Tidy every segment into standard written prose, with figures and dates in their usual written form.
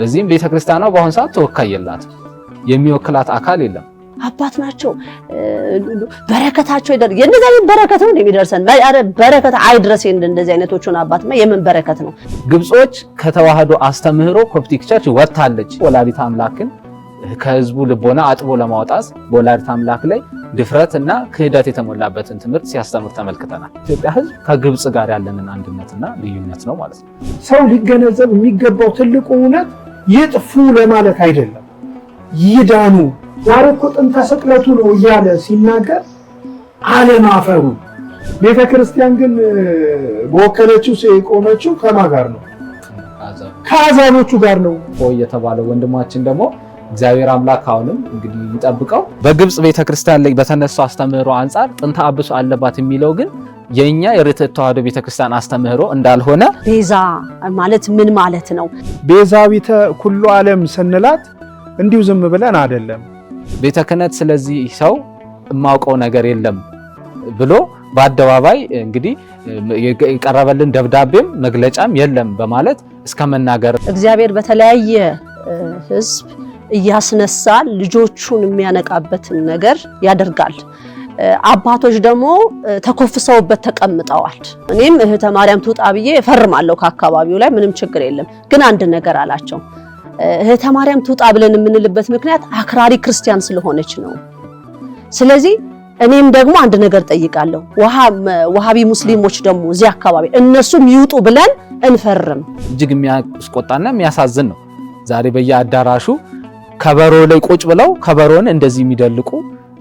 ስለዚህ ቤተክርስቲያኗ በአሁን ሰዓት ተወካይ የላትም፣ የሚወክላት አካል የለም። አባት ናቸው በረከታቸው ይደር የነዛ በረከት ነው የሚደርሰን። አረ በረከት አይድረስ እንደዚህ አይነቶቹን አባትማ የምን በረከት ነው? ግብጾች ከተዋህዶ አስተምህሮ ኮፕቲክ ቸርች ወጣለች። ወላዲተ አምላክን ከህዝቡ ልቦና አጥቦ ለማውጣት በወላዲተ አምላክ ላይ ድፍረትና ክህደት የተሞላበትን ትምህርት ሲያስተምር ተመልክተናል። ኢትዮጵያ ህዝብ ከግብጽ ጋር ያለንን አንድነትና ልዩነት ነው ማለት ነው። ሰው ሊገነዘብ የሚገባው ትልቁ እውነት ይጥፉ ለማለት አይደለም፣ ይዳኑ። ዛሬ እኮ ጥንተ ስቅለቱ ነው እያለ ሲናገር አለማፈሩ። ቤተክርስቲያን ግን በወከለችው የቆመችው ከማን ጋር ነው? ከአሕዛቦቹ ጋር ነው። የተባለው ወንድማችን ደግሞ እግዚአብሔር አምላክ አሁንም እንግዲህ ይጠብቀው። በግብጽ ቤተክርስቲያን ላይ በተነሳው አስተምህሮ አንፃር ጥንተ አብሶ አለባት የሚለው ግን የኛ የርትዕት ተዋሕዶ ቤተክርስቲያን አስተምህሮ እንዳልሆነ። ቤዛ ማለት ምን ማለት ነው? ቤዛዊተ ኩሉ ዓለም ስንላት እንዲሁ ዝም ብለን አይደለም። ቤተ ክህነት ስለዚህ ሰው የማውቀው ነገር የለም ብሎ በአደባባይ እንግዲህ የቀረበልን ደብዳቤም መግለጫም የለም በማለት እስከ መናገር እግዚአብሔር በተለያየ ህዝብ እያስነሳ ልጆቹን የሚያነቃበትን ነገር ያደርጋል። አባቶች ደግሞ ተኮፍሰውበት ተቀምጠዋል። እኔም እህተ ማርያም ትውጣ ብዬ እፈርማለሁ ከአካባቢው ላይ ምንም ችግር የለም። ግን አንድ ነገር አላቸው። እህተ ማርያም ትውጣ ብለን የምንልበት ምክንያት አክራሪ ክርስቲያን ስለሆነች ነው። ስለዚህ እኔም ደግሞ አንድ ነገር ጠይቃለሁ። ወሃቢ ሙስሊሞች ደግሞ እዚህ አካባቢ እነሱም ይውጡ ብለን እንፈርም። እጅግ የሚያስቆጣና የሚያሳዝን ነው። ዛሬ በየአዳራሹ ከበሮ ላይ ቁጭ ብለው ከበሮን እንደዚህ የሚደልቁ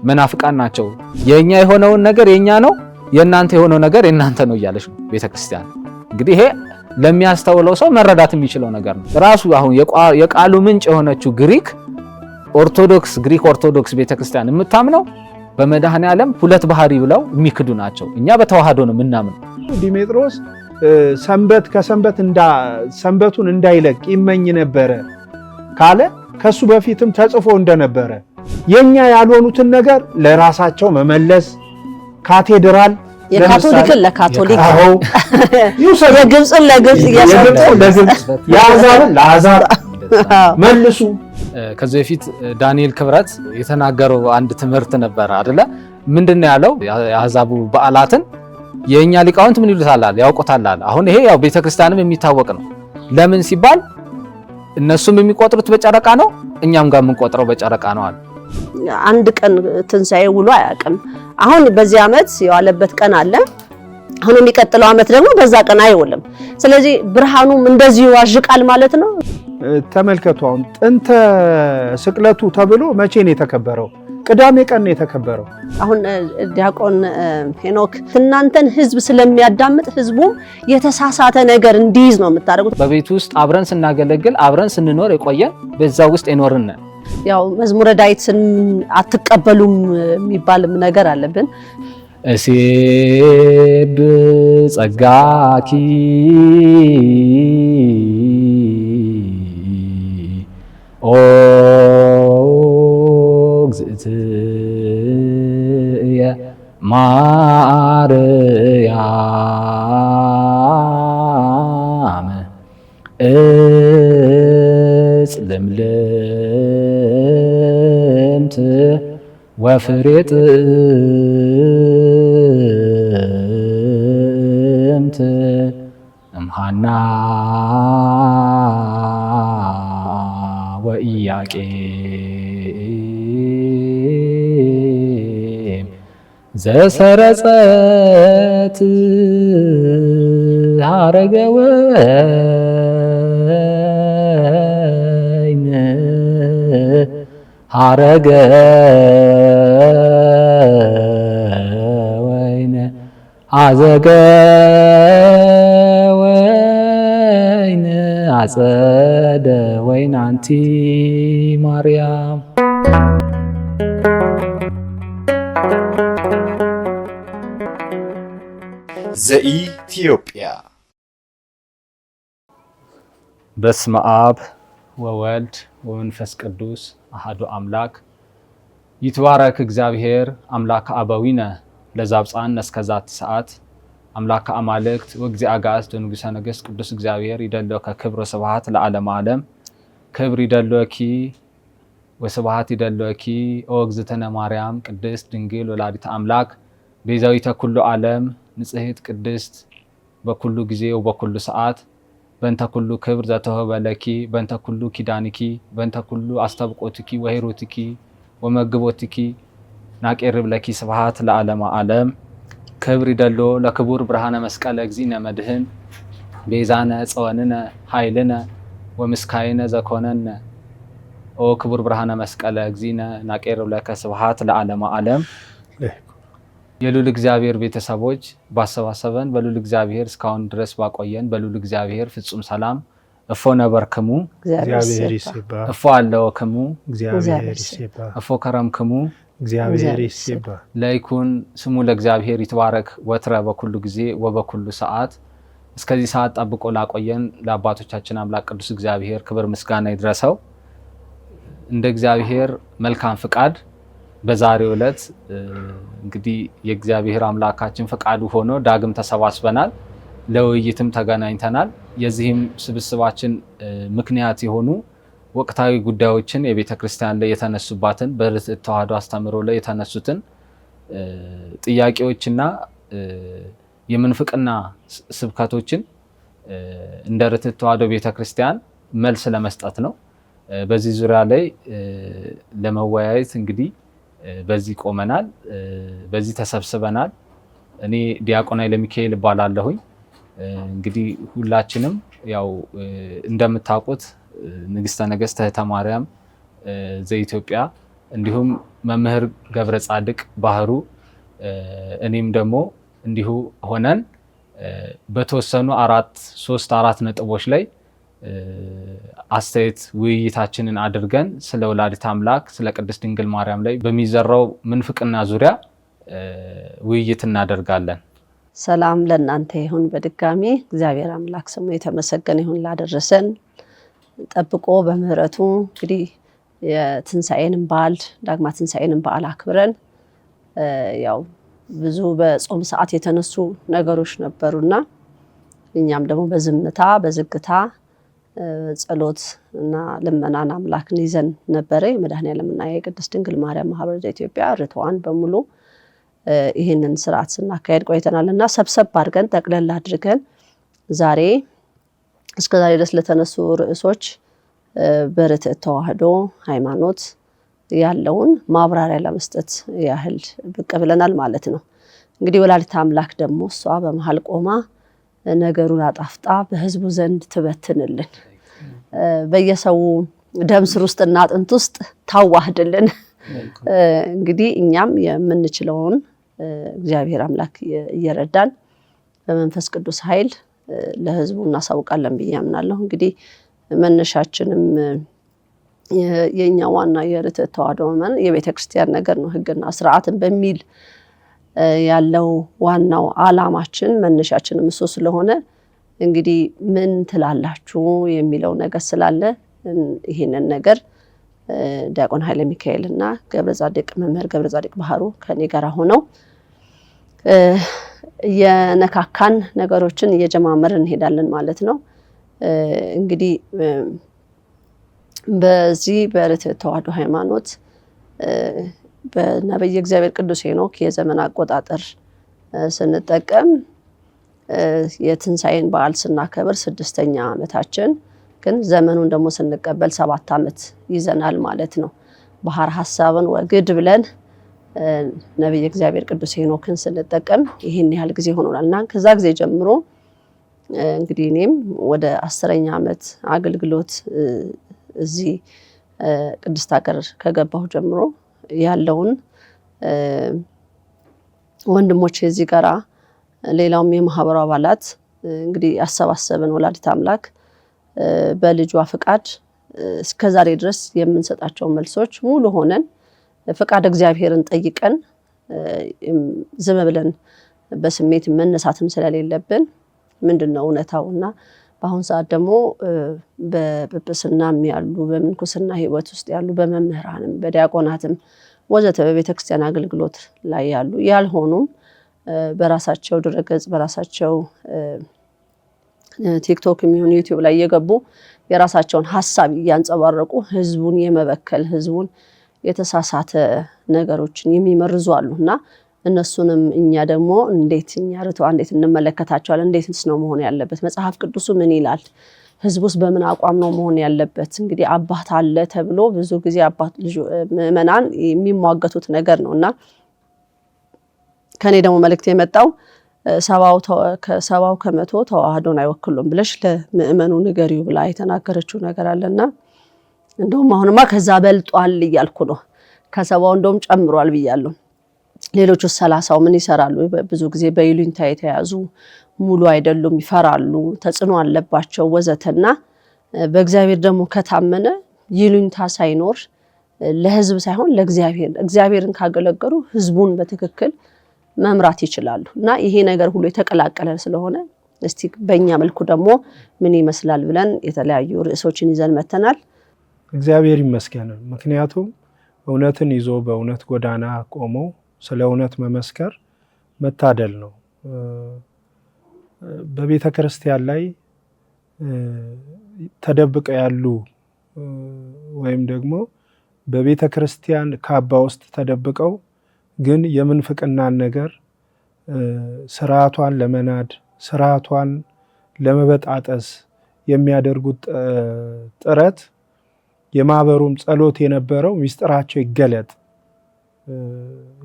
መናፍቃን ናቸው። የኛ የሆነውን ነገር የኛ ነው፣ የናንተ የሆነው ነገር የናንተ ነው እያለች ነው ቤተክርስቲያን። እንግዲህ ይሄ ለሚያስተውለው ሰው መረዳት የሚችለው ነገር ነው። ራሱ አሁን የቃሉ ምንጭ የሆነችው ግሪክ ኦርቶዶክስ ቤተክርስቲያን የምታምነው በመድኃኔ ዓለም ሁለት ባህሪ ብለው የሚክዱ ናቸው። እኛ በተዋህዶ ነው የምናምነው። ዲሜጥሮስ ሰንበት ከሰንበት ሰንበቱን እንዳይለቅ ይመኝ ነበረ ካለ ከሱ በፊትም ተጽፎ እንደነበረ የኛ ያልሆኑትን ነገር ለራሳቸው መመለስ ካቴድራል የካቶሊክን ለካቶሊክ የግብጽን ለግብጽ የአሕዛብን ለአሕዛብ መልሱ። ከዚህ በፊት ዳንኤል ክብረት የተናገረው አንድ ትምህርት ነበር አይደለ? ምንድነው ያለው? የአሕዛቡ በዓላትን የኛ ሊቃውንት ምን ይሉታል? ያውቁታል። አሁን ይሄ ያው ቤተክርስቲያንም የሚታወቅ ነው። ለምን ሲባል እነሱም የሚቆጥሩት በጨረቃ ነው፣ እኛም ጋር የምንቆጥረው በጨረቃ ነው አለ። አንድ ቀን ትንሳኤ ውሎ አያውቅም። አሁን በዚህ ዓመት የዋለበት ቀን አለ። አሁን የሚቀጥለው ዓመት ደግሞ በዛ ቀን አይውልም። ስለዚህ ብርሃኑም እንደዚሁ ያዥቃል ማለት ነው። ተመልከቱ። አሁን ጥንተ ስቅለቱ ተብሎ መቼ ነው የተከበረው? ቅዳሜ ቀን ነው የተከበረው። አሁን ዲያቆን ሄኖክ እናንተን ህዝብ ስለሚያዳምጥ ህዝቡም የተሳሳተ ነገር እንዲይዝ ነው የምታደርጉት። በቤት ውስጥ አብረን ስናገለግል አብረን ስንኖር የቆየን በዛ ውስጥ የኖርን ያው መዝሙረ ዳዊትን አትቀበሉም የሚባልም ነገር አለብን። እሴብ ጸጋኪ ኦ እግዝእትየ ማርያም እጽልምልምት ወፍሬ ጥምት እምሃና ወኢያቄም ዘሰረጸት ሀረገ ወይን ሀረገ ወይን አዘገ ወይን አጸደ ወይን አንቲ ማርያም። ዘኢትዮጵያ በስመ አብ ወወልድ ወመንፈስ ቅዱስ አሐዱ አምላክ ይትባረክ እግዚአብሔር አምላከ አበዊነ ለዛብፃን እስከዛት ሰዓት አምላከ አማልክት ወእግዚአ አጋዕዝት ወንጉሠ ነገሥት ቅዱስ እግዚአብሔር ይደለው ከክብረ ስብሐት ለዓለመ ዓለም። ክብር ይደልወኪ ወስብሐት ይደልወኪ ኦ እግዝእትነ ማርያም ቅድስት ድንግል ወላዲተ አምላክ ቤዛዊተ ኩሉ ዓለም ንጽሕት ቅድስት በኩሉ ጊዜ ወበኩሉ ሰዓት በእንተ ኩሉ ክብር ዘተወህበ ለኪ በእንተ ኩሉ ኪዳንኪ በእንተ ኩሉ አስተብቆትኪ ወሂሩትኪ ወመግቦትኪ ናቄርብ ለኪ ስብሐት ለዓለመ ዓለም። ክብር ይደሎ ለክቡር ብርሃነ መስቀል እግዚእነ መድህን ቤዛነ ጸወንነ ኃይልነ ወምስካይነ ዘኮነነ ኦ ክቡር ብርሃነ መስቀል እግዚእነ ናቄርብ ለከ ስብሐት ለዓለመ ዓለም። የሉል እግዚአብሔር ቤተሰቦች ባሰባሰበን በሉል እግዚአብሔር እስካሁን ድረስ ባቆየን በሉል እግዚአብሔር ፍጹም ሰላም እፎ ነበርክሙ እግዚአብሔር ይስባ እፎ አለወክሙ እግዚአብሔር ይስባ እፎ ከረምክሙ እግዚአብሔር ይስባ ለይኩን ስሙ ለእግዚአብሔር ይትባረክ ወትረ በኩሉ ጊዜ ወበኩሉ ሰዓት። እስከዚህ ሰዓት ጠብቆ ላቆየን ለአባቶቻችን አምላክ ቅዱስ እግዚአብሔር ክብር ምስጋና ይድረሰው። እንደ እግዚአብሔር መልካም ፍቃድ በዛሬው ዕለት እንግዲህ የእግዚአብሔር አምላካችን ፍቃዱ ሆኖ ዳግም ተሰባስበናል፣ ለውይይትም ተገናኝተናል። የዚህም ስብስባችን ምክንያት የሆኑ ወቅታዊ ጉዳዮችን የቤተ ክርስቲያን ላይ የተነሱባትን በርትዕት ተዋሕዶ አስተምህሮ ላይ የተነሱትን ጥያቄዎችና የምንፍቅና ስብከቶችን እንደ ርትዕት ተዋሕዶ ቤተ ክርስቲያን መልስ ለመስጠት ነው። በዚህ ዙሪያ ላይ ለመወያየት እንግዲህ በዚህ ቆመናል፣ በዚህ ተሰብስበናል። እኔ ዲያቆን ኃይለ ሚካኤል እባላለሁኝ። እንግዲህ ሁላችንም ያው እንደምታውቁት ንግስተ ነገስት እህተ ማርያም ዘኢትዮጵያ እንዲሁም መምህር ገብረ ጻድቅ ባህሩ እኔም ደግሞ እንዲሁ ሆነን በተወሰኑ 3-4 ነጥቦች ላይ አስተያየት ውይይታችንን አድርገን ስለ ወላዲተ አምላክ ስለ ቅድስት ድንግል ማርያም ላይ በሚዘራው ምንፍቅና ዙሪያ ውይይት እናደርጋለን። ሰላም ለእናንተ ይሁን። በድጋሚ እግዚአብሔር አምላክ ስሙ የተመሰገነ ይሁን ላደረሰን ጠብቆ በምህረቱ እንግዲህ የትንሣኤንም በዓል ዳግማ ትንሣኤንም በዓል አክብረን ያው ብዙ በጾም ሰዓት የተነሱ ነገሮች ነበሩና እኛም ደግሞ በዝምታ በዝግታ ጸሎት እና ልመናን አምላክን ይዘን ነበረ። የመድኃኔዓለምና የቅድስት ድንግል ማርያም ማህበር ዘኢትዮጵያ ርቱዓን በሙሉ ይህንን ስርዓት ስናካሄድ ቆይተናልና ሰብሰብ አድርገን ጠቅለል አድርገን ዛሬ እስከዛሬ ድረስ ለተነሱ ርዕሶች በርትዕት ተዋሕዶ ሃይማኖት ያለውን ማብራሪያ ለመስጠት ያህል ብቅ ብለናል ማለት ነው። እንግዲህ ወላዲተ አምላክ ደግሞ እሷ በመሀል ቆማ ነገሩን አጣፍጣ በህዝቡ ዘንድ ትበትንልን፣ በየሰው ደም ስር ውስጥና አጥንት ውስጥ ታዋህድልን። እንግዲህ እኛም የምንችለውን እግዚአብሔር አምላክ እየረዳን በመንፈስ ቅዱስ ኃይል ለህዝቡ እናሳውቃለን ብዬ አምናለሁ። እንግዲህ መነሻችንም የኛ ዋና የርትዕት ተዋሕዶ መን የቤተ ክርስቲያን ነገር ነው። ህግና ስርዓትን በሚል ያለው ዋናው ዓላማችን መነሻችንም እሱ ስለሆነ እንግዲህ ምን ትላላችሁ የሚለው ነገር ስላለ ይሄንን ነገር ዲያቆን ኃይለ ሚካኤል እና መምህር ገብረ ጻድቅ ባህሩ ከኔ ጋር ሆነው የነካካን ነገሮችን እየጀማመርን እንሄዳለን ማለት ነው። እንግዲህ በዚህ በርትዕት ተዋሕዶ ሃይማኖት በነቢየ እግዚአብሔር ቅዱስ ሄኖክ የዘመን አቆጣጠር ስንጠቀም የትንሣኤን በዓል ስናከብር 6ኛ ዓመታችን፣ ግን ዘመኑን ደግሞ ስንቀበል 7 ዓመት ይዘናል ማለት ነው። ባህር ሐሳብን ወግድ ብለን ነቢየ እግዚአብሔር ቅዱስ ሄኖክን ስንጠቀም ይህን ያህል ጊዜ ሆኖናል እና ከዛ ጊዜ ጀምሮ እንግዲህ እኔም ወደ 10ኛ ዓመት አገልግሎት እዚህ ቅድስት ሀገር ከገባሁ ጀምሮ ያለውን ወንድሞች እዚህ ጋራ ሌላውም የማህበሩ አባላት እንግዲህ ያሰባሰብን ወላዲተ አምላክ በልጇ ፍቃድ እስከዛሬ ድረስ የምንሰጣቸው መልሶች ሙሉ ሆነን ፍቃድ እግዚአብሔርን ጠይቀን ዝም ብለን በስሜት መነሳትም ስለሌለብን ምንድነው እውነታውና በአሁን ሰዓት ደግሞ በጵጵስናም ያሉ በምንኩስና ህይወት ውስጥ ያሉ በመምህራንም በዲያቆናትም ወዘተ በቤተክርስቲያን አገልግሎት ላይ ያሉ ያልሆኑም በራሳቸው ድረገጽ በራሳቸው ቲክቶክ የሚሆን ዩቲዩብ ላይ እየገቡ የራሳቸውን ሀሳብ እያንጸባረቁ ህዝቡን የመበከል ህዝቡን የተሳሳተ ነገሮችን የሚመርዙ አሉና እነሱንም እኛ ደግሞ እንዴት እንመለከታቸዋለን? እንዴትስ ነው መሆን ያለበት? መጽሐፍ ቅዱሱ ምን ይላል? ህዝቡስ በምን አቋም ነው መሆን ያለበት? እንግዲህ አባት አለ ተብሎ ብዙ ጊዜ አባት ምዕመናን የሚሟገቱት ነገር ነውና ከኔ ደግሞ መልእክት የመጣው 70% ተዋህዶን አይወክሉም ብለሽ ለምዕመኑ ንገሪው ብላ የተናገረችው ነገር አለና እንደውም አሁንማ ከዛ በልጧል እያልኩ ነው። ከ70 እንደውም ጨምሯል ብያለሁ። ሌሎቹ 30 ምን ይሰራሉ? ብዙ ጊዜ በይሉኝታ የተያዙ ሙሉ አይደሉም፣ ይፈራሉ፣ ተጽዕኖ አለባቸው ወዘተና በእግዚአብሔር ደግሞ ከታመነ ይሉኝታ ሳይኖር ለህዝብ ሳይሆን እግዚአብሔርን ካገለገሉ ህዝቡን በትክክል መምራት ይችላሉ እና ይሄ ነገር ሁሉ የተቀላቀለ ስለሆነ እስቲ በእኛ መልኩ ደግሞ ምን ይመስላል ብለን የተለያዩ ርዕሶችን ይዘን መተናል። እግዚአብሔር ይመስገን። ምክንያቱም እውነትን ይዞ በእውነት ጎዳና ቆሞ ስለ እውነት መመስከር መታደል ነው። በቤተ ክርስቲያን ላይ ተደብቀው ያሉ ወይም ደግሞ በቤተ ክርስቲያን ካባ ውስጥ ተደብቀው ግን የምንፍቅናን ነገር ስርዓቷን ለመናድ ስርዓቷን ለመበጣጠስ የሚያደርጉት ጥረት የማህበሩም ጸሎት የነበረው ሚስጥራቸው ይገለጥ፣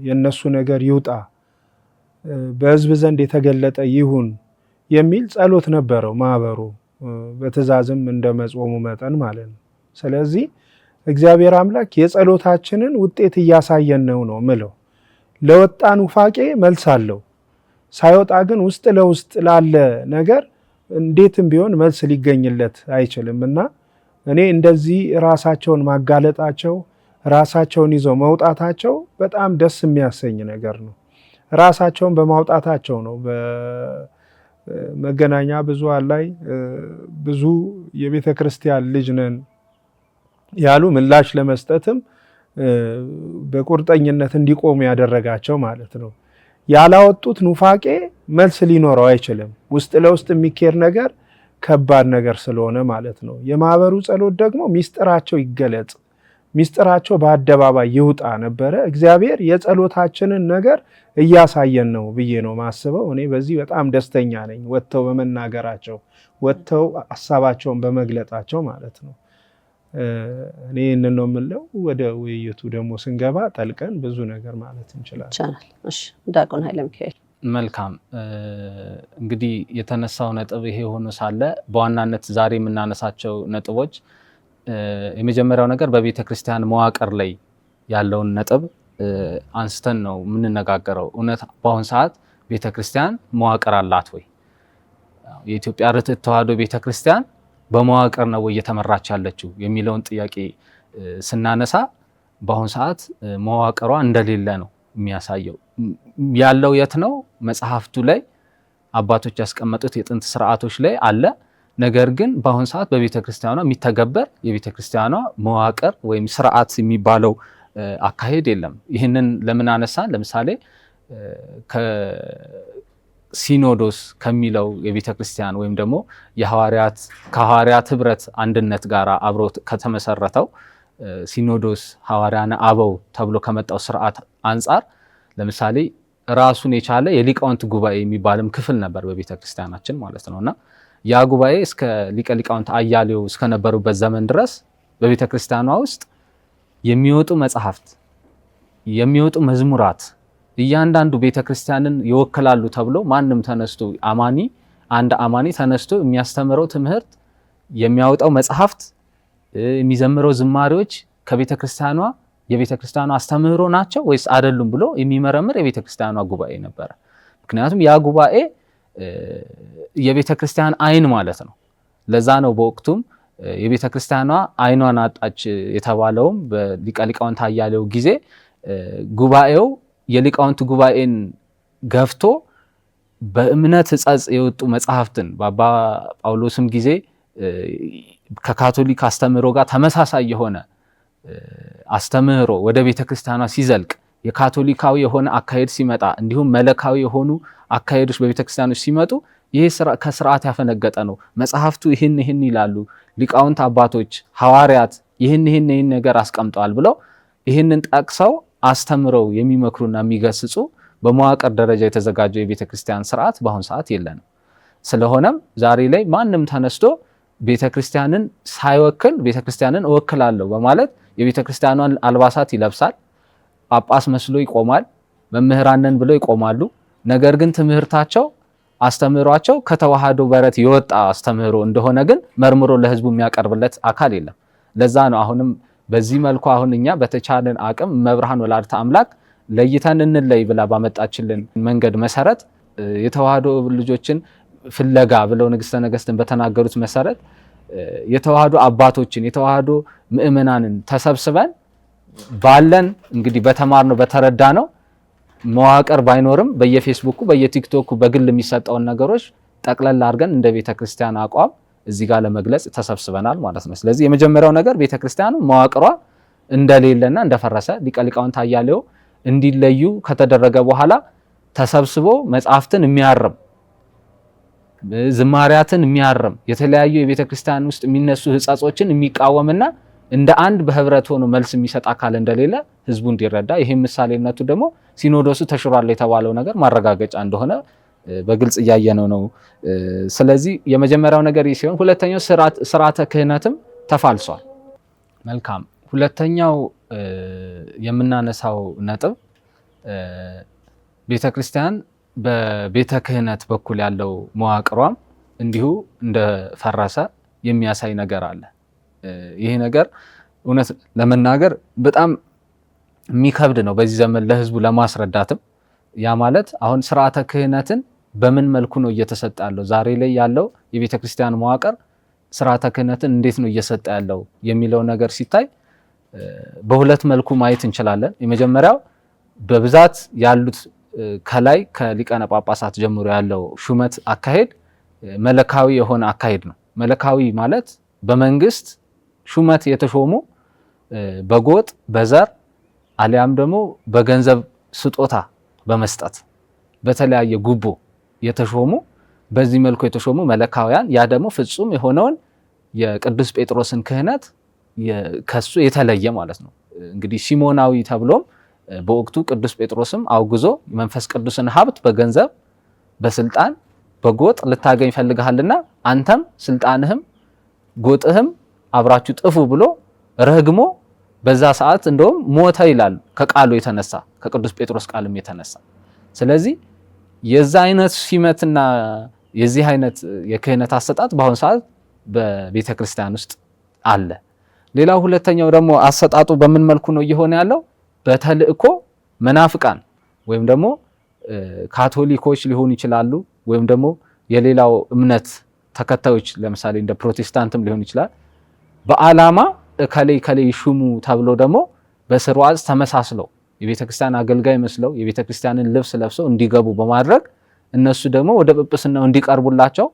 የነሱ ነገር ይውጣ፣ በህዝብ ዘንድ የተገለጠ ይሁን የሚል ጸሎት ነበረው ማህበሩ በትእዛዝም እንደመጾሙ መጠን ማለት ነው። ስለዚህ እግዚአብሔር አምላክ የጸሎታችንን ውጤት እያሳየን ነው ምለው። ለወጣን ውፋቄ መልስ አለው፣ ሳይወጣ ግን ውስጥ ለውስጥ ላለ ነገር እንዴትም ቢሆን መልስ ሊገኝለት አይችልም እና እኔ እንደዚህ ራሳቸውን ማጋለጣቸው ራሳቸውን ይዘው መውጣታቸው በጣም ደስ የሚያሰኝ ነገር ነው። ራሳቸውን በማውጣታቸው ነው በመገናኛ ብዙሃን ላይ ብዙ የቤተ ክርስቲያን ልጅ ነን ያሉ ምላሽ ለመስጠትም በቁርጠኝነት እንዲቆሙ ያደረጋቸው ማለት ነው። ያላወጡት ኑፋቄ መልስ ሊኖረው አይችልም። ውስጥ ለውስጥ የሚኬድ ነገር ከባድ ነገር ስለሆነ ማለት ነው። የማህበሩ ጸሎት ደግሞ ሚስጥራቸው ይገለጽ፣ ሚስጥራቸው በአደባባይ ይውጣ ነበረ። እግዚአብሔር የጸሎታችንን ነገር እያሳየን ነው ብዬ ነው ማስበው። እኔ በዚህ በጣም ደስተኛ ነኝ። ወጥተው በመናገራቸው፣ ወጥተው ሀሳባቸውን በመግለጣቸው ማለት ነው። እኔ ይህንን ነው የምለው። ወደ ውይይቱ ደግሞ ስንገባ ጠልቀን ብዙ ነገር ማለት እንችላለን። እሺ ዲያቆን ኃይለ ሚካኤል። መልካም እንግዲህ የተነሳው ነጥብ ይሄ ሆኖ ሳለ በዋናነት ዛሬ የምናነሳቸው ነጥቦች የመጀመሪያው ነገር በቤተ ክርስቲያን መዋቅር ላይ ያለውን ነጥብ አንስተን ነው የምንነጋገረው። እውነት በአሁን ሰዓት ቤተ ክርስቲያን መዋቅር አላት ወይ? የኢትዮጵያ ርትዕት ተዋሕዶ ቤተ ክርስቲያን በመዋቅር ነው እየተመራች ያለችው የሚለውን ጥያቄ ስናነሳ በአሁን ሰዓት መዋቅሯ እንደሌለ ነው የሚያሳየው። ያለው የት ነው? መጽሐፍቱ ላይ አባቶች ያስቀመጡት የጥንት ስርዓቶች ላይ አለ። ነገር ግን በአሁን ሰዓት በቤተ ክርስቲያኗ የሚተገበር የቤተ ክርስቲያኗ መዋቅር ወይም ስርዓት የሚባለው አካሄድ የለም። ይህንን ለምን አነሳን? ለምሳሌ ሲኖዶስ ከሚለው የቤተ ክርስቲያን ወይም ደግሞ ከሐዋርያት ህብረት አንድነት ጋር አብሮ ከተመሰረተው ሲኖዶስ ሐዋርያነ አበው ተብሎ ከመጣው ስርዓት አንጻር ለምሳሌ ራሱን የቻለ የሊቃውንት ጉባኤ የሚባልም ክፍል ነበር በቤተ ክርስቲያናችን ማለት ነውና ያ ጉባኤ እስከ ሊቀ ሊቃውንት አያሌው እስከነበሩበት ዘመን ድረስ በቤተ ክርስቲያኗ ውስጥ የሚወጡ መጽሐፍት፣ የሚወጡ መዝሙራት እያንዳንዱ ቤተ ክርስቲያንን ይወክላሉ ተብሎ ማንም ተነስቶ አንድ አማኒ ተነስቶ የሚያስተምረው ትምህርት፣ የሚያወጣው መጽሐፍት፣ የሚዘምረው ዝማሬዎች ከቤተ ክርስቲያኗ የቤተ ክርስቲያኗ አስተምህሮ ናቸው ወይስ አይደሉም ብሎ የሚመረምር የቤተ ክርስቲያኗ ጉባኤ ነበረ። ምክንያቱም ያ ጉባኤ የቤተ ክርስቲያን አይን ማለት ነው። ለዛ ነው በወቅቱም የቤተ ክርስቲያኗ አይኗን አጣች የተባለውም በሊቀ ሊቃውንት አያሌው ጊዜ ጉባኤው የሊቃውንት ጉባኤን ገፍቶ በእምነት ሕጸጽ የወጡ መጽሐፍትን በአባ ጳውሎስም ጊዜ ከካቶሊክ አስተምህሮ ጋር ተመሳሳይ የሆነ አስተምህሮ ወደ ቤተ ክርስቲያኗ ሲዘልቅ የካቶሊካዊ የሆነ አካሄድ ሲመጣ እንዲሁም መለካዊ የሆኑ አካሄዶች በቤተ ክርስቲያኖች ሲመጡ ይሄ ከስርዓት ያፈነገጠ ነው። መጽሐፍቱ ይህን ይላሉ፣ ሊቃውንት አባቶች ሐዋርያት ይህን ነገር አስቀምጠዋል ብለው ይህንን ጠቅሰው አስተምረው የሚመክሩና የሚገስጹ በመዋቅር ደረጃ የተዘጋጀው የቤተክርስቲያን ስርዓት በአሁን ሰዓት የለንም። ስለሆነም ዛሬ ላይ ማንም ተነስቶ ቤተክርስቲያንን ሳይወክል ቤተክርስቲያንን እወክላለሁ በማለት የቤተክርስቲያኗን አልባሳት ይለብሳል፣ ጳጳስ መስሎ ይቆማል፣ መምህራንን ብለው ይቆማሉ። ነገር ግን ትምህርታቸው አስተምህሯቸው ከተዋህዶ በረት የወጣ አስተምህሮ እንደሆነ ግን መርምሮ ለህዝቡ የሚያቀርብለት አካል የለም። ለዛ ነው አሁንም በዚህ መልኩ አሁን እኛ በተቻለን አቅም መብርሃን ወላዲተ አምላክ ለይተን እንለይ ብላ ባመጣችልን መንገድ መሰረት የተዋህዶ ልጆችን ፍለጋ ብለው ንግስተ ነገስትን በተናገሩት መሰረት የተዋህዶ አባቶችን የተዋህዶ ምእመናንን ተሰብስበን ባለን እንግዲህ በተማርነው በተረዳነው መዋቅር ባይኖርም በየፌስቡኩ በየቲክቶኩ በግል የሚሰጠውን ነገሮች ጠቅለል አድርገን እንደ ቤተክርስቲያን አቋም እዚህ ጋር ለመግለጽ ተሰብስበናል ማለት ነው። ስለዚህ የመጀመሪያው ነገር ቤተክርስቲያኑ መዋቅሯ እንደሌለና እንደፈረሰ ሊቀ ሊቃውንት አያሌው እንዲለዩ ከተደረገ በኋላ ተሰብስቦ መጽሐፍትን የሚያርም ዝማሪያትን የሚያርም የተለያዩ የቤተክርስቲያን ውስጥ የሚነሱ ሕጸጾችን የሚቃወምና እንደ አንድ በህብረት ሆኖ መልስ የሚሰጥ አካል እንደሌለ ህዝቡ እንዲረዳ ይሄን ምሳሌነቱ ደግሞ ሲኖዶሱ ተሽሯል የተባለው ነገር ማረጋገጫ እንደሆነ በግልጽ እያየነው ነው። ስለዚህ የመጀመሪያው ነገር ይህ ሲሆን ሁለተኛው ስርዓተ ክህነትም ተፋልሷል። መልካም። ሁለተኛው የምናነሳው ነጥብ ቤተክርስቲያን በቤተ ክህነት በኩል ያለው መዋቅሯም እንዲሁ እንደፈረሰ የሚያሳይ ነገር አለ። ይሄ ነገር እውነት ለመናገር በጣም የሚከብድ ነው በዚህ ዘመን ለህዝቡ ለማስረዳትም። ያ ማለት አሁን ስርዓተ ክህነትን በምን መልኩ ነው እየተሰጠ ያለው? ዛሬ ላይ ያለው የቤተ ክርስቲያን መዋቅር ስርዓተ ክህነትን እንዴት ነው እየሰጠ ያለው የሚለው ነገር ሲታይ በሁለት መልኩ ማየት እንችላለን። የመጀመሪያው በብዛት ያሉት ከላይ ከሊቃነ ጳጳሳት ጀምሮ ያለው ሹመት አካሄድ መለካዊ የሆነ አካሄድ ነው። መለካዊ ማለት በመንግስት ሹመት የተሾሙ በጎጥ በዘር አሊያም ደግሞ በገንዘብ ስጦታ በመስጠት በተለያየ ጉቦ የተሾሙ በዚህ መልኩ የተሾሙ መለካውያን፣ ያ ደግሞ ፍጹም የሆነውን የቅዱስ ጴጥሮስን ክህነት ከሱ የተለየ ማለት ነው። እንግዲህ ሲሞናዊ ተብሎም በወቅቱ ቅዱስ ጴጥሮስም አውግዞ መንፈስ ቅዱስን ሀብት በገንዘብ በስልጣን በጎጥ ልታገኝ ፈልግሃልና አንተም ስልጣንህም ጎጥህም አብራችሁ ጥፉ ብሎ ረግሞ በዛ ሰዓት እንደውም ሞተ ይላል ከቃሉ የተነሳ ከቅዱስ ጴጥሮስ ቃልም የተነሳ። ስለዚህ የዛ አይነት ሲመትና የዚህ አይነት የክህነት አሰጣጥ በአሁኑ ሰዓት በቤተ ክርስቲያን ውስጥ አለ። ሌላው ሁለተኛው ደግሞ አሰጣጡ በምን መልኩ ነው እየሆነ ያለው? በተልእኮ መናፍቃን ወይም ደግሞ ካቶሊኮች ሊሆኑ ይችላሉ፣ ወይም ደግሞ የሌላው እምነት ተከታዮች ለምሳሌ እንደ ፕሮቴስታንትም ሊሆን ይችላል። በዓላማ ከላይ ሹሙ ተብሎ ደግሞ በስርዓት ተመሳስለው የቤተክርስቲያን አገልጋይ መስለው የቤተክርስቲያንን ልብስ ለብሰው እንዲገቡ በማድረግ እነሱ ደግሞ ወደ ጵጵስናው እንዲቀርቡላቸው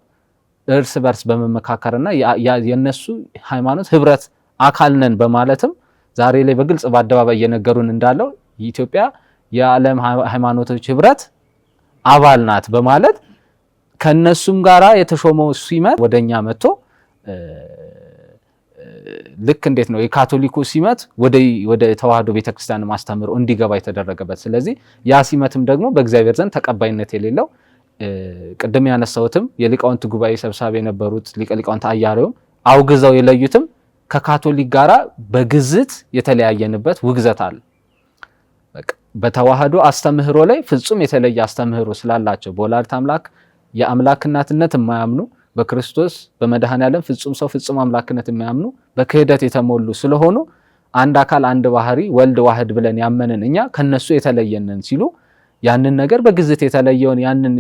እርስ በርስ በመመካከርና የነሱ ሃይማኖት ህብረት አካል ነን በማለትም ዛሬ ላይ በግልጽ በአደባባይ እየነገሩን እንዳለው የኢትዮጵያ የዓለም ሃይማኖቶች ህብረት አባል ናት በማለት ከነሱም ጋራ የተሾመው ሲመት ወደኛ መጥቶ ልክ እንዴት ነው የካቶሊኩ ሲመት ወደ ተዋህዶ ቤተክርስቲያን ማስተምሮ እንዲገባ የተደረገበት። ስለዚህ ያ ሲመትም ደግሞ በእግዚአብሔር ዘንድ ተቀባይነት የሌለው ቅድም ያነሳሁትም የሊቃውንት ጉባኤ ሰብሳቢ የነበሩት ሊቀ ሊቃውንት አያሌውም አውግዘው የለዩትም ከካቶሊክ ጋራ በግዝት የተለያየንበት ውግዘት አለ። በተዋህዶ አስተምህሮ ላይ ፍጹም የተለየ አስተምህሮ ስላላቸው በወላዲተ አምላክ የአምላክ እናትነት የማያምኑ በክርስቶስ በመድኃኔዓለም ፍጹም ሰው ፍጹም አምላክነት የማያምኑ በክህደት የተሞሉ ስለሆኑ አንድ አካል አንድ ባህሪ ወልድ ዋህድ ብለን ያመንን እኛ ከነሱ የተለየንን ሲሉ ያንን ነገር በግዝት የተለየውን ያንን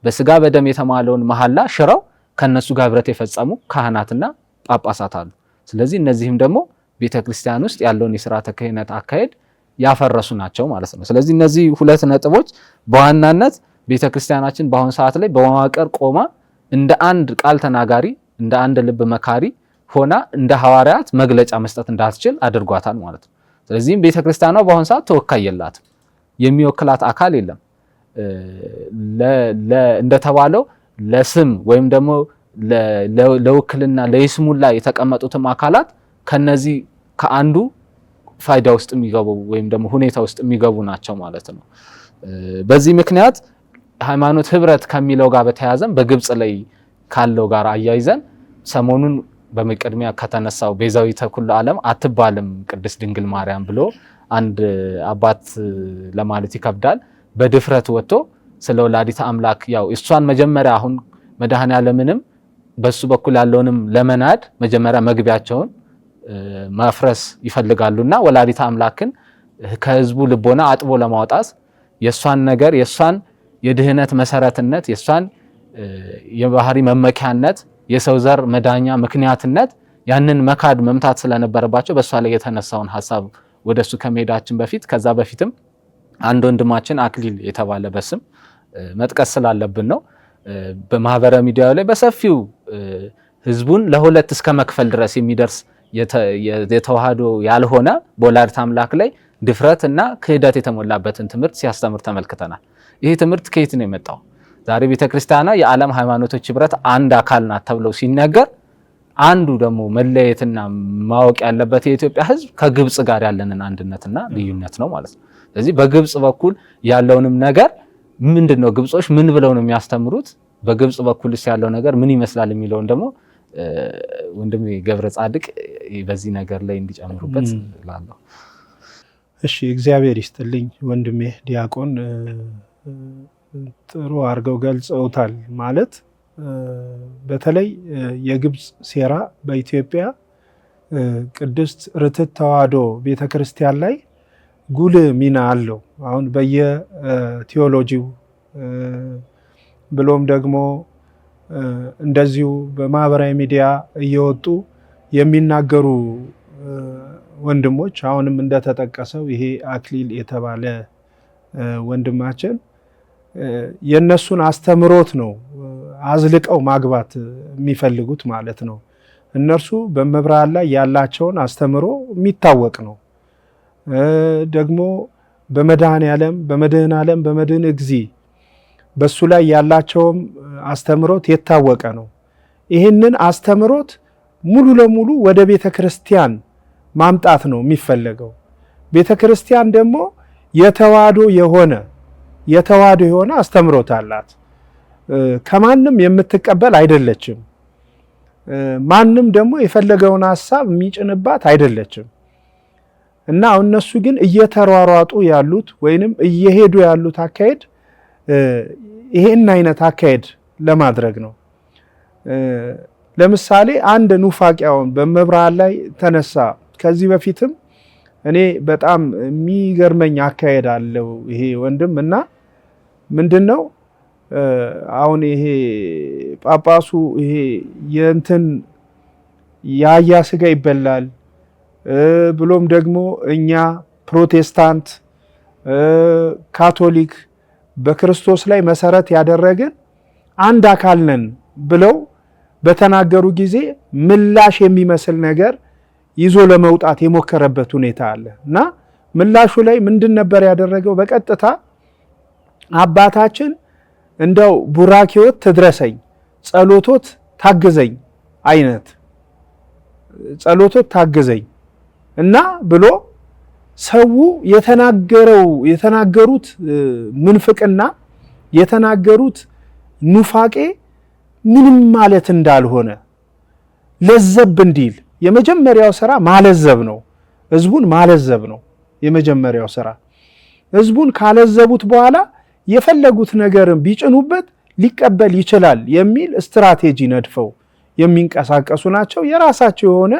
በስጋ በደም የተማለውን መሐላ ሽረው ከነሱ ጋር ህብረት የፈጸሙ ካህናትና ጳጳሳት አሉ። ስለዚህ እነዚህም ደግሞ ቤተክርስቲያን ውስጥ ያለውን የሥርዓተ ክህነት አካሄድ ያፈረሱ ናቸው ማለት ነው። ስለዚህ እነዚህ ሁለት ነጥቦች በዋናነት ቤተክርስቲያናችን በአሁን ሰዓት ላይ በመዋቅር ቆማ እንደ አንድ ቃል ተናጋሪ እንደ አንድ ልብ መካሪ ሆና እንደ ሐዋርያት መግለጫ መስጠት እንዳትችል አድርጓታል ማለት ነው። ስለዚህም ቤተክርስቲያኗ በአሁን ሰዓት ተወካይ የላትም፣ የሚወክላት አካል የለም። እንደተባለው ለስም ወይም ደግሞ ለውክልና ለይስሙላ የተቀመጡትም አካላት ከነዚህ ከአንዱ ፋይዳ ውስጥ የሚገቡ ወይም ደግሞ ሁኔታ ውስጥ የሚገቡ ናቸው ማለት ነው። በዚህ ምክንያት ሃይማኖት ህብረት ከሚለው ጋር በተያያዘም በግብጽ ላይ ካለው ጋር አያይዘን ሰሞኑን በመቅድሚያ ከተነሳው ቤዛዊተ ኩሉ ዓለም አትባልም ቅድስት ድንግል ማርያም ብሎ አንድ አባት ለማለት ይከብዳል በድፍረት ወጥቶ ስለ ወላዲተ አምላክ ያው እሷን መጀመሪያ አሁን መድኃኔዓለምንም በሱ በኩል ያለውንም ለመናድ መጀመሪያ መግቢያቸውን ማፍረስ ይፈልጋሉና ወላዲተ አምላክን ከህዝቡ ልቦና አጥቦ ለማውጣት የሷን ነገር የሷን የድህነት መሰረትነት የሷን የባህሪ መመኪያነት የሰው ዘር መዳኛ ምክንያትነት ያንን መካድ መምታት ስለነበረባቸው በሷ ላይ የተነሳውን ሐሳብ ወደሱ ከመሄዳችን በፊት ከዛ በፊትም አንድ ወንድማችን አክሊል የተባለ በስም መጥቀስ ስላለብን ነው በማህበራዊ ሚዲያው ላይ በሰፊው ህዝቡን ለሁለት እስከ መክፈል ድረስ የሚደርስ የተዋህዶ ያልሆነ በወላዲተ አምላክ ላይ ድፍረትና ክህደት የተሞላበትን ትምህርት ሲያስተምር ተመልክተናል። ይሄ ትምህርት ከየት ነው የመጣው? ዛሬ ቤተክርስቲያኗ የዓለም ሃይማኖቶች ህብረት አንድ አካል ናት ተብሎ ሲነገር አንዱ ደግሞ መለየትና ማወቅ ያለበት የኢትዮጵያ ህዝብ ከግብጽ ጋር ያለንን አንድነትና ልዩነት ነው ማለት ነው። ስለዚህ በግብጽ በኩል ያለውንም ነገር ምንድነው ግብጾች ምን ብለው ነው የሚያስተምሩት፣ በግብጽ በኩልስ ያለው ነገር ምን ይመስላል የሚለውን ደግሞ ወንድሜ ገብረ ጻድቅ በዚህ ነገር ላይ እንዲጨምሩበት እላለሁ። እሺ እግዚአብሔር ይስጥልኝ ወንድሜ ዲያቆን ጥሩ አድርገው ገልጸውታል። ማለት በተለይ የግብጽ ሴራ በኢትዮጵያ ቅድስት ርትዕት ተዋሕዶ ቤተክርስቲያን ላይ ጉልህ ሚና አለው። አሁን በየቴዎሎጂው ብሎም ደግሞ እንደዚሁ በማህበራዊ ሚዲያ እየወጡ የሚናገሩ ወንድሞች አሁንም እንደተጠቀሰው ይሄ አክሊል የተባለ ወንድማችን የነሱን አስተምሮት ነው አዝልቀው ማግባት የሚፈልጉት ማለት ነው። እነርሱ በመብርሃን ላይ ያላቸውን አስተምሮ የሚታወቅ ነው። ደግሞ በመድኃኔዓለም በመድኃኔ ዓለም በመድኃኔ እግዚእ በሱ ላይ ያላቸውም አስተምሮት የታወቀ ነው። ይህንን አስተምሮት ሙሉ ለሙሉ ወደ ቤተ ክርስቲያን ማምጣት ነው የሚፈለገው። ቤተ ክርስቲያን ደግሞ የተዋህዶ የሆነ አስተምሮት አላት። ከማንም የምትቀበል አይደለችም። ማንም ደግሞ የፈለገውን ሐሳብ የሚጭንባት አይደለችም። እና እነሱ ግን እየተሯሯጡ ያሉት ወይንም እየሄዱ ያሉት አካሄድ ይሄን አይነት አካሄድ ለማድረግ ነው። ለምሳሌ አንድ ኑፋቂያውን በመብርሃን ላይ ተነሳ። ከዚህ በፊትም እኔ በጣም የሚገርመኝ አካሄድ አለው ይሄ ወንድም እና ምንድነው አሁን ይሄ ጳጳሱ ይሄ የእንትን የአህያ ስጋ ይበላል ብሎም ደግሞ እኛ ፕሮቴስታንት ካቶሊክ በክርስቶስ ላይ መሰረት ያደረግን አንድ አካል ነን ብለው በተናገሩ ጊዜ ምላሽ የሚመስል ነገር ይዞ ለመውጣት የሞከረበት ሁኔታ አለ እና ምላሹ ላይ ምንድን ነበር ያደረገው? በቀጥታ አባታችን እንደው ቡራኬዎት ትድረሰኝ፣ ጸሎቶት ታግዘኝ አይነት ጸሎቶት ታግዘኝ እና ብሎ ሰው የተናገሩት ምንፍቅና የተናገሩት ኑፋቄ ምንም ማለት እንዳልሆነ ለዘብ እንዲል የመጀመሪያው ስራ ማለዘብ ነው። ህዝቡን ማለዘብ ነው የመጀመሪያው ስራ። ህዝቡን ካለዘቡት በኋላ የፈለጉት ነገርን ቢጭኑበት ሊቀበል ይችላል የሚል ስትራቴጂ ነድፈው የሚንቀሳቀሱ ናቸው። የራሳቸው የሆነ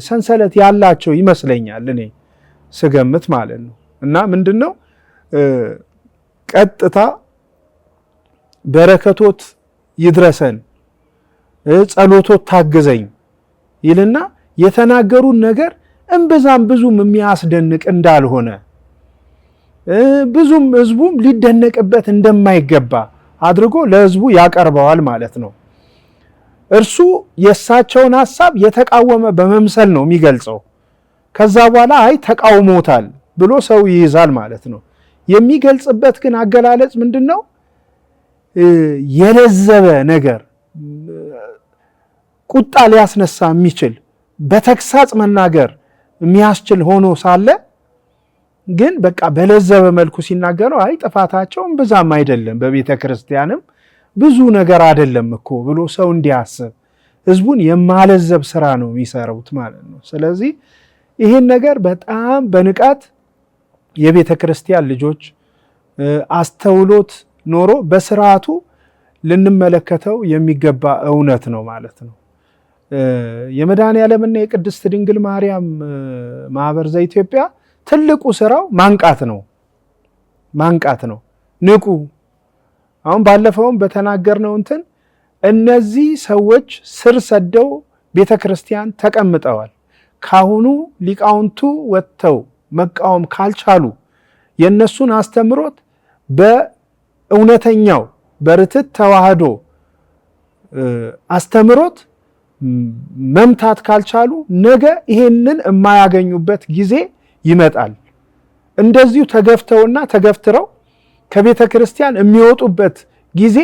ሰንሰለት ያላቸው ይመስለኛል እኔ ስገምት ማለት ነው። እና ምንድነው ቀጥታ በረከቶት ይድረሰን ጸሎቶት ታግዘኝ ይልና የተናገሩን ነገር እምብዛም ብዙም የሚያስደንቅ እንዳልሆነ ብዙም ህዝቡም ሊደነቅበት እንደማይገባ አድርጎ ለህዝቡ ያቀርበዋል ማለት ነው። እርሱ የእሳቸውን ሐሳብ የተቃወመ በመምሰል ነው የሚገልጸው። ከዛ በኋላ አይ ተቃውሞታል ብሎ ሰው ይይዛል ማለት ነው። የሚገልጽበት ግን አገላለጽ ምንድነው? የለዘበ ነገር ቁጣ ሊያስነሳ የሚችል በተክሳጽ መናገር የሚያስችል ሆኖ ሳለ ግን በቃ በለዘበ መልኩ ሲናገረው አይ ጥፋታቸውም ብዛም አይደለም በቤተ ክርስቲያንም ብዙ ነገር አይደለም እኮ ብሎ ሰው እንዲያስብ ህዝቡን የማለዘብ ስራ ነው የሚሰሩት ማለት ነው። ስለዚህ ይሄን ነገር በጣም በንቃት የቤተ ክርስቲያን ልጆች አስተውሎት ኖሮ በስርዓቱ ልንመለከተው የሚገባ እውነት ነው ማለት ነው። የመድኃኔዓለምና የቅድስት ድንግል ማርያም ማህበር ዘኢትዮጵያ ትልቁ ስራው ማንቃት ነው። ንቁ። አሁን ባለፈውም በተናገርነው እነዚህ ሰዎች ስር ሰደው ቤተክርስቲያን ተቀምጠዋል። ካሁኑ ሊቃውንቱ ወጥተው መቃወም ካልቻሉ የነሱን አስተምሮት በእውነተኛው በርትዕ ተዋህዶ አስተምሮት መምታት ካልቻሉ ነገ ይሄንን የማያገኙበት ጊዜ ይመጣል። እንደዚሁ ተገፍተውና ተገፍትረው ከቤተ ክርስቲያን የሚወጡበት ጊዜ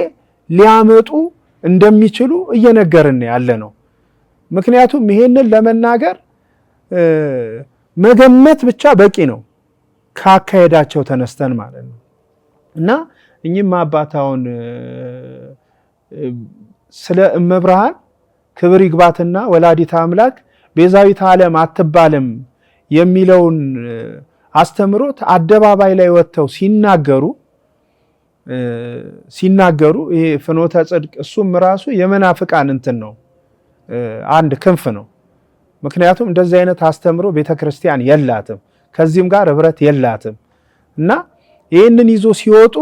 ሊያመጡ እንደሚችሉ እየነገርን ያለ ነው። ምክንያቱም ይሄንን ለመናገር መገመት ብቻ በቂ ነው ካካሄዳቸው ተነስተን ማለት ነው። እና እኚህም አባታውን ስለ እመብርሃን ክብር ይግባትና ወላዲተ አምላክ ቤዛዊተ ዓለም አትባልም የሚለውን አስተምሮት አደባባይ ላይ ወጥተው ሲናገሩ ይሄ ፍኖተ ጽድቅ እሱም ራሱ የመናፍቃን ነው፣ አንድ ክንፍ ነው። ምክንያቱም እንደዚህ አይነት አስተምሮ ቤተክርስቲያን የላትም፣ ከዚህም ጋር ህብረት የላትም። እና ይህንን ይዞ ሲወጡ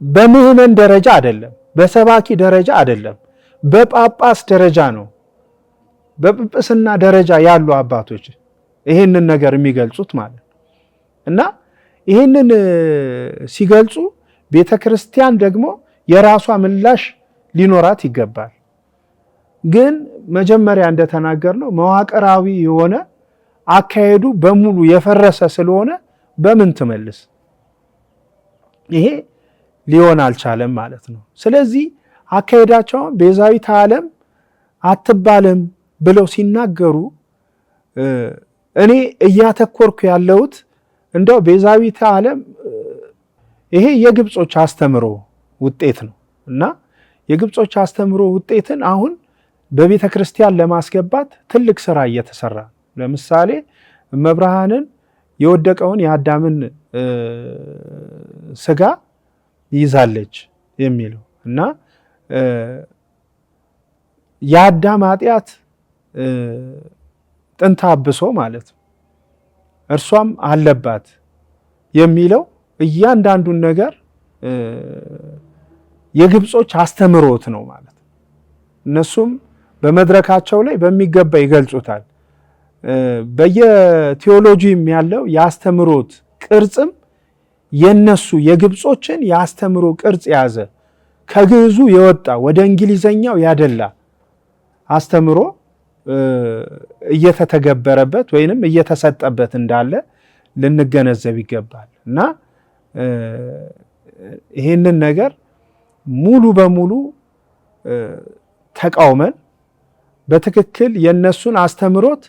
በምዕመን ደረጃ አይደለም፣ በሰባኪ ደረጃ አይደለም፣ በጳጳስ ደረጃ ነው። በጵጵስና ደረጃ ያሉ አባቶች ይሄንን ነገር የሚገልጹት ማለት እና ይሄንን ሲገልጹ ቤተክርስቲያን ደግሞ የራሷ ምላሽ ሊኖራት ይገባል። ግን መጀመሪያ እንደተናገርነው መዋቅራዊ የሆነ አካሄዱ በሙሉ የፈረሰ ስለሆነ በምን ትመልስ? ይሄ ሊሆን አልቻለም ማለት ነው። ስለዚህ አካሄዳቸው ቤዛዊተ ዓለም አትባልም ብለው ሲናገሩ እኔ እያተኮርኩ ያለሁት እንደው ቤዛዊተ ዓለም ይሄ የግብጾች አስተምሮ ውጤት ነው እና የግብጾች አስተምሮ ውጤትን አሁን በቤተ ክርስቲያን ለማስገባት ትልቅ ስራ እየተሰራ። ለምሳሌ እመብርሃንን የወደቀውን የአዳምን ስጋ ይዛለች የሚለው እና የአዳም ኃጢአት ጥንተ አብሶ ማለት እርሷም አለባት የሚለው እያንዳንዱን ነገር የግብጾች አስተምሮት ነው ማለት። እነሱም በመድረካቸው ላይ በሚገባ ይገልጹታል። በየቴዎሎጂም ያለው የአስተምሮት ቅርጽም የነሱ የግብጾችን የአስተምሮ ቅርጽ ያዘ፣ ከግዕዙ የወጣ ወደ እንግሊዘኛው ያደላ አስተምሮ እየተተገበረበት ወይንም እየተሰጠበት እንዳለ ልንገነዘብ ይገባል እና ይሄንን ነገር ሙሉ በሙሉ ተቃውመን በትክክል የነሱን አስተምሮት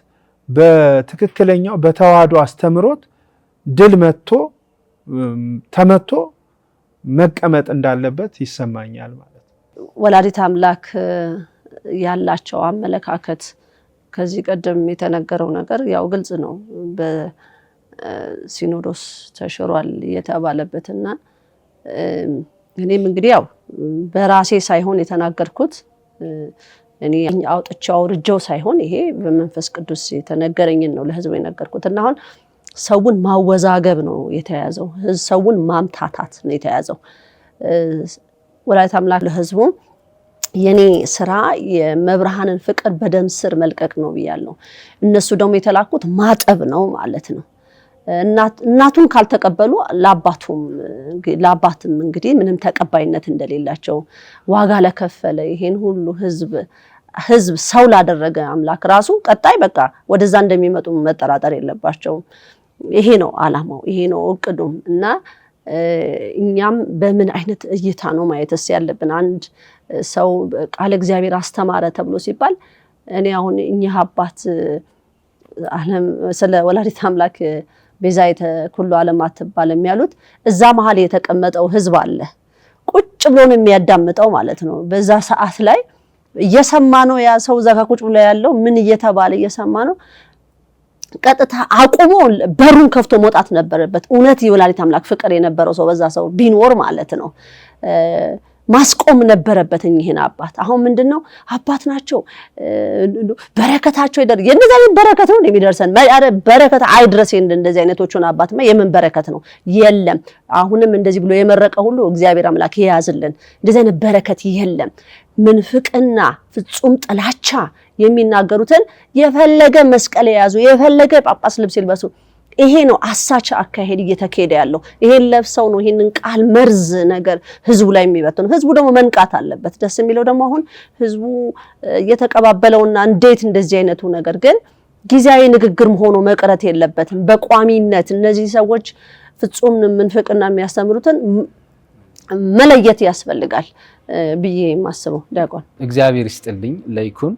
በትክክለኛው በተዋህዶ አስተምሮት ድል ተመቶ መቀመጥ እንዳለበት ይሰማኛል ማለት ነው። ወላዲተ አምላክ ያላቸው አመለካከት ከዚህ ቀደም የተነገረው ነገር ያው ግልጽ ነው። በሲኖዶስ ተሽሯል የተባለበትና እኔም እንግዲህ ያው በራሴ ሳይሆን የተናገርኩት እኔ አውጥቼው አውርጄው ሳይሆን ይሄ በመንፈስ ቅዱስ የተነገረኝን ነው ለህዝቡ የነገርኩትና አሁን ሰውን ማወዛገብ ነው የተያዘው፣ ሰውን ማምታታት ነው የተያዘው። ወላዲተ አምላክ ለህዝቡ የኔ ስራ የመብርሃንን ፍቅር በደም ስር መልቀቅ ነው ብያለሁ። እነሱ ደግሞ የተላኩት ማጠብ ነው ማለት ነው። እናቱን ካልተቀበሉ ለአባትም እንግዲህ ምንም ተቀባይነት እንደሌላቸው ዋጋ ለከፈለ ይሄን ሁሉ ህዝብ ሰው ላደረገ አምላክ ራሱ ቀጣይ በቃ ወደዛ እንደሚመጡ መጠራጠር የለባቸውም። ይሄ ነው አላማው፣ ይሄ ነው እቅዱም እና እኛም በምን አይነት እይታ ነው ማየትስ ያለብን? አንድ ሰው ቃለ እግዚአብሔር አስተማረ ተብሎ ሲባል እኔ አሁን እኚህ አባት ዓለም ስለ ወላዲተ አምላክ ቤዛይተ ኩሉ ዓለም አትባልም ያሉት እዛ መሀል የተቀመጠው ህዝብ አለ ቁጭ ብሎ ነው የሚያዳምጠው ማለት ነው። በዛ ሰዓት ላይ እየሰማ ነው ያ ሰው ዘካ ቁጭ ብሎ ያለው ምን እየተባለ እየሰማ ነው። ቀጥታ አቁሞ በሩን ከፍቶ መውጣት ነበረበት። እውነት የወላዲተ አምላክ ፍቅር የነበረው ሰው በዛ ሰው ቢኖር ማለት ነው ማስቆም ነበረበት እኚህን አባት። አሁን ምንድነው አባት ናቸው በረከታቸው ይደር የነዛ በረከት ነው የሚደርሰን በረከት አይድረስ እንደዚህ አይነቶቹን አባትማ የምን በረከት ነው የለም። አሁንም እንደዚህ ብሎ የመረቀ ሁሉ እግዚአብሔር አምላክ ይያዝልን። እንደዚህ አይነት በረከት የለም። ምንፍቅና ፍጹም ጥላቻ የሚናገሩትን የፈለገ መስቀል የያዙ የፈለገ ጳጳስ ልብስ ይልበሱ ይሄ ነው አሳቻ አካሄድ እየተካሄደ ያለው። ይሄን ለብሰው ነው ይሄንን ቃል መርዝ ነገር ህዝቡ ላይ የሚበተነው። ህዝቡ ደግሞ መንቃት አለበት። ደስ የሚለው ደግሞ አሁን ህዝቡ እየተቀባበለውና እንዴት እንደዚህ አይነቱ ነገር ግን ጊዜያዊ ንግግር ሆኖ መቅረት የለበትም። በቋሚነት እነዚህ ሰዎች ፍጹም ምንፍቅና የሚያስተምሩትን መለየት ያስፈልጋል ብዬ የማስበው። ዲያቆን እግዚአብሔር ይስጥልኝ ለይኩን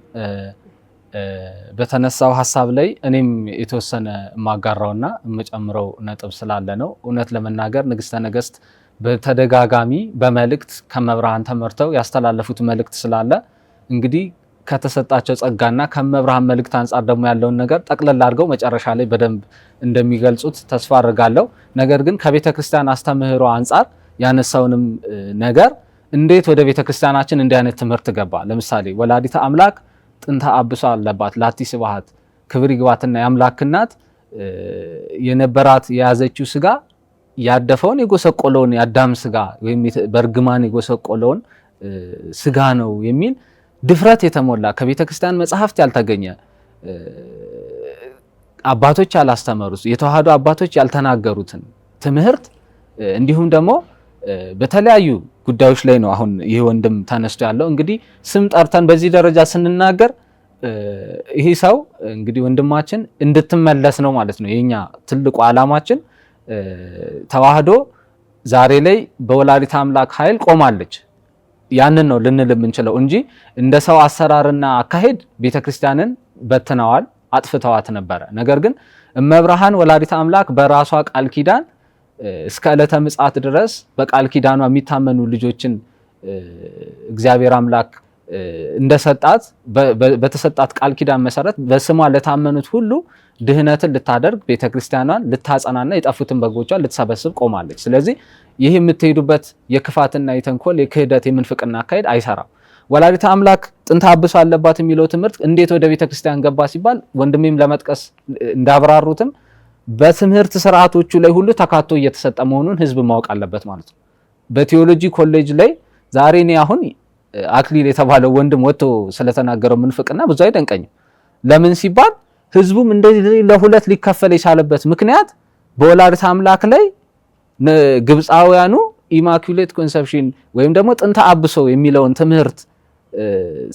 በተነሳው ሐሳብ ላይ እኔም የተወሰነ ማጋራውና መጨምረው ነጥብ ስላለ ነው። እውነት ለመናገር ንግስተ ነገስት በተደጋጋሚ በመልእክት ከመብርሃን ተመርተው ያስተላለፉት መልእክት ስላለ እንግዲህ ከተሰጣቸው ጸጋና ከመብርሃን መልእክት አንጻር ደግሞ ያለውን ነገር ጠቅለል አድርገው መጨረሻ ላይ በደንብ እንደሚገልጹት ተስፋ አድርጋለሁ። ነገር ግን ከቤተ ክርስቲያን አስተምህሮ አንጻር ያነሳውንም ነገር እንዴት ወደ ቤተ ክርስቲያናችን እንዲህ አይነት ትምህርት ገባ? ለምሳሌ ወላዲተ አምላክ ጥንተ አብሶ አለባት ላቲ ስብሐት ክብር ይግባትና የአምላክ እናት የነበራት የያዘችው ስጋ ያደፈውን የጎሰቆለውን የአዳም ስጋ ወይም በርግማን የጎሰቆለውን ስጋ ነው የሚል ድፍረት የተሞላ ከቤተ ክርስቲያን መጽሐፍት ያልተገኘ አባቶች ያላስተማሩት የተዋህዶ አባቶች ያልተናገሩትን ትምህርት እንዲሁም ደግሞ በተለያዩ ጉዳዮች ላይ ነው አሁን ይሄ ወንድም ተነስቶ ያለው። እንግዲህ ስም ጠርተን በዚህ ደረጃ ስንናገር ይሄ ሰው እንግዲህ ወንድማችን እንድትመለስ ነው ማለት ነው። የኛ ትልቁ ዓላማችን ተዋህዶ ዛሬ ላይ በወላዲተ አምላክ ኃይል ቆማለች። ያንን ነው ልንል የምንችለው እንጂ እንደ ሰው አሰራርና አካሄድ ቤተክርስቲያንን በትነዋል፣ አጥፍተዋት ነበረ። ነገር ግን እመብርሃን ወላዲተ አምላክ በራሷ ቃል ኪዳን እስከ ዕለተ ምጽአት ድረስ በቃል ኪዳኗ የሚታመኑ ልጆችን እግዚአብሔር አምላክ እንደሰጣት በተሰጣት ቃል ኪዳን መሰረት በስሟ ለታመኑት ሁሉ ድህነትን ልታደርግ ቤተክርስቲያኗን ልታጸናና የጠፉትን በጎቿን ልትሰበስብ ቆማለች። ስለዚህ ይህ የምትሄዱበት የክፋትና የተንኮል የክህደት የምንፍቅና አካሄድ አይሰራም። ወላዲተ አምላክ ጥንተ አብሶ አለባት የሚለው ትምህርት እንዴት ወደ ቤተክርስቲያን ገባ ሲባል ወንድሜም ለመጥቀስ እንዳብራሩትም በትምህርት ስርዓቶቹ ላይ ሁሉ ተካቶ እየተሰጠ መሆኑን ህዝብ ማወቅ አለበት ማለት ነው። በቴዎሎጂ ኮሌጅ ላይ ዛሬ እኔ አሁን አክሊል የተባለው ወንድም ወጥቶ ስለተናገረው ምንፍቅና ብዙ አይደንቀኝም። ለምን ሲባል ህዝቡም እንደዚህ ለሁለት ሊከፈል የቻለበት ምክንያት በወላዲተ አምላክ ላይ ግብፃውያኑ ኢማኩሌት ኮንሰፕሽን ወይም ደግሞ ጥንተ አብሶ የሚለውን ትምህርት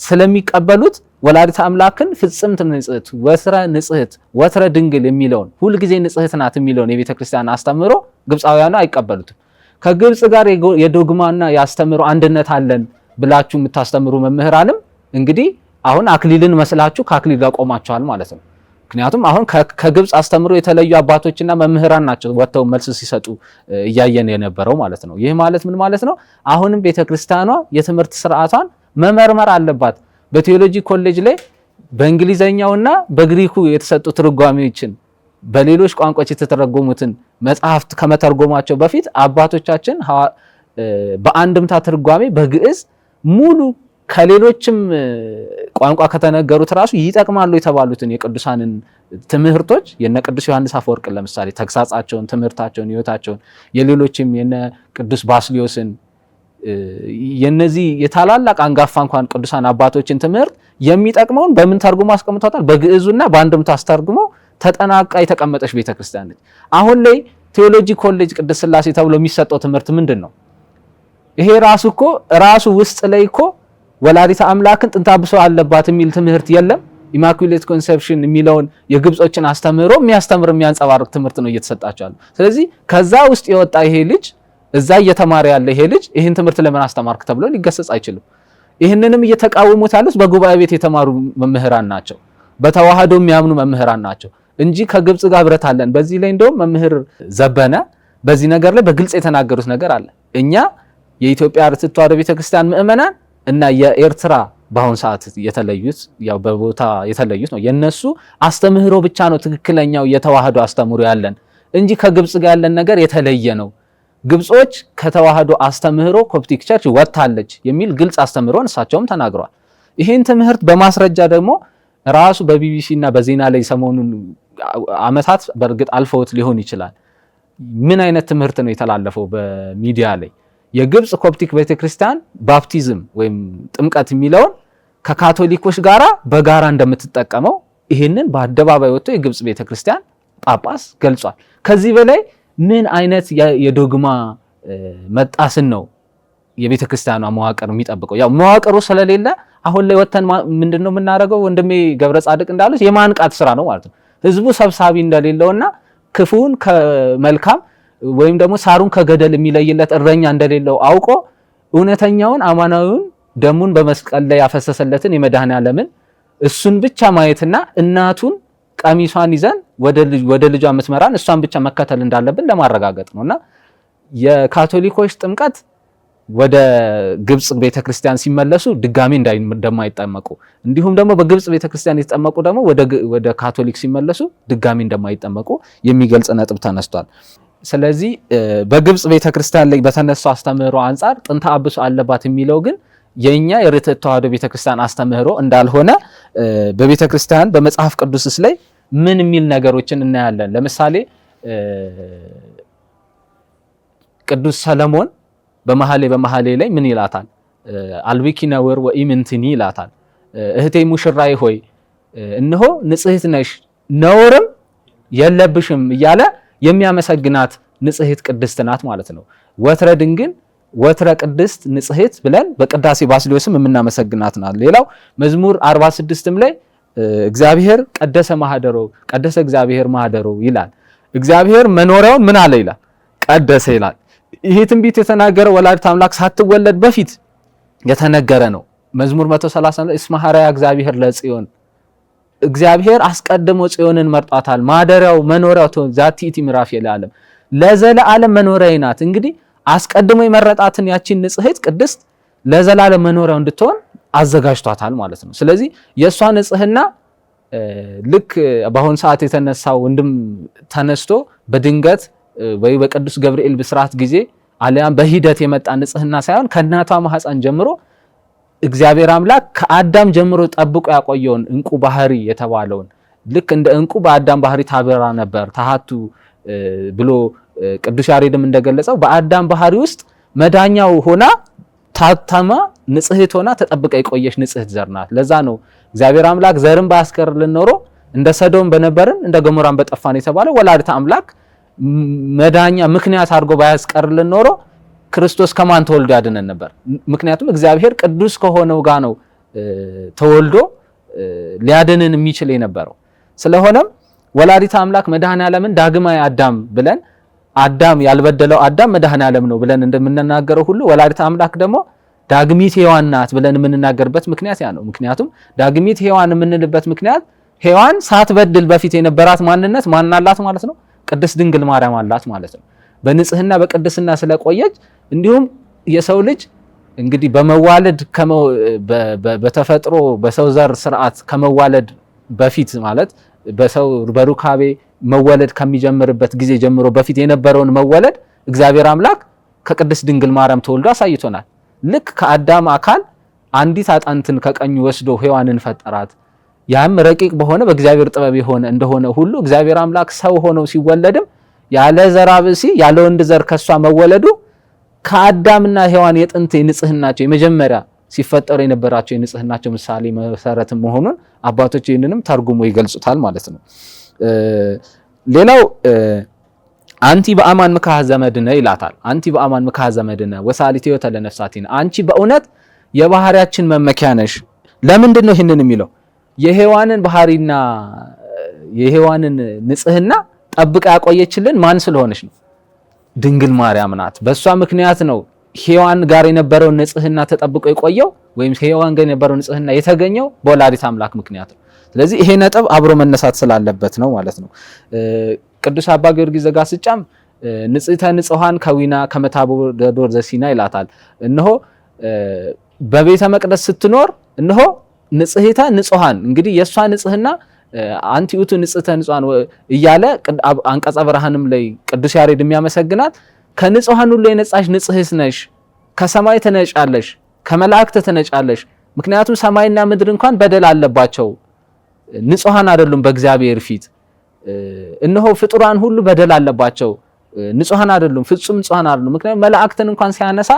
ስለሚቀበሉት ወላዲተ አምላክን ፍጽምት ንጽሕት ወትረ ንጽሕት ወትረ ድንግል የሚለውን ሁልጊዜ ንጽሕት ናት የሚለውን የቤተ ክርስቲያን አስተምሮ ግብፃውያኑ አይቀበሉትም። ከግብፅ ጋር የዶግማና የአስተምሮ አንድነት አለን ብላችሁ የምታስተምሩ መምህራንም እንግዲህ አሁን አክሊልን መስላችሁ ከአክሊል ጋር ቆማችኋል ማለት ነው። ምክንያቱም አሁን ከግብፅ አስተምሮ የተለዩ አባቶችና መምህራን ናቸው ወጥተው መልስ ሲሰጡ እያየን የነበረው ማለት ነው። ይህ ማለት ምን ማለት ነው? አሁንም ቤተ ክርስቲያኗ የትምህርት ስርዓቷን መመርመር አለባት። በቴዎሎጂ ኮሌጅ ላይ በእንግሊዘኛውና በግሪኩ የተሰጡ ትርጓሜዎችን በሌሎች ቋንቋዎች የተተረጎሙትን መጽሐፍት ከመተርጎማቸው በፊት አባቶቻችን በአንድምታ ትርጓሜ በግዕዝ ሙሉ ከሌሎችም ቋንቋ ከተነገሩት ራሱ ይጠቅማሉ የተባሉትን የቅዱሳንን ትምህርቶች የነ ቅዱስ ዮሐንስ አፈወርቅ ለምሳሌ ተግሳጻቸውን፣ ትምህርታቸውን፣ ህይወታቸውን የሌሎችም የነ ቅዱስ ባስልዮስን የነዚህ የታላላቅ አንጋፋ እንኳን ቅዱሳን አባቶችን ትምህርት የሚጠቅመውን በምን ተርጉሞ አስቀምጧታል? በግዕዙና በአንድምታ አስተርጉሞ ተጠናቃ የተቀመጠች ቤተክርስቲያን ነች። አሁን ላይ ቴዎሎጂ ኮሌጅ ቅድስት ሥላሴ ተብሎ የሚሰጠው ትምህርት ምንድን ነው? ይሄ ራሱ እኮ ራሱ ውስጥ ላይ እኮ ወላዲተ አምላክን ጥንተ አብሶ አለባት የሚል ትምህርት የለም። ኢማኩሌት ኮንሰፕሽን የሚለውን የግብጾችን አስተምህሮ የሚያስተምር የሚያንጸባርቅ ትምህርት ነው እየተሰጣቸው። ስለዚህ ከዛ ውስጥ የወጣ ይሄ ልጅ እዛ እየተማረ ያለ ይሄ ልጅ ይሄን ትምህርት ለምን አስተማርክ ተብሎ ሊገሰጽ አይችልም። ይሄንንም እየተቃወሙት ያሉት በጉባኤ ቤት የተማሩ መምህራን ናቸው፣ በተዋህዶ የሚያምኑ መምህራን ናቸው እንጂ ከግብጽ ጋር ህብረት አለን። በዚህ ላይ እንደውም መምህር ዘበነ በዚህ ነገር ላይ በግልጽ የተናገሩት ነገር አለ። እኛ የኢትዮጵያ ኦርቶዶክስ ተዋህዶ ቤተክርስቲያን ምእመናን እና የኤርትራ በአሁን ሰዓት የተለዩት ያው በቦታ የተለዩት ነው። የነሱ አስተምህሮ ብቻ ነው ትክክለኛው የተዋህዶ አስተምህሮ ያለን እንጂ ከግብጽ ጋር ያለን ነገር የተለየ ነው። ግብጾች ከተዋህዶ አስተምህሮ ኮፕቲክ ቸርች ወጣለች የሚል ግልጽ አስተምህሮን እሳቸውም ተናግረዋል። ይሄን ትምህርት በማስረጃ ደግሞ ራሱ በቢቢሲ እና በዜና ላይ ሰሞኑን አመታት በእርግጥ አልፈውት ሊሆን ይችላል። ምን አይነት ትምህርት ነው የተላለፈው በሚዲያ ላይ? የግብጽ ኮፕቲክ ቤተክርስቲያን ባፕቲዝም ወይም ጥምቀት የሚለውን ከካቶሊኮች ጋራ በጋራ እንደምትጠቀመው ይሄንን በአደባባይ ወጥቶ የግብጽ ቤተክርስቲያን ጳጳስ ገልጿል። ከዚህ በላይ ምን አይነት የዶግማ መጣስን ነው የቤተክርስቲያኗ መዋቅር የሚጠብቀው? ያው መዋቅሩ ስለሌለ አሁን ላይ ወተን ምንድነው የምናደርገው? ወንድሜ ገብረ ጻድቅ እንዳሉት የማንቃት ስራ ነው ማለት ነው። ህዝቡ ሰብሳቢ እንደሌለውና ክፉን ከመልካም ወይም ደግሞ ሳሩን ከገደል የሚለይለት እረኛ እንደሌለው አውቆ እውነተኛውን አማናዊውን ደሙን በመስቀል ላይ ያፈሰሰለትን የመድኃኔዓለምን እሱን ብቻ ማየትና እናቱን ቀሚሷን ይዘን ወደ ልጇ የምትመራን እሷን ብቻ መከተል እንዳለብን ለማረጋገጥ ነውና የካቶሊኮች ጥምቀት ወደ ግብጽ ቤተክርስቲያን ሲመለሱ ድጋሚ እንደማይጠመቁ እንዲሁም ደግሞ በግብጽ ቤተክርስቲያን የተጠመቁ ደግሞ ወደ ካቶሊክ ሲመለሱ ድጋሚ እንደማይጠመቁ የሚገልጽ ነጥብ ተነስቷል። ስለዚህ በግብጽ ቤተክርስቲያን ላይ በተነሳው አስተምህሮ አንጻር ጥንተ አብሶ አለባት የሚለው ግን የኛ የኦርቶዶክስ ተዋህዶ ቤተክርስቲያን አስተምህሮ እንዳልሆነ በቤተክርስቲያን በመጽሐፍ ቅዱስስ ላይ ምን የሚል ነገሮችን እናያለን። ለምሳሌ ቅዱስ ሰለሞን በመሐሌ ላይ ምን ይላታል? አልቢኪ ነውር ወኢምንትኒ ይላታል። እህቴ ሙሽራዬ ሆይ እነሆ ንጽሕት ነሽ ነውርም የለብሽም እያለ የሚያመሰግናት ንጽሕት ቅድስት ናት ማለት ነው። ወትረ ድንግል ወትረ ቅድስት ንጽሕት ብለን በቅዳሴ ባስልዮስም የምናመሰግናት ናት። ሌላው መዝሙር 46ም ላይ እግዚአብሔር ቀደሰ ማህደሮ ቀደሰ እግዚአብሔር ማህደሮ ይላል። እግዚአብሔር መኖሪያውን ምን አለ ይላል? ቀደሰ ይላል። ይሄ ትንቢት የተናገረ ወላዲተ አምላክ ሳትወለድ በፊት የተነገረ ነው። መዝሙር 130 ላይ እስመ ሐረያ እግዚአብሔር ለጽዮን እግዚአብሔር አስቀድሞ ጽዮንን መርጧታል። ማደሪያው መኖሪያው ዛቲ ኢቲ ምዕራፍ የለዓለም ለዘላለም መኖሪያዬ ናት። እንግዲህ አስቀድሞ የመረጣትን ያቺን ንጽሕት ቅድስት ለዘላለም መኖሪያው እንድትሆን አዘጋጅቷታል ማለት ነው። ስለዚህ የእሷ ንጽሕና ልክ በአሁን ሰዓት የተነሳው ወንድም ተነስቶ በድንገት ወይ በቅዱስ ገብርኤል ብስራት ጊዜ አሊያም በሂደት የመጣ ንጽሕና ሳይሆን ከእናቷ ማህፀን ጀምሮ እግዚአብሔር አምላክ ከአዳም ጀምሮ ጠብቆ ያቆየውን እንቁ ባህሪ የተባለውን ልክ እንደ እንቁ በአዳም ባህሪ ታበራ ነበር ታሃቱ ብሎ ቅዱስ ያሬድም እንደገለጸው በአዳም ባህሪ ውስጥ መዳኛው ሆና ታተማ ንጽሕት ሆና ተጠብቃ የቆየች ንጽሕት ዘር ናት። ለዛ ነው እግዚአብሔር አምላክ ዘርን ባያስቀርልን ኖሮ እንደ ሰዶም በነበርን እንደ ገሞራን በጠፋን የተባለው ወላዲተ አምላክ መዳኛ ምክንያት አድርጎ ባያስቀርልን ኖሮ ክርስቶስ ከማን ተወልዶ ያድነን ነበር? ምክንያቱም እግዚአብሔር ቅዱስ ከሆነው ጋር ነው ተወልዶ ሊያድነን የሚችል የነበረው። ስለሆነም ወላዲተ አምላክ መድኃኔዓለምን ዳግማዊ አዳም ብለን አዳም ያልበደለው አዳም መድኃኔዓለም ነው ብለን እንደምንናገረው ሁሉ ወላዲተ አምላክ ደግሞ ዳግሚት ሔዋን ናት ብለን የምንናገርበት ምክንያት ያ ነው። ምክንያቱም ዳግሚት ሔዋን የምንልበት ምክንያት ሔዋን ሳትበድል በፊት የነበራት ማንነት ማናላት ማለት ነው? ቅድስት ድንግል ማርያም አላት ማለት ነው። በንጽህና በቅድስና ስለቆየች እንዲሁም የሰው ልጅ እንግዲህ በመዋለድ በተፈጥሮ በሰው ዘር ስርዓት ከመዋለድ በፊት ማለት በሰው በሩካቤ መወለድ ከሚጀምርበት ጊዜ ጀምሮ በፊት የነበረውን መወለድ እግዚአብሔር አምላክ ከቅድስት ድንግል ማርያም ተወልዶ አሳይቶናል። ልክ ከአዳም አካል አንዲት አጣንትን ከቀኙ ወስዶ ሔዋንን ፈጠራት። ያም ረቂቅ በሆነ በእግዚአብሔር ጥበብ የሆነ እንደሆነ ሁሉ እግዚአብሔር አምላክ ሰው ሆኖ ሲወለድም ያለ ዘራ ብእሲ ያለ ወንድ ዘር ከሷ መወለዱ ከአዳምና ሔዋን የጥንት የንጽህናቸው የመጀመሪያ ሲፈጠሩ የነበራቸው የንጽህናቸው ምሳሌ መሰረት መሆኑን አባቶች ይህንንም ተርጉሞ ይገልጹታል ማለት ነው። ሌላው አንቲ በአማን ምክሐ ዘመድነ ይላታል። አንቲ በአማን ምክሐ ዘመድነ ወሳሊት ሕይወተ ለነፍሳቲነ፣ አንቺ በእውነት የባህሪያችን መመኪያ ነሽ። ለምንድን ነው ይህንን የሚለው? የሔዋንን ባህሪና የሔዋንን ንጽህና ጠብቃ ያቆየችልን ማን ስለሆነች ነው? ድንግል ማርያም ናት። በሷ ምክንያት ነው ሔዋን ጋር የነበረው ንጽህና ተጠብቆ የቆየው ወይም ሔዋን ጋር የነበረው ንጽህና የተገኘው በወላዲተ አምላክ ምክንያት ነው። ስለዚህ ይሄ ነጥብ አብሮ መነሳት ስላለበት ነው ማለት ነው። ቅዱስ አባ ጊዮርጊስ ዘጋስጫም ንጽሕተ ንጹሐን ከዊና ከመታቦር ዘሲና ይላታል። እነሆ በቤተ መቅደስ ስትኖር እነሆ ንጽሕተ ንጹሐን እንግዲህ የሷ ንጽህና አንቲ ውእቱ ንጽሕተ ንጹሐን እያለ አንቀጸ ብርሃንም ላይ ቅዱስ ያሬድ የሚያመሰግናት ከንጹሐን ሁሉ የነጻሽ ንጽሕት ነሽ፣ ከሰማይ ትነጫለሽ፣ ከመላእክት ትነጫለሽ። ምክንያቱም ሰማይና ምድር እንኳን በደል አለባቸው፣ ንጹሐን አይደሉም በእግዚአብሔር ፊት። እነሆ ፍጡራን ሁሉ በደል አለባቸው፣ ንጹሐን አይደሉም፣ ፍጹም ንጹሐን አይደሉም። ምክንያቱም መላእክትን እንኳን ሲያነሳ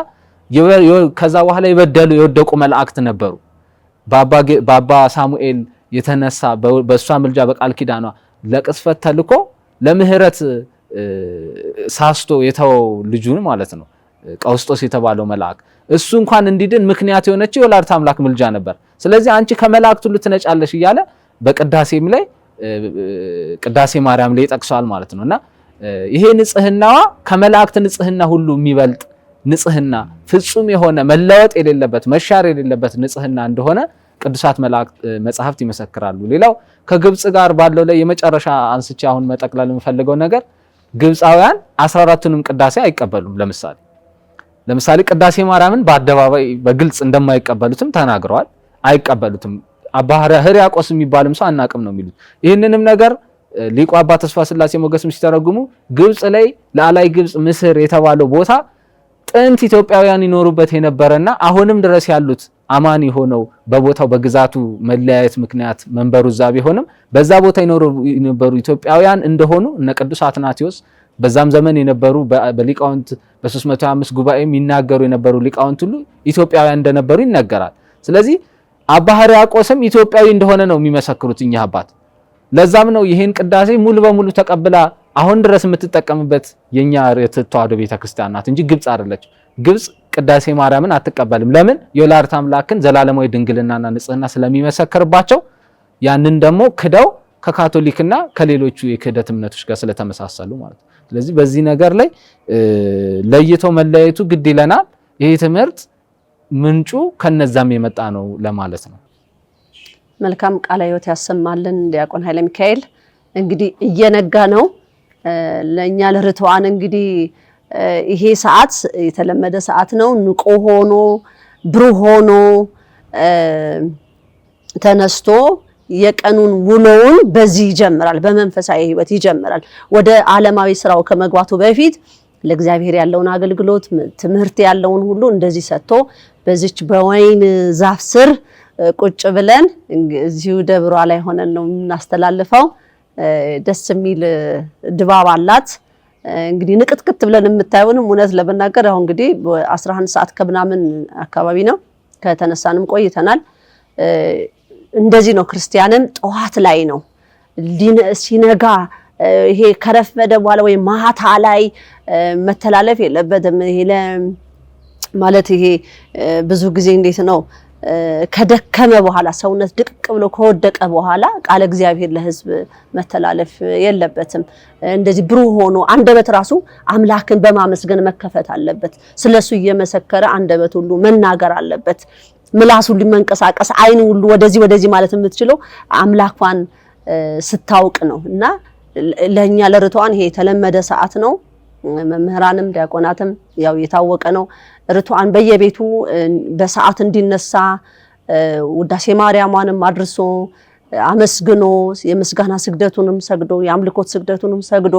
ከዛ በኋላ የበደሉ የወደቁ መላእክት ነበሩ። በአባ ሳሙኤል የተነሳ በእሷ ምልጃ በቃል ኪዳኗ ለቅስፈት ተልኮ ለምህረት ሳስቶ የተወው ልጁን ማለት ነው ቀውስጦስ የተባለው መልአክ እሱ እንኳን እንዲድን ምክንያት የሆነችው የወላዲተ አምላክ ምልጃ ነበር። ስለዚህ አንቺ ከመላእክት ሁሉ ትነጫለሽ እያለ በቅዳሴም ላይ ቅዳሴ ማርያም ላይ ጠቅሷል ማለት ነውና ይሄ ንጽህናዋ ከመላእክት ንጽህና ሁሉ የሚበልጥ ንጽህና ፍጹም የሆነ መለወጥ የሌለበት መሻር የሌለበት ንጽህና እንደሆነ ቅዱሳት መጻሕፍት ይመሰክራሉ። ሌላው ከግብጽ ጋር ባለው ላይ የመጨረሻ አንስቼ አሁን መጠቅለል የምፈልገው ነገር ግብጻውያን 14ቱንም ቅዳሴ አይቀበሉም። ለምሳሌ ቅዳሴ ማርያምን በአደባባይ በግልጽ እንደማይቀበሉትም ተናግረዋል። አይቀበሉትም። አባ ሕርያቆስ የሚባልም ሰው አናቅም ነው የሚሉት። ይህንንም ነገር ሊቁ አባ ተስፋ ስላሴ ሞገስም ሲተረጉሙ ግብጽ ላይ ላላይ ግብጽ ምስር የተባለው ቦታ ጥንት ኢትዮጵያውያን ይኖሩበት የነበረና አሁንም ድረስ ያሉት አማኒ ሆነው በቦታው በግዛቱ መለያየት ምክንያት መንበሩ እዛ ቢሆንም በዛ ቦታ የነበሩ ኢትዮጵያውያን እንደሆኑ እነ ቅዱስ አትናቴዎስ በዛም ዘመን የነበሩ በሊቃውንት በ325 ጉባኤ የሚናገሩ የነበሩ ሊቃውንት ሁሉ ኢትዮጵያውያን እንደነበሩ ይነገራል። ስለዚህ አባ ሕርያቆስም ኢትዮጵያዊ እንደሆነ ነው የሚመሰክሩት እኛ አባት። ለዛም ነው ይሄን ቅዳሴ ሙሉ በሙሉ ተቀብላ አሁን ድረስ የምትጠቀምበት የኛ ተዋሕዶ ቤተክርስቲያን ናት እንጂ ግብጽ አይደለች። ግብጽ ቅዳሴ ማርያምን አትቀበልም። ለምን? የወላዲተ አምላክን ዘላለማዊ ድንግልናና ንጽህና ስለሚመሰክርባቸው ያንን ደግሞ ክደው ከካቶሊክና ከሌሎቹ የክህደት እምነቶች ጋር ስለተመሳሰሉ ማለት ነው። ስለዚህ በዚህ ነገር ላይ ለይቶ መለየቱ ግድ ይለናል። ይሄ ትምህርት ምንጩ ከነዛም የመጣ ነው ለማለት ነው። መልካም ቃለ ሕይወት ያሰማልን ዲያቆን ኃይለ ሚካኤል። እንግዲህ እየነጋ ነው ለኛ ለርቱዓን እንግዲህ ይሄ ሰዓት የተለመደ ሰዓት ነው። ንቆ ሆኖ ብሩህ ሆኖ ተነስቶ የቀኑን ውሎውን በዚህ ይጀምራል፣ በመንፈሳዊ ሕይወት ይጀምራል። ወደ ዓለማዊ ስራው ከመግባቱ በፊት ለእግዚአብሔር ያለውን አገልግሎት ትምህርት ያለውን ሁሉ እንደዚህ ሰጥቶ በዚች በወይን ዛፍ ስር ቁጭ ብለን እዚሁ ደብሯ ላይ ሆነን ነው የምናስተላልፈው። ደስ የሚል ድባብ አላት። እንግዲህ ንቅጥቅጥ ብለን የምታዩንም እውነት ለመናገር አሁን እንግዲህ 11 ሰዓት ከምናምን አካባቢ ነው ከተነሳንም ቆይተናል። እንደዚህ ነው ክርስቲያንን ጠዋት ላይ ነው ሲነጋ ይሄ ከረፈደ በኋላ ወይ ማታ ላይ መተላለፍ የለበትም። ይሄ ማለት ይሄ ብዙ ጊዜ እንዴት ነው ከደከመ በኋላ ሰውነት ድቅቅ ብሎ ከወደቀ በኋላ ቃለ እግዚአብሔር ለሕዝብ መተላለፍ የለበትም። እንደዚህ ብሩህ ሆኖ አንደበት ራሱ አምላክን በማመስገን መከፈት አለበት። ስለሱ እየመሰከረ አንደበት ሁሉ መናገር አለበት። ምላስ ሁሉ መንቀሳቀስ፣ አይን ሁሉ ወደዚህ ማለት የምትችለው አምላኳን ስታውቅ ነው። እና ለኛ ለርቱዓን ይሄ የተለመደ ሰዓት ነው። መምህራንም ዲያቆናትም ያው የታወቀ ነው። ርቱዓን በየቤቱ በሰዓት እንዲነሳ ውዳሴ ማርያሟንም አድርሶ አመስግኖ የምስጋና ስግደቱንም ሰግዶ የአምልኮት ስግደቱንም ሰግዶ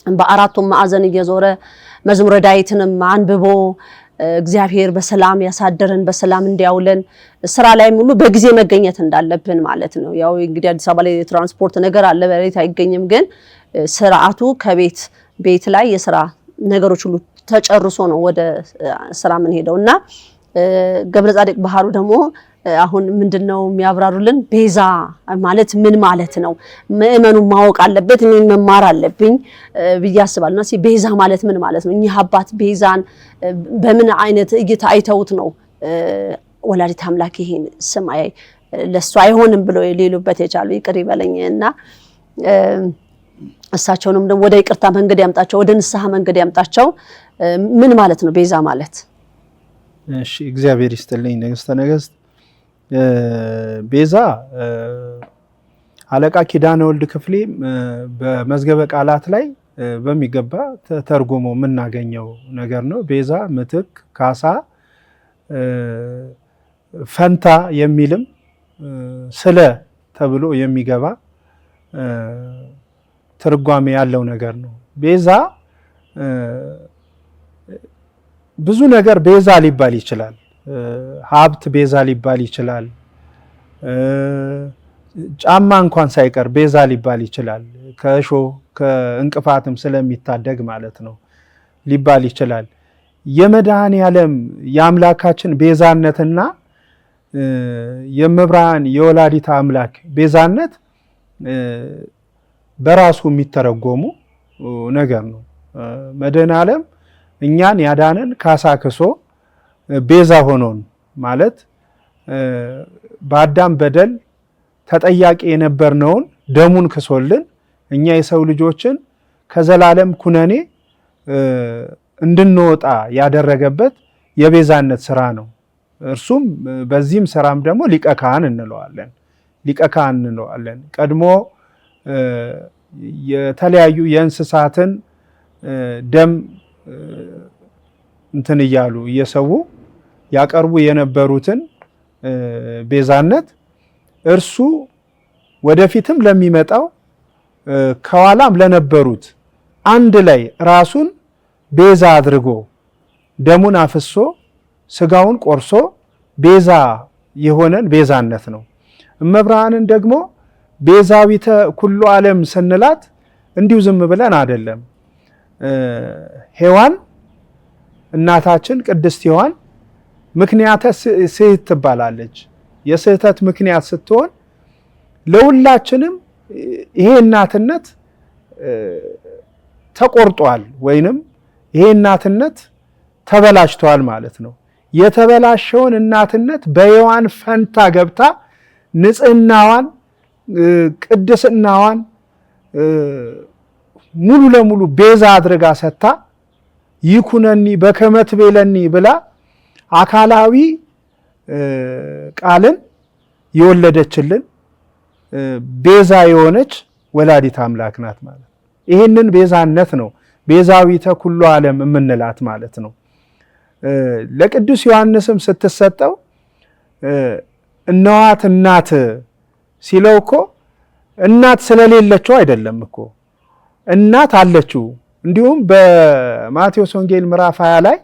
በአራቱም ማዕዘን እየዞረ መዝሙረ ዳዊትንም አንብቦ እግዚአብሔር በሰላም ያሳደረን በሰላም እንዲያውለን ስራ ላይ ሙሉ በጊዜ መገኘት እንዳለብን ማለት ነው። ያው እንግዲህ አዲስ አበባ ላይ የትራንስፖርት ነገር አለ፣ በሬት አይገኝም። ግን ስርዓቱ ቤት ላይ የስራ ነገሮች ሁሉ ተጨርሶ ነው ወደ ስራ ምን ሄደውና ገብረ ጻድቅ ባህሩ ደግሞ አሁን ምንድነው የሚያብራሩልን? ቤዛ ማለት ምን ማለት ነው? ምእመኑ ማወቅ አለበት፣ እኔ መማር አለብኝ ብዬ አስባለሁና ቤዛ ማለት ምን ማለት ነው? እኚህ አባት ቤዛን በምን አይነት እይታ አይተውት ነው ወላዲተ አምላክ ይሄን ስም ለሱ አይሆንም ብለው ሌሉበት የቻሉ? ይቅር ይበለኝና እሳቸውንም ደግሞ ወደ ይቅርታ መንገድ ያምጣቸው፣ ወደ ንስሐ መንገድ ያምጣቸው። ምን ማለት ነው ቤዛ ማለት? እሺ እግዚአብሔር ይስጥልኝ ንግስተ ነገስት። ቤዛ አለቃ ኪዳነ ወልድ ክፍሌ በመዝገበ ቃላት ላይ በሚገባ ተተርጉሞ የምናገኘው ነገር ነው። ቤዛ ምትክ፣ ካሳ፣ ፈንታ የሚልም ስለ ተብሎ የሚገባ ትርጓሜ ያለው ነገር ነው። ቤዛ ብዙ ነገር ቤዛ ሊባል ይችላል። ሀብት ቤዛ ሊባል ይችላል። ጫማ እንኳን ሳይቀር ቤዛ ሊባል ይችላል። ከእሾህ ከእንቅፋትም ስለሚታደግ ማለት ነው ሊባል ይችላል። የመድኃኔዓለም የአምላካችን ቤዛነትና የመብርሃን የወላዲተ አምላክ ቤዛነት በራሱ የሚተረጎሙ ነገር ነው። መድኃኔዓለም እኛን ያዳነን ካሳ ክሶ ቤዛ ሆኖን ማለት በአዳም በደል ተጠያቂ የነበርነውን ደሙን ክሶልን እኛ የሰው ልጆችን ከዘላለም ኩነኔ እንድንወጣ ያደረገበት የቤዛነት ስራ ነው። እርሱም በዚህም ስራም ደግሞ ሊቀ ካህን እንለዋለን። ሊቀ ካህን እንለዋለን። ቀድሞ የተለያዩ የእንስሳትን ደም እንትን እያሉ እየሰዉ ያቀርቡ የነበሩትን ቤዛነት እርሱ ወደፊትም ለሚመጣው ከኋላም ለነበሩት አንድ ላይ ራሱን ቤዛ አድርጎ ደሙን አፍሶ ስጋውን ቆርሶ ቤዛ የሆነን ቤዛነት ነው። እመብርሃንን ደግሞ ቤዛዊተ ኩሉ ዓለም ስንላት እንዲሁ ዝም ብለን አይደለም። ሔዋን እናታችን ቅድስት ሔዋን ምክንያተ ስህተት ትባላለች። የስህተት ምክንያት ስትሆን ለሁላችንም ይሄ እናትነት ተቆርጧል ወይንም ይሄ እናትነት ተበላሽቷል ማለት ነው። የተበላሸውን እናትነት በሔዋን ፈንታ ገብታ ንጽህናዋን ቅድስናዋን ሙሉ ለሙሉ ቤዛ አድርጋ ሰጥታ ይኩነኒ በከመ ትቤለኒ ብላ አካላዊ ቃልን የወለደችልን ቤዛ የሆነች ወላዲት አምላክ ናት ማለት። ይህንን ቤዛነት ነው ቤዛዊተ ኩሉ ዓለም የምንላት ማለት ነው። ለቅዱስ ዮሐንስም ስትሰጠው እነዋት እናት ሲለው እኮ እናት ስለሌለችው አይደለም እኮ እናት አለችው። እንዲሁም በማቴዎስ ወንጌል ምዕራፍ 20 ላይ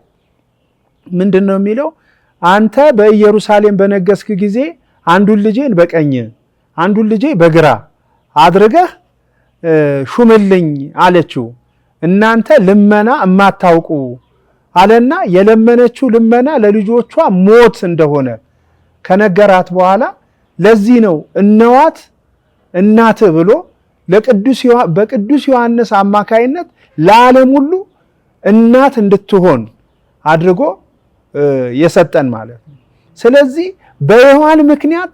ምንድነው የሚለው? አንተ በኢየሩሳሌም በነገስክ ጊዜ አንዱን ልጄን በቀኝ አንዱን ልጄ በግራ አድርገህ ሹምልኝ አለችው። እናንተ ልመና እማታውቁ አለና የለመነችው ልመና ለልጆቿ ሞት እንደሆነ ከነገራት በኋላ ለዚህ ነው እነዋት እናት ብሎ በቅዱስ ዮሐንስ አማካይነት ለዓለም ሁሉ እናት እንድትሆን አድርጎ የሰጠን ማለት ነው። ስለዚህ በሔዋን ምክንያት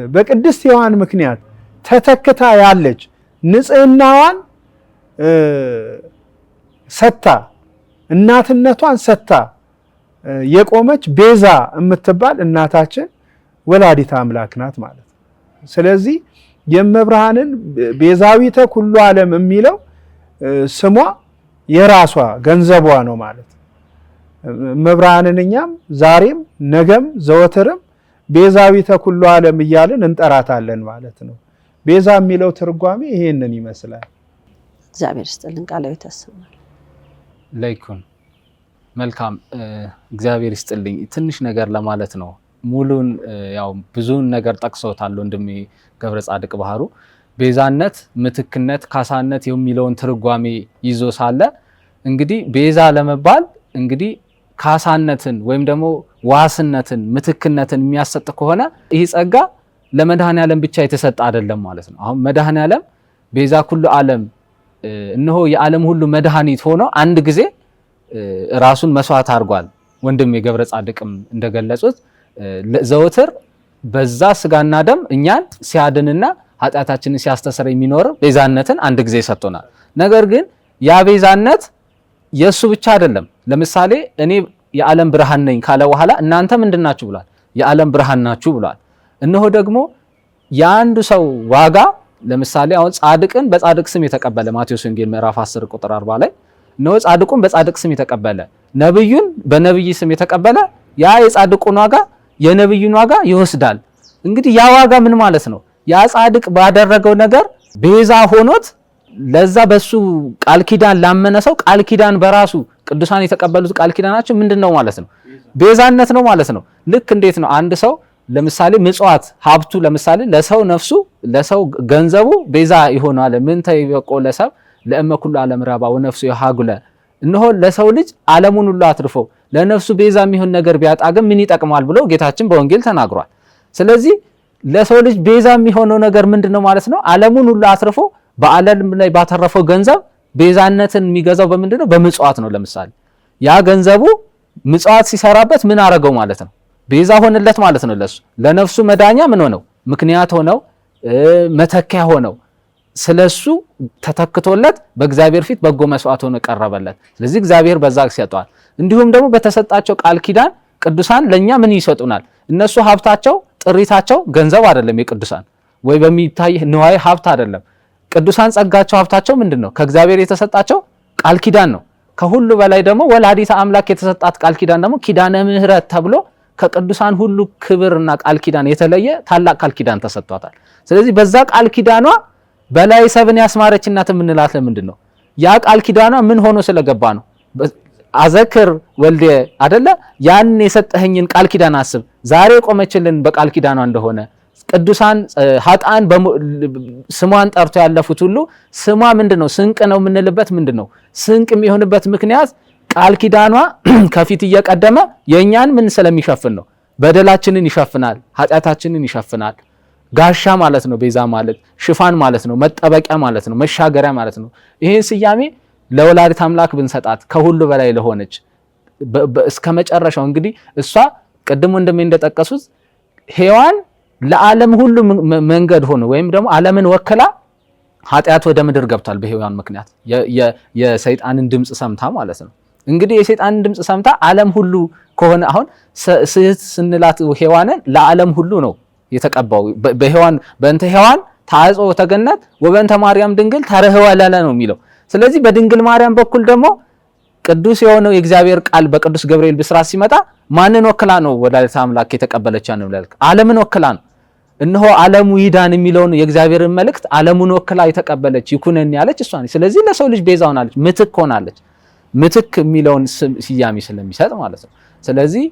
በቅድስት ሔዋን ምክንያት ተተክታ ያለች ንጽህናዋን ሰታ እናትነቷን ሰታ የቆመች ቤዛ የምትባል እናታችን ወላዲተ አምላክ ናት ማለት ነው። ስለዚህ የመብርሃንን ቤዛዊተ ኩሉ ዓለም የሚለው ስሟ የራሷ ገንዘቧ ነው ማለት ነው። መብርሃንን እኛም ዛሬም ነገም ዘወትርም ቤዛዊተ ኩሉ ዓለም እያልን እንጠራታለን ማለት ነው። ቤዛ የሚለው ትርጓሜ ይሄንን ይመስላል። እግዚአብሔር ይስጥልን፣ ቃላዊ ተሰማል ላይኩን መልካም እግዚአብሔር ይስጥልኝ። ትንሽ ነገር ለማለት ነው። ሙሉን ያው ብዙን ነገር ጠቅሶታል ወንድሜ ገብረ ጻድቅ ባህሩ። ቤዛነት፣ ምትክነት፣ ካሳነት የሚለውን ትርጓሜ ይዞ ሳለ እንግዲህ ቤዛ ለመባል እንግዲህ ካሳነትን ወይም ደግሞ ዋስነትን ምትክነትን የሚያሰጥ ከሆነ ይህ ጸጋ ለመድኃኔዓለም ብቻ የተሰጠ አይደለም ማለት ነው። አሁን መድኃኔዓለም ቤዛ ኩሉ ዓለም እነሆ የዓለም ሁሉ መድኃኒት ሆኖ አንድ ጊዜ ራሱን መስዋዕት አድርጓል። ወንድም የገብረ ጻድቅም እንደገለጹት ዘወትር በዛ ስጋና ደም እኛን ሲያድንና ኃጢአታችንን ሲያስተሰርይ የሚኖር ቤዛነትን አንድ ጊዜ ሰጥቶናል። ነገር ግን ያ ቤዛነት የሱ ብቻ አይደለም። ለምሳሌ እኔ የዓለም ብርሃን ነኝ ካለ በኋላ እናንተ ምንድናችሁ ብሏል? የዓለም ብርሃን ናችሁ ብሏል። እነሆ ደግሞ የአንዱ ሰው ዋጋ ለምሳሌ አሁን ጻድቅን በጻድቅ ስም የተቀበለ ማቴዎስ ወንጌል ምዕራፍ 10 ቁጥር 40 ላይ ነው ጻድቁን በጻድቅ ስም የተቀበለ ነብዩን በነብይ ስም የተቀበለ ያ የጻድቁን ዋጋ የነብዩን ዋጋ ይወስዳል። እንግዲህ ያ ዋጋ ምን ማለት ነው? ያ ጻድቅ ባደረገው ነገር ቤዛ ሆኖት ለዛ በሱ ቃል ኪዳን ላመነ ሰው ቃል ኪዳን በራሱ ቅዱሳን የተቀበሉት ቃል ኪዳናቸው ምንድነው ማለት ነው? ቤዛነት ነው ማለት ነው። ልክ እንዴት ነው አንድ ሰው ለምሳሌ ምጽዋት ሀብቱ ለምሳሌ ለሰው ነፍሱ ለሰው ገንዘቡ ቤዛ ይሆናል። ምን ተይበቆ ለሰብ ለእመ ኩሉ ዓለም ረባ ወነፍሱ ይሃጉለ እነሆ ለሰው ልጅ ዓለሙን ሁሉ አትርፎ ለነፍሱ ቤዛ የሚሆን ነገር ቢያጣ ግን ምን ይጠቅማል ብሎ ጌታችን በወንጌል ተናግሯል። ስለዚህ ለሰው ልጅ ቤዛ የሚሆነው ነገር ምንድነው ማለት ነው? ዓለሙን ሁሉ አትርፎ በዓለም ላይ ባተረፈው ገንዘብ ቤዛነትን የሚገዛው በምንድነው? በምጽዋት ነው። ለምሳሌ ያ ገንዘቡ ምጽዋት ሲሰራበት ምን አረገው ማለት ነው? ቤዛ ሆነለት ማለት ነው። ለሱ ለነፍሱ መዳኛ ምን ሆነው? ምክንያት ሆነው መተኪያ ሆነው ስለሱ ተተክቶለት በእግዚአብሔር ፊት በጎ መስዋዕት ሆኖ ቀረበለት። ስለዚህ እግዚአብሔር በዛ ይሰጠዋል። እንዲሁም ደግሞ በተሰጣቸው ቃል ኪዳን ቅዱሳን ለኛ ምን ይሰጡናል? እነሱ ሀብታቸው ጥሪታቸው ገንዘብ አይደለም። የቅዱሳን ወይ በሚታይ ንዋይ ሀብት አይደለም። ቅዱሳን ጸጋቸው ሀብታቸው ምንድነው? ከእግዚአብሔር የተሰጣቸው ቃል ኪዳን ነው። ከሁሉ በላይ ደግሞ ወላዲተ አምላክ የተሰጣት ቃል ኪዳን ደግሞ ኪዳነ ምሕረት ተብሎ ከቅዱሳን ሁሉ ክብርና ቃል ኪዳን የተለየ ታላቅ ቃል ኪዳን ተሰጥቷታል። ስለዚህ በዛ ቃል ኪዳኗ በላይ ሰብን ያስማረች እናት የምንላት ለምንድነው? ያ ቃል ኪዳኗ ምን ሆኖ ስለገባ ነው። አዘክር ወልዴ አይደለ? ያን የሰጠኸኝን ቃል ኪዳን አስብ። ዛሬ ቆመችልን በቃል ኪዳኗ እንደሆነ ቅዱሳን ኃጥአን ስሟን ጠርቶ ያለፉት ሁሉ ስሟ ምንድነው? ስንቅ ነው የምንልበት ምንድነው? ስንቅ የሚሆንበት ምክንያት ቃል ኪዳኗ ከፊት እየቀደመ የኛን ምን ስለሚሸፍን ነው? በደላችንን ይሸፍናል፣ ኃጢአታችንን ይሸፍናል። ጋሻ ማለት ነው። ቤዛ ማለት ሽፋን ማለት ነው። መጠበቂያ ማለት ነው። መሻገሪያ ማለት ነው። ይሄን ስያሜ ለወላዲተ አምላክ ብንሰጣት ከሁሉ በላይ ለሆነች እስከ መጨረሻው እንግዲህ እሷ ቅድም ወንድሜ እንደጠቀሱት ሔዋን ለዓለም ሁሉ መንገድ ሆኖ ወይም ደግሞ ዓለምን ወክላ ኃጢአት ወደ ምድር ገብቷል በሔዋን ምክንያት የሰይጣንን ድምጽ ሰምታ ማለት ነው። እንግዲህ የሰይጣንን ድምጽ ሰምታ ዓለም ሁሉ ከሆነ አሁን ስህት ስንላት ሔዋንን ለዓለም ሁሉ ነው የተቀባው። በሔዋን በእንተ ሔዋን ታጾ ተገነት ወበእንተ ማርያም ድንግል ተርህወ ለለ ነው የሚለው። ስለዚህ በድንግል ማርያም በኩል ደግሞ ቅዱስ የሆነው የእግዚአብሔር ቃል በቅዱስ ገብርኤል ብስራት ሲመጣ ማንን ወክላ ነው ወላዲተ አምላክ የተቀበለች ነው ይላል? ዓለምን ወክላ ነው። እነሆ ዓለሙ ይዳን የሚለውን የእግዚአብሔርን መልእክት ዓለሙን ወክላ የተቀበለች ይኩነን ያለች እሷ ነች። ስለዚህ ለሰው ልጅ ቤዛ ሆናለች፣ ምትክ ሆናለች። ምትክ የሚለውን ስያሜ ስለሚሰጥ ማለት ነው። ስለዚህ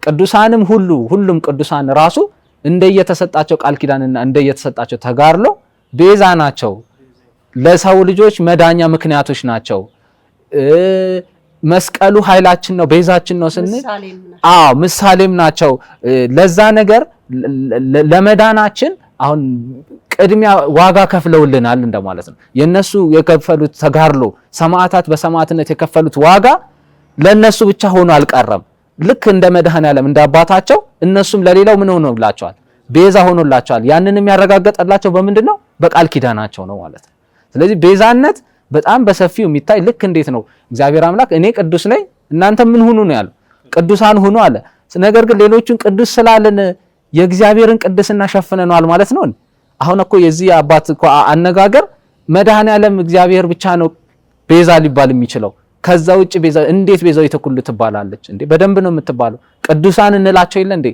ቅዱሳንም ሁሉም ቅዱሳን ራሱ እንደየተሰጣቸው ቃል ኪዳንና እንደየተሰጣቸው ተጋድሎ ቤዛ ናቸው። ለሰው ልጆች መዳኛ ምክንያቶች ናቸው። መስቀሉ ኃይላችን ነው፣ ቤዛችን ነው ስንል ምሳሌም ናቸው። ለዛ ነገር ለመዳናችን አሁን ቅድሚያ ዋጋ ከፍለውልናል እንደማለት ነው። የነሱ የከፈሉት ተጋድሎ ሰማዕታት በሰማዕትነት የከፈሉት ዋጋ ለነሱ ብቻ ሆኖ አልቀረም። ልክ እንደ መድኃኔዓለም እንደ አባታቸው እነሱም ለሌላው ምን ሆኖላቸዋል? ቤዛ ሆኖላቸዋል። ያንን የሚያረጋግጥላቸው በምንድነው? በቃል ኪዳናቸው ነው ማለት ነው። ስለዚህ ቤዛነት በጣም በሰፊው የሚታይ ልክ እንዴት ነው እግዚአብሔር አምላክ እኔ ቅዱስ ነኝ እናንተ ምን ሁኑ ነው ያለው? ቅዱሳን ሁኑ አለ። ነገር ግን ሌሎቹን ቅዱስ ስላለን የእግዚአብሔርን ቅድስና ሸፍነናል ማለት ነው። አሁን እኮ የዚህ አባት እኮ አነጋገር መድኃኔዓለም እግዚአብሔር ብቻ ነው ቤዛ ሊባል የሚችለው። ከዛ ውጭ ቤዛ እንዴት ቤዛው የተኩሉ ትባላለች እንዴ? በደንብ ነው የምትባለው። ቅዱሳን እንላቸው የለ እንዴ?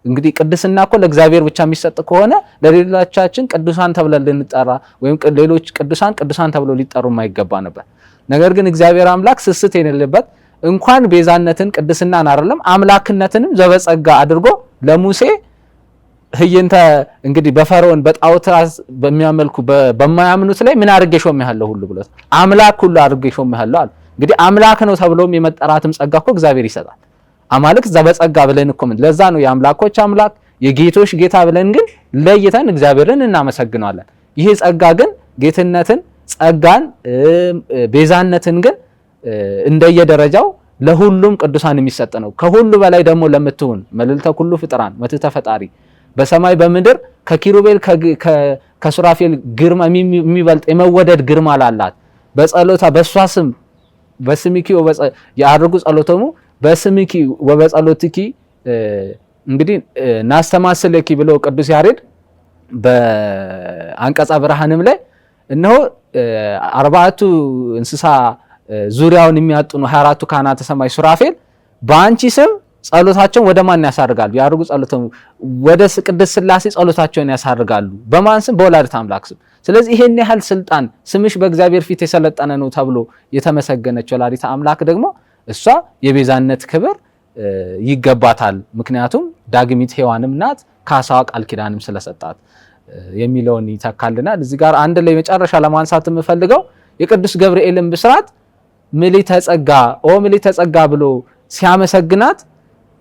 እንግዲህ ቅድስና እኮ ለእግዚአብሔር ብቻ የሚሰጥ ከሆነ ለሌሎቻችን ቅዱሳን ተብለን ልንጠራ ወይም ሌሎች ቅዱሳን ተብለው ሊጠሩ የማይገባ ነበር። ነገር ግን እግዚአብሔር አምላክ ስስት የሌለበት እንኳን ቤዛነትን ቅድስናን አይደለም አምላክነትንም ዘበጸጋ አድርጎ ለሙሴ ህይንተ እንግዲህ በፈርዖን በጣዖት በሚያመልኩ በማያምኑት ላይ ምን አድርጌ ሾሜሃለሁ ሁሉ ብሎት አምላክ ሁሉ አድርጌ ሾሜሃለሁ አለ። እንግዲህ አምላክ ነው ተብሎም የመጠራትም ጸጋ እኮ እግዚአብሔር ይሰጣል። አማልክት ዘበጸጋ ብለን እኮ ለዛ ነው የአምላኮች አምላክ የጌቶች ጌታ ብለን ግን ለይተን እግዚአብሔርን እናመሰግናለን። ይሄ ጸጋ ግን ጌትነትን ጸጋን ቤዛነትን ግን እንደየደረጃው ለሁሉም ቅዱሳን የሚሰጥ ነው። ከሁሉ በላይ ደግሞ ለምትሆን መልዕልተ ኩሉ ፍጥራን መትሕተ ፈጣሪ በሰማይ በምድር ከኪሩቤል ከሱራፌል ግርማ የሚበልጥ የመወደድ ግርማ ላላት በጸሎታ በሷ ስም በስምኪ ያደርጉ ጸሎተሙ በስምኪ ወበጸሎትኪ እንግዲህ ናስተማስለኪ ብሎ ቅዱስ ያሬድ በአንቀጸ ብርሃንም ላይ እነሆ 40ቱ እንስሳ ዙሪያውን የሚያጥኑ 24ቱ ካህናተ ሰማይ ሱራፌል በአንቺ ስም ጸሎታቸውን ወደ ማን ያሳርጋሉ? ያርጉ ጸሎተሙ ወደ ቅድስት ሥላሴ ጸሎታቸውን ያሳርጋሉ። በማን ስም? በወላዲተ አምላክ ስም። ስለዚህ ይሄን ያህል ስልጣን ስምሽ በእግዚአብሔር ፊት የሰለጠነ ነው ተብሎ የተመሰገነች ወላዲተ አምላክ ደግሞ እሷ የቤዛነት ክብር ይገባታል። ምክንያቱም ዳግሚት ሔዋንም ናት ካሳዋ ቃል ኪዳንም ስለሰጣት የሚለውን ይተካልናል። እዚህ ጋር አንድ ላይ መጨረሻ ለማንሳት የምፈልገው የቅዱስ ገብርኤልን ብስራት ምልዕተ ጸጋ ኦ ምልዕተ ጸጋ ብሎ ሲያመሰግናት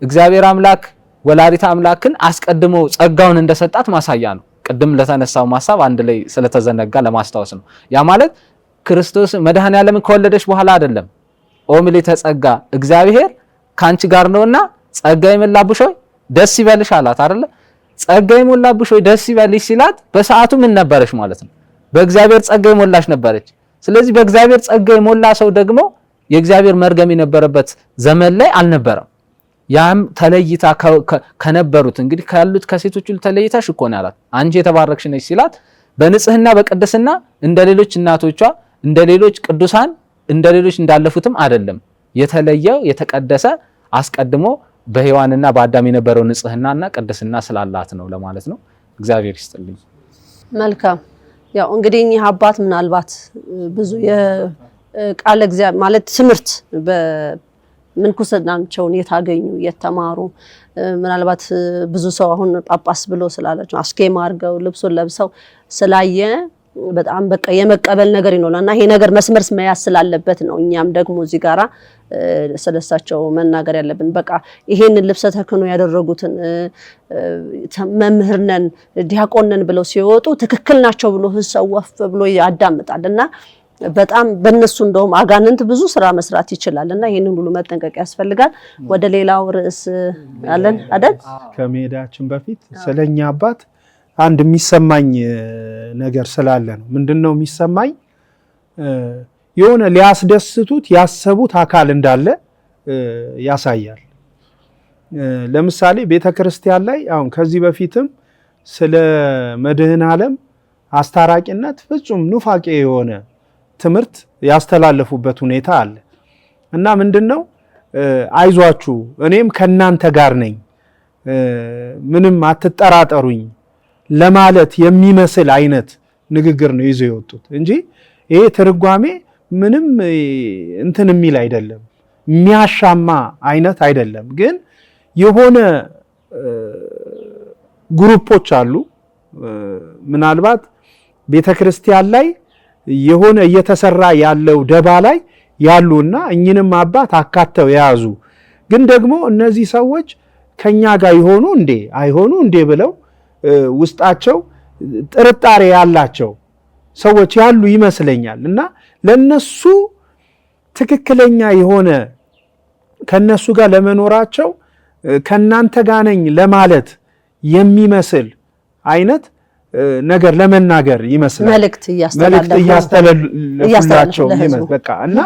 እግዚአብሔር አምላክ ወላዲተ አምላክን አስቀድሞ ጸጋውን እንደሰጣት ማሳያ ነው። ቅድም ለተነሳው ማሳብ አንድ ላይ ስለተዘነጋ ለማስታወስ ነው። ያ ማለት ክርስቶስ መድኃኔዓለምን ከወለደች በኋላ አይደለም። ኦ ምልዕተ ጸጋ እግዚአብሔር ካንቺ ጋር ነውና ጸጋ ይሞላብሽ ሆይ ደስ ይበልሽ አላት አይደለ? ጸጋ ይሞላብሽ ሆይ ደስ ይበልሽ ሲላት በሰዓቱ ምን ነበረች ማለት ነው? በእግዚአብሔር ጸጋ ይሞላሽ ነበረች። ስለዚህ በእግዚአብሔር ጸጋ የሞላ ሰው ደግሞ የእግዚአብሔር መርገም የነበረበት ዘመን ላይ አልነበረም። ያም ተለይታ ከነበሩት እንግዲህ ካሉት ከሴቶች ሁሉ ተለይታሽ እኮ ነው ያላት። አንቺ የተባረክሽ ነሽ ሲላት በንጽህና በቅድስና እንደሌሎች እናቶቿ እንደሌሎች ቅዱሳን እንደሌሎች እንዳለፉትም አይደለም። የተለየው የተቀደሰ አስቀድሞ በሔዋንና በአዳም የነበረው ንጽህናና ቅድስና ስላላት ነው ለማለት ነው። እግዚአብሔር ይስጥልኝ። መልካም። ያው እንግዲህ እኚህ አባት ምናልባት ብዙ የቃለ እግዚአብሔር ማለት ትምህርት በምንኩስናቸውን የታገኙ የተማሩ ምናልባት ብዙ ሰው አሁን ጳጳስ ብሎ ስላላቸው አስኬማ አድርገው ልብሱን ለብሰው ስላየ በጣም በቃ የመቀበል ነገር ይኖርና ይሄ ነገር መስመር መያዝ ስላለበት ነው። እኛም ደግሞ እዚህ ጋራ ስለሳቸው መናገር ያለብን በቃ ይሄንን ልብሰ ተክህኖ ያደረጉትን መምህርነን ዲያቆንነን ብለው ሲወጡ ትክክል ናቸው ብሎ ሰው ወፍ ብሎ ያዳምጣልና በጣም በእነሱ እንደውም አጋንንት ብዙ ስራ መስራት ይችላልና ይሄንን ሁሉ መጠንቀቅ ያስፈልጋል። ወደ ሌላው ርዕስ አለን አይደል? ከመሄዳችን በፊት ስለኛ አባት አንድ የሚሰማኝ ነገር ስላለ ነው። ምንድነው የሚሰማኝ? የሆነ ሊያስደስቱት ያሰቡት አካል እንዳለ ያሳያል። ለምሳሌ ቤተክርስቲያን ላይ አሁን ከዚህ በፊትም ስለ መድኃኔ ዓለም አስታራቂነት ፍጹም ኑፋቄ የሆነ ትምህርት ያስተላለፉበት ሁኔታ አለ እና ምንድነው አይዟችሁ እኔም ከናንተ ጋር ነኝ ምንም አትጠራጠሩኝ ለማለት የሚመስል አይነት ንግግር ነው ይዘው የወጡት እንጂ ይሄ ትርጓሜ ምንም እንትን የሚል አይደለም፣ የሚያሻማ አይነት አይደለም። ግን የሆነ ግሩፖች አሉ ምናልባት ቤተክርስቲያን ላይ የሆነ እየተሰራ ያለው ደባ ላይ ያሉና እኚህንም አባት አካተው የያዙ ግን ደግሞ እነዚህ ሰዎች ከኛ ጋር ይሆኑ እንዴ አይሆኑ እንዴ ብለው ውስጣቸው ጥርጣሬ ያላቸው ሰዎች ያሉ ይመስለኛል እና ለነሱ ትክክለኛ የሆነ ከነሱ ጋር ለመኖራቸው ከናንተ ጋር ነኝ ለማለት የሚመስል አይነት ነገር ለመናገር ይመስላል። መልእክት እያስተላለፉላቸው ይመስል በቃ እና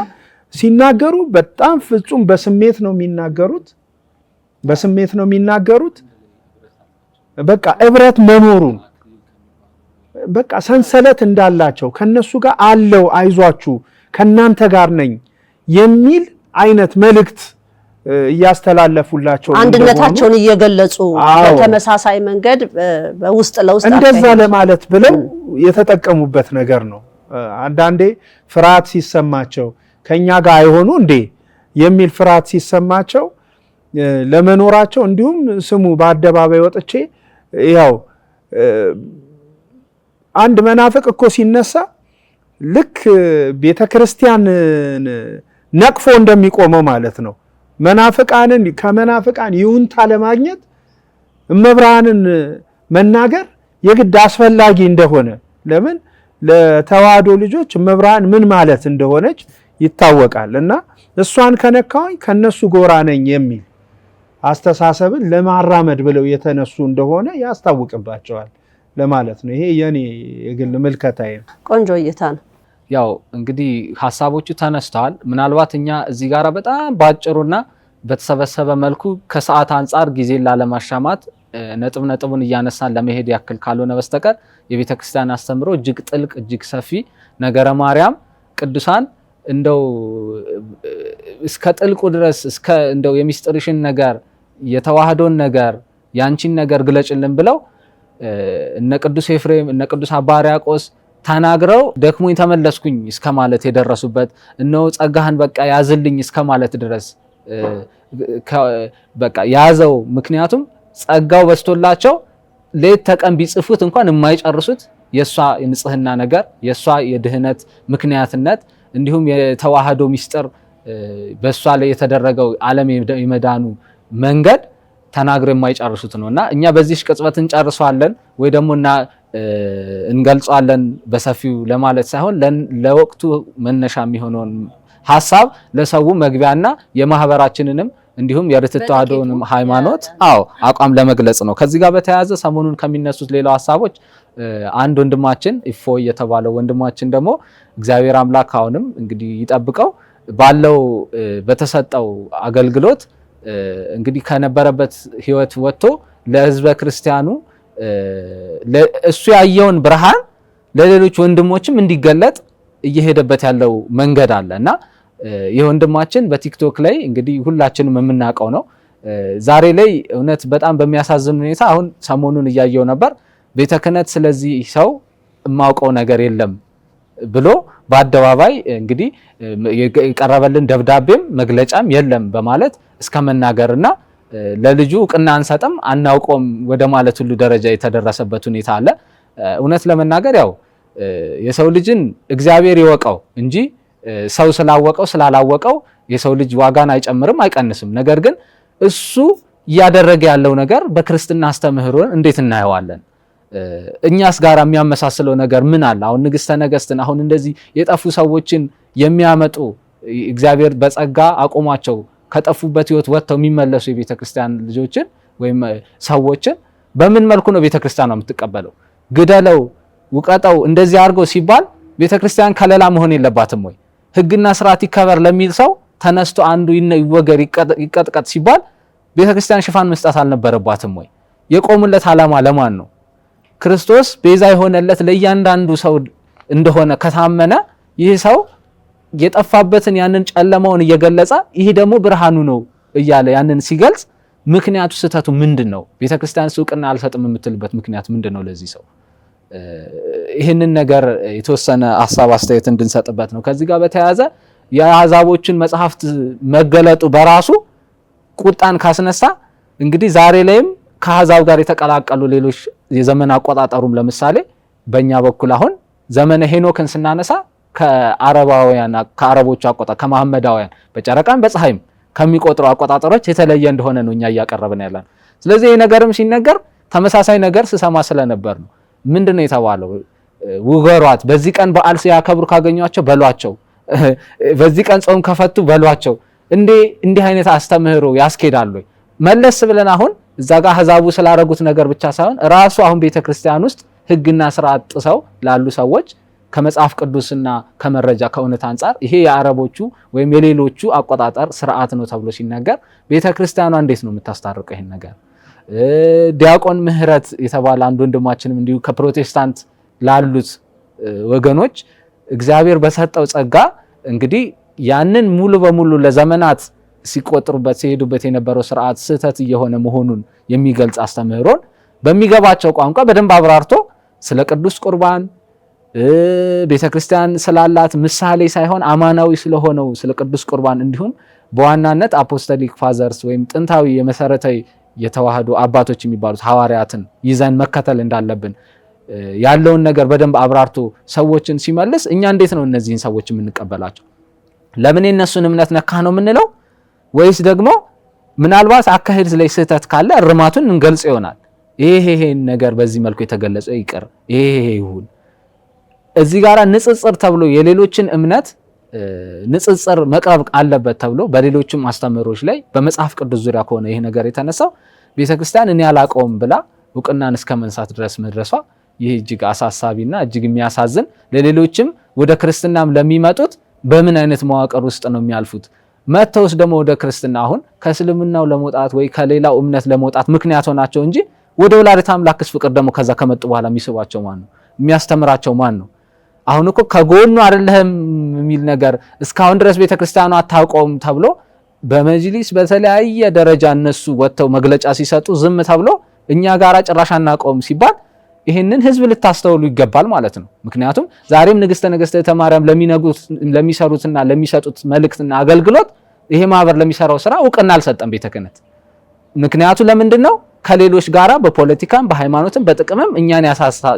ሲናገሩ በጣም ፍጹም በስሜት ነው የሚናገሩት በቃ እብረት መኖሩን በቃ ሰንሰለት እንዳላቸው ከነሱ ጋር አለው አይዟችሁ ከናንተ ጋር ነኝ የሚል አይነት መልእክት እያስተላለፉላቸው አንድነታቸውን እየገለጹ በተመሳሳይ መንገድ በውስጥ ለውስጥ እንደዛ ለማለት ብለው የተጠቀሙበት ነገር ነው። አንዳንዴ ፍርሃት ሲሰማቸው ከኛ ጋር አይሆኑ እንዴ የሚል ፍርሃት ሲሰማቸው ለመኖራቸው እንዲሁም ስሙ በአደባባይ ወጥቼ ያው አንድ መናፍቅ እኮ ሲነሳ ልክ ቤተክርስቲያን ነቅፎ እንደሚቆመው ማለት ነው። መናፍቃንን ከመናፍቃን ይሁንታ ለማግኘት እመብርሃንን መናገር የግድ አስፈላጊ እንደሆነ ለምን ለተዋህዶ ልጆች እመብርሃን ምን ማለት እንደሆነች ይታወቃል እና እሷን ከነካውኝ ከነሱ ጎራ ነኝ የሚል አስተሳሰብን ለማራመድ ብለው የተነሱ እንደሆነ ያስታውቅባቸዋል። ለማለት ነው። ይሄ የኔ የግል ምልከታዬ ነው። ቆንጆ እይታ ነው። ያው እንግዲህ ሀሳቦቹ ተነስተዋል። ምናልባት እኛ እዚህ ጋራ በጣም ባጭሩና በተሰበሰበ መልኩ ከሰዓት አንጻር ጊዜን ላለማሻማት ነጥቡን እያነሳን ለመሄድ ያክል ካልሆነ በስተቀር የቤተክርስቲያን አስተምሮ እጅግ ጥልቅ እጅግ ሰፊ ነገረ ማርያም ቅዱሳን እንደው እስከ ጥልቁ ድረስ እስከ እንደው የሚስጥርሽን ነገር የተዋህዶን ነገር ያንቺን ነገር ግለጭልን ብለው እነ ቅዱስ ኤፍሬም እነ ቅዱስ አባ ሕርያቆስ ተናግረው ደክሞኝ ተመለስኩኝ እስከ ማለት የደረሱበት እነሆ ጸጋህን በቃ ያዝልኝ እስከ ማለት ድረስ በቃ ያዘው። ምክንያቱም ጸጋው በስቶላቸው ሌት ተቀን ቢጽፉት እንኳን የማይጨርሱት የሷ የንጽህና ነገር የሷ የድህነት ምክንያትነት እንዲሁም የተዋህዶ ሚስጥር በሷ ላይ የተደረገው ዓለም የመዳኑ መንገድ ተናግረው የማይጨርሱት ነውና እኛ በዚህ ቅጽበት እንጨርሰዋለን ወይ ደግሞ እንገልጸዋለን በሰፊው ለማለት ሳይሆን ለወቅቱ መነሻ የሚሆነውን ሐሳብ ለሰው መግቢያና የማህበራችንንም እንዲሁም የርትዕት ተዋሕዶን ሃይማኖት አቋም ለመግለጽ ነው። ከዚህ ጋር በተያያዘ ሰሞኑን ከሚነሱት ሌላው ሐሳቦች አንድ ወንድማችን እፎይ የተባለው ወንድማችን ደግሞ እግዚአብሔር አምላክ አሁንም እንግዲህ ይጠብቀው ባለው በተሰጠው አገልግሎት እንግዲህ ከነበረበት ህይወት ወጥቶ ለህዝበ ክርስቲያኑ እሱ ያየውን ብርሃን ለሌሎች ወንድሞችም እንዲገለጥ እየሄደበት ያለው መንገድ አለና ይህ ወንድማችን በቲክቶክ ላይ እንግዲህ ሁላችንም የምናውቀው ነው። ዛሬ ላይ እውነት በጣም በሚያሳዝን ሁኔታ አሁን ሰሞኑን እያየው ነበር ቤተ ክህነት ስለዚህ ሰው የማውቀው ነገር የለም ብሎ በአደባባይ እንግዲህ የቀረበልን ደብዳቤም መግለጫም የለም በማለት እስከ መናገርና ለልጁ እውቅና አንሰጥም አናውቀውም ወደ ማለት ሁሉ ደረጃ የተደረሰበት ሁኔታ አለ። እውነት ለመናገር ያው የሰው ልጅን እግዚአብሔር ይወቀው እንጂ ሰው ስላወቀው ስላላወቀው የሰው ልጅ ዋጋን አይጨምርም አይቀንስም። ነገር ግን እሱ እያደረገ ያለው ነገር በክርስትና አስተምህሮን እንዴት እናየዋለን? እኛስ ጋር የሚያመሳስለው ነገር ምን አለ? አሁን ንግስተ ነገስትን አሁን እንደዚህ የጠፉ ሰዎችን የሚያመጡ እግዚአብሔር በጸጋ አቆማቸው ከጠፉበት ህይወት ወጥተው የሚመለሱ የቤተክርስቲያን ልጆችን ወይም ሰዎችን በምን መልኩ ነው ቤተክርስቲያኗ የምትቀበለው? ግደለው ውቀጠው እንደዚህ አድርገው ሲባል ቤተክርስቲያን ከለላ መሆን የለባትም ወይ? ህግና ስርዓት ይከበር ለሚል ሰው ተነስቶ አንዱ ይወገር ይቀጥቀጥ ሲባል ቤተክርስቲያን ሽፋን መስጠት አልነበረባትም ወይ? የቆሙለት ዓላማ ለማን ነው? ክርስቶስ ቤዛ የሆነለት ለእያንዳንዱ ሰው እንደሆነ ከታመነ ይህ ሰው የጠፋበትን ያንን ጨለማውን እየገለጸ ይሄ ደግሞ ብርሃኑ ነው እያለ ያንን ሲገልጽ ምክንያቱ ስህተቱ ምንድነው? ቤተክርስቲያን እውቅና አልሰጥም የምትልበት ምክንያት ምንድነው? ለዚህ ሰው ይህንን ነገር የተወሰነ ሐሳብ አስተያየት እንድንሰጥበት ነው። ከዚህ ጋር በተያያዘ የአሕዛቦችን መጽሐፍት መገለጡ በራሱ ቁጣን ካስነሳ እንግዲህ ዛሬ ላይም ከአሕዛብ ጋር የተቀላቀሉ ሌሎች የዘመን አቆጣጠሩም ለምሳሌ በእኛ በኩል አሁን ዘመነ ሄኖክን ስናነሳ ከአረቦቹ አቆጣጠር ከመሐመዳውያን በጨረቃም በፀሐይም ከሚቆጥሩ አቆጣጠሮች የተለየ እንደሆነ ነው እኛ እያቀረብን ያለን። ስለዚህ ይሄ ነገርም ሲነገር ተመሳሳይ ነገር ስሰማ ስለነበር ነው። ምንድነው የተባለው? ውገሯት፣ በዚህ ቀን በዓል ሲያከብሩ ካገኟቸው በሏቸው፣ በዚህ ቀን ጾም ከፈቱ በሏቸው። እንዲህ አይነት አስተምህሮ ያስኬዳል ወይ? መለስ ብለን አሁን እዛ ጋር አሕዛቡ ስላረጉት ነገር ብቻ ሳይሆን ራሱ አሁን ቤተክርስቲያን ውስጥ ህግና ስርዓት ጥሰው ላሉ ሰዎች ከመጽሐፍ ቅዱስና ከመረጃ ከእውነት አንጻር ይሄ የአረቦቹ ወይም የሌሎቹ አቆጣጠር ስርዓት ነው ተብሎ ሲነገር ቤተክርስቲያኗ እንዴት ነው የምታስታርቀው ይሄን ነገር? ዲያቆን ምህረት የተባለ አንድ ወንድማችንም እንዲሁ ከፕሮቴስታንት ላሉት ወገኖች እግዚአብሔር በሰጠው ጸጋ እንግዲህ ያንን ሙሉ በሙሉ ለዘመናት ሲቆጥሩበት ሲሄዱበት የነበረው ስርዓት ስህተት እየሆነ መሆኑን የሚገልጽ አስተምህሮን በሚገባቸው ቋንቋ በደንብ አብራርቶ ስለ ቅዱስ ቁርባን ቤተክርስቲያን ስላላት ምሳሌ ሳይሆን አማናዊ ስለሆነው ስለ ቅዱስ ቁርባን እንዲሁም በዋናነት አፖስቶሊክ ፋዘርስ ወይም ጥንታዊ የመሰረታዊ የተዋህዶ አባቶች የሚባሉት ሐዋርያትን ይዘን መከተል እንዳለብን ያለውን ነገር በደንብ አብራርቶ ሰዎችን ሲመልስ እኛ እንዴት ነው እነዚህን ሰዎች የምንቀበላቸው? ለምን የነሱን እምነት ነካ ነው የምንለው? ወይስ ደግሞ ምናልባት አካሄድ ላይ ስህተት ካለ እርማቱን እንገልጽ ይሆናል። ይሄ ነገር በዚህ መልኩ የተገለጸ ይቅር፣ ይሄ ይሁን። እዚህ ጋር ንጽጽር ተብሎ የሌሎችን እምነት ንጽጽር መቅረብ አለበት ተብሎ በሌሎችም አስተምህሮች ላይ በመጽሐፍ ቅዱስ ዙሪያ ከሆነ ይሄ ነገር የተነሳው ቤተክርስቲያን እኔ አላቀውም ብላ እውቅናን እስከ መንሳት ድረስ መድረሷ ይህ እጅግ አሳሳቢና እጅግ የሚያሳዝን ለሌሎችም ወደ ክርስትናም ለሚመጡት በምን አይነት መዋቅር ውስጥ ነው የሚያልፉት? መተውስ ደግሞ ወደ ክርስትና አሁን ከእስልምናው ለመውጣት ወይ ከሌላው እምነት ለመውጣት ምክንያት ሆናቸው እንጂ ወደ ወላዲተ አምላክስ ፍቅር ደግሞ ከዛ ከመጡ በኋላ የሚስባቸው ማን ነው? የሚያስተምራቸው ማን ነው? አሁን እኮ ከጎኑ አይደለም የሚል ነገር እስካሁን ድረስ ቤተክርስቲያኑ አታውቀውም ተብሎ በመጅሊስ በተለያየ ደረጃ እነሱ ወጥተው መግለጫ ሲሰጡ ዝም ተብሎ እኛ ጋራ ጭራሽ አናውቀውም ሲባል ይሄንን ህዝብ ልታስተውሉ ይገባል ማለት ነው። ምክንያቱም ዛሬም ንግስተ ነገስት ማርያም ለሚሰሩትና ለሚሰጡት መልእክትና አገልግሎት ይሄ ማህበር ለሚሰራው ስራ እውቅና አልሰጠም ቤተ ክህነት። ምክንያቱ ለምንድነው? ከሌሎች ጋራ በፖለቲካም በሃይማኖትም በጥቅምም እኛን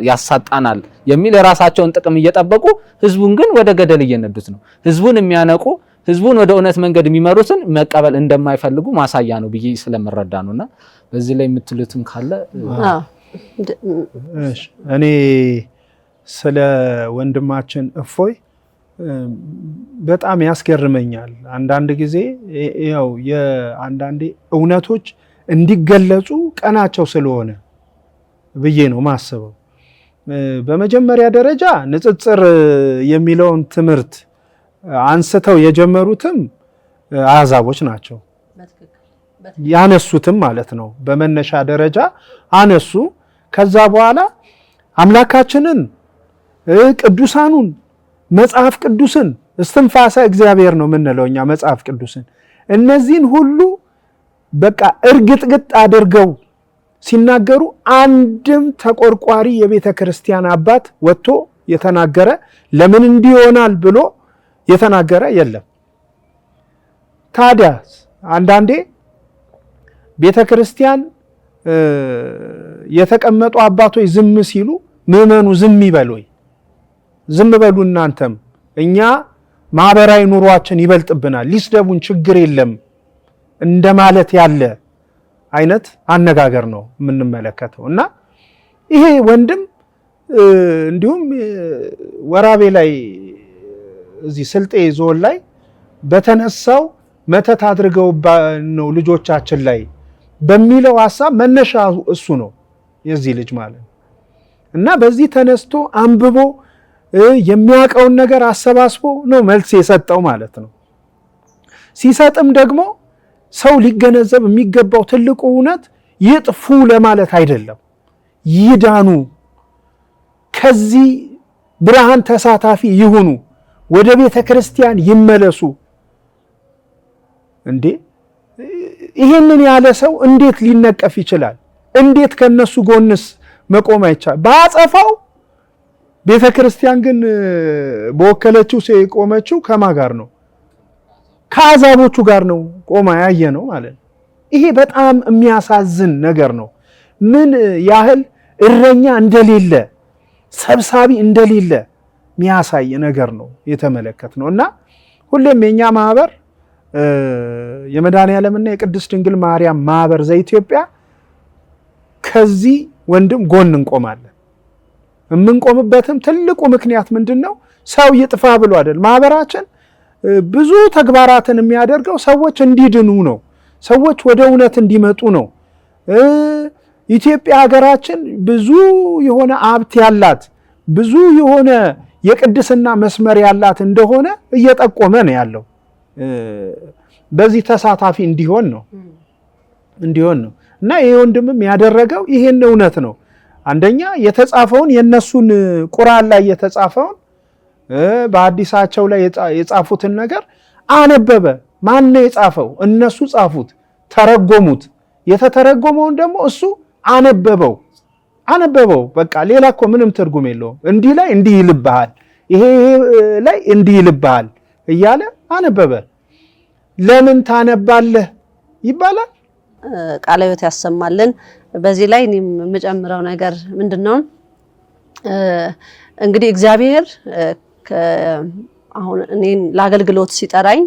ያሳጣናል የሚል የራሳቸውን ጥቅም እየጠበቁ ህዝቡን ግን ወደ ገደል እየነዱት ነው። ህዝቡን የሚያነቁ ህዝቡን ወደ እውነት መንገድ የሚመሩትን መቀበል እንደማይፈልጉ ማሳያ ነው ብዬ ስለምረዳ ነውና በዚህ ላይ የምትሉትን ካለ እኔ ስለ ወንድማችን እፎይ በጣም ያስገርመኛል። አንዳንድ ጊዜ ያው የአንዳንዴ እውነቶች እንዲገለጹ ቀናቸው ስለሆነ ብዬ ነው ማስበው። በመጀመሪያ ደረጃ ንጽጽር የሚለውን ትምህርት አንስተው የጀመሩትም አሕዛቦች ናቸው ያነሱትም ማለት ነው። በመነሻ ደረጃ አነሱ። ከዛ በኋላ አምላካችንን ቅዱሳኑን መጽሐፍ ቅዱስን እስትንፋሰ እግዚአብሔር ነው የምንለው እኛ መጽሐፍ ቅዱስን እነዚህን ሁሉ በቃ እርግጥግጥ አድርገው ሲናገሩ አንድም ተቆርቋሪ የቤተ ክርስቲያን አባት ወጥቶ የተናገረ ለምን እንዲሆናል ብሎ የተናገረ የለም። ታዲያ አንዳንዴ ቤተ ክርስቲያን የተቀመጡ አባቶች ዝም ሲሉ ምዕመኑ ዝም ይበል ወይ? ዝም በሉ እናንተም፣ እኛ ማህበራዊ ኑሯችን ይበልጥብናል፣ ሊስደቡን ችግር የለም እንደማለት ያለ አይነት አነጋገር ነው የምንመለከተው። እና ይሄ ወንድም እንዲሁም ወራቤ ላይ እዚህ ስልጤ ዞን ላይ በተነሳው መተት አድርገው ነው ልጆቻችን ላይ በሚለው ሐሳብ መነሻ እሱ ነው የዚህ ልጅ ማለት ነው። እና በዚህ ተነስቶ አንብቦ የሚያውቀውን ነገር አሰባስቦ ነው መልስ የሰጠው ማለት ነው። ሲሰጥም ደግሞ ሰው ሊገነዘብ የሚገባው ትልቁ እውነት ይጥፉ ለማለት አይደለም፣ ይዳኑ፣ ከዚህ ብርሃን ተሳታፊ ይሁኑ፣ ወደ ቤተ ክርስቲያን ይመለሱ። እንዴ ይሄንን ያለ ሰው እንዴት ሊነቀፍ ይችላል? እንዴት ከነሱ ጎንስ መቆም አይቻል? ባጸፋው ቤተ ክርስቲያን ግን በወከለችው የቆመችው ከማ ጋር ነው? ከአሕዛቦቹ ጋር ነው ቆማ ያየ ነው ማለት ነው። ይሄ በጣም የሚያሳዝን ነገር ነው። ምን ያህል እረኛ እንደሌለ ሰብሳቢ እንደሌለ የሚያሳይ ነገር ነው የተመለከትነው። እና ሁሌም የኛ ማህበር የመድኃኔዓለምና የቅድስት ድንግል ማርያም ማህበር ዘኢትዮጵያ ከዚህ ወንድም ጎን እንቆማለን። የምንቆምበትም ትልቁ ምክንያት ምንድነው? ሰው ይጥፋ ብሎ አይደል። ማህበራችን ብዙ ተግባራትን የሚያደርገው ሰዎች እንዲድኑ ነው፣ ሰዎች ወደ እውነት እንዲመጡ ነው። ኢትዮጵያ ሀገራችን ብዙ የሆነ ሀብት ያላት ብዙ የሆነ የቅድስና መስመር ያላት እንደሆነ እየጠቆመ ነው ያለው። በዚህ ተሳታፊ እንዲሆን ነው እና ይሄ ወንድምም ያደረገው ይሄን እውነት ነው። አንደኛ የተጻፈውን የነሱን ቁርአን ላይ የተጻፈውን በአዲሳቸው ላይ የጻፉትን ነገር አነበበ። ማን ነው የጻፈው? እነሱ ጻፉት፣ ተረጎሙት። የተተረጎመውን ደግሞ እሱ አነበበው። በቃ ሌላ እኮ ምንም ትርጉም የለውም። እንዲህ ላይ እንዲህ ይልብሃል፣ ይሄ ላይ እንዲህ ይልብሃል እያለ አነበበ። ለምን ታነባለህ ይባላል። ቃለ ሕይወት ያሰማልን። በዚህ ላይ እኔም የምጨምረው ነገር ምንድነው? እንግዲህ እግዚአብሔር አሁን እኔን ለአገልግሎት ሲጠራኝ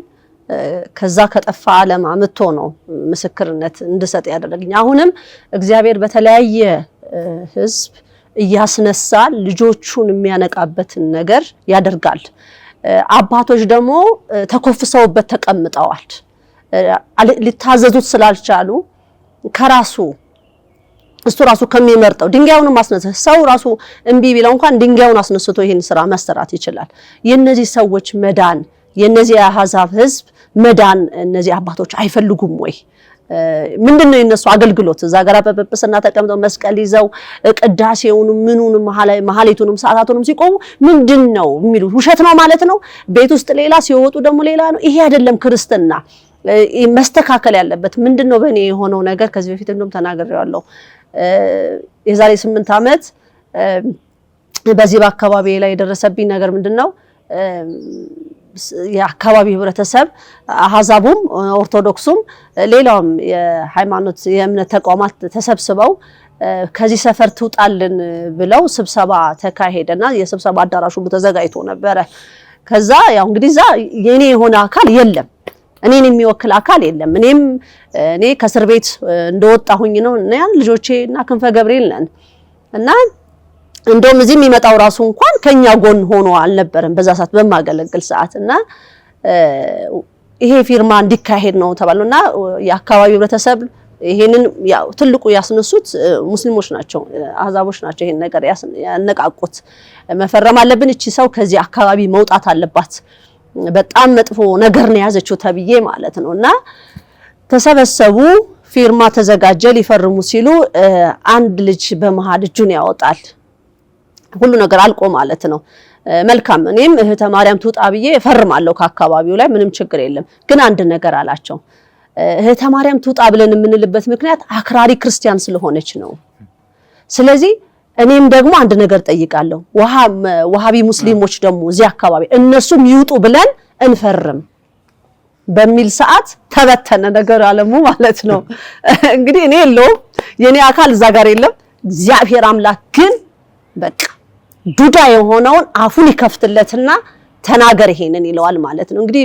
ከዛ ከጠፋ ዓለም አምጥቶ ነው ምስክርነት እንድሰጥ ያደረገኝ። አሁንም እግዚአብሔር በተለያየ ሕዝብ እያስነሳ ልጆቹን የሚያነቃበትን ነገር ያደርጋል። አባቶች ደግሞ ተኮፍሰውበት ተቀምጠዋል። ሊታዘዙት ስላልቻሉ ከራሱ እሱ ራሱ ከሚመርጠው ድንጋዩን ማስነሳት ሰው ራሱ እምቢ ቢለው እንኳን ድንጋዩን አስነስቶ ይሄን ስራ መስራት ይችላል። የነዚህ ሰዎች መዳን የነዚህ አህዛብ ህዝብ መዳን እነዚህ አባቶች አይፈልጉም ወይ? ምንድነው የነሱ አገልግሎት? እዛ ጋር በጵጵስና ተቀምጠው መስቀል ይዘው ቅዳሴውንም ምኑንም መሐሌቱንም ሰዓታቱንም ሲቆሙ ምንድነው የሚሉት? ውሸት ነው ማለት ነው። ቤት ውስጥ ሌላ ሲወጡ ደግሞ ሌላ ነው። ይሄ አይደለም ክርስትና። መስተካከል ያለበት ምንድነው? በእኔ የሆነው ነገር ከዚህ በፊት እንደውም ተናግሬዋለሁ። የዛሬ 8 ዓመት በዚህ በአካባቢ ላይ የደረሰብኝ ነገር ምንድነው? የአካባቢ ህብረተሰብ አህዛቡም ኦርቶዶክሱም ሌላውም የሃይማኖት የእምነት ተቋማት ተሰብስበው ከዚህ ሰፈር ትውጣልን ብለው ስብሰባ ተካሄደና የስብሰባ አዳራሹ ሁሉ ተዘጋጅቶ ነበረ። ከዛ ያው እንግዲህ ዛ የኔ የሆነ አካል የለም፣ እኔን የሚወክል አካል የለም። እኔ ከእስር ቤት እንደወጣሁኝ ነው እና ልጆቼና ክንፈ ገብርኤል ነን እና እንደውም እዚህ የሚመጣው ራሱ እንኳን ከኛ ጎን ሆኖ አልነበረም በዛ ሰዓት በማገለግል ሰዓት እና ይሄ ፊርማ እንዲካሄድ ነው ተባለና የአካባቢው ህብረተሰብ ይሄንን ያው ትልቁ ያስነሱት ሙስሊሞች ናቸው፣ አህዛቦች ናቸው። ይሄን ነገር ያነቃቁት መፈረም አለብን፣ እቺ ሰው ከዚህ አካባቢ መውጣት አለባት፣ በጣም መጥፎ ነገር ነው ያዘችው ተብዬ ማለት ነውና ተሰበሰቡ። ፊርማ ተዘጋጀ። ሊፈርሙ ሲሉ አንድ ልጅ በመሃል እጁን ያወጣል። ሁሉ ነገር አልቆ ማለት ነው። መልካም እኔም እህተ ማርያም ትውጣ ብዬ እፈርማለሁ ከአካባቢው ላይ ምንም ችግር የለም። ግን አንድ ነገር አላቸው። እህተ ማርያም ትውጣ ብለን የምንልበት ምክንያት አክራሪ ክርስቲያን ስለሆነች ነው። ስለዚህ እኔም ደግሞ አንድ ነገር ጠይቃለሁ። ወሃቢ ሙስሊሞች ደግሞ እዚህ አካባቢ እነሱም ይውጡ ብለን እንፈርም በሚል ሰዓት ተበተነ ነገር አለሙ ማለት ነው። እንግዲህ እኔ የለውም የኔ አካል እዛ ጋር የለም። እግዚአብሔር አምላክ ግን በቃ ዱዳ የሆነውን አፉን ይከፍትለትና ተናገር ይሄንን ይለዋል ማለት ነው። እንግዲህ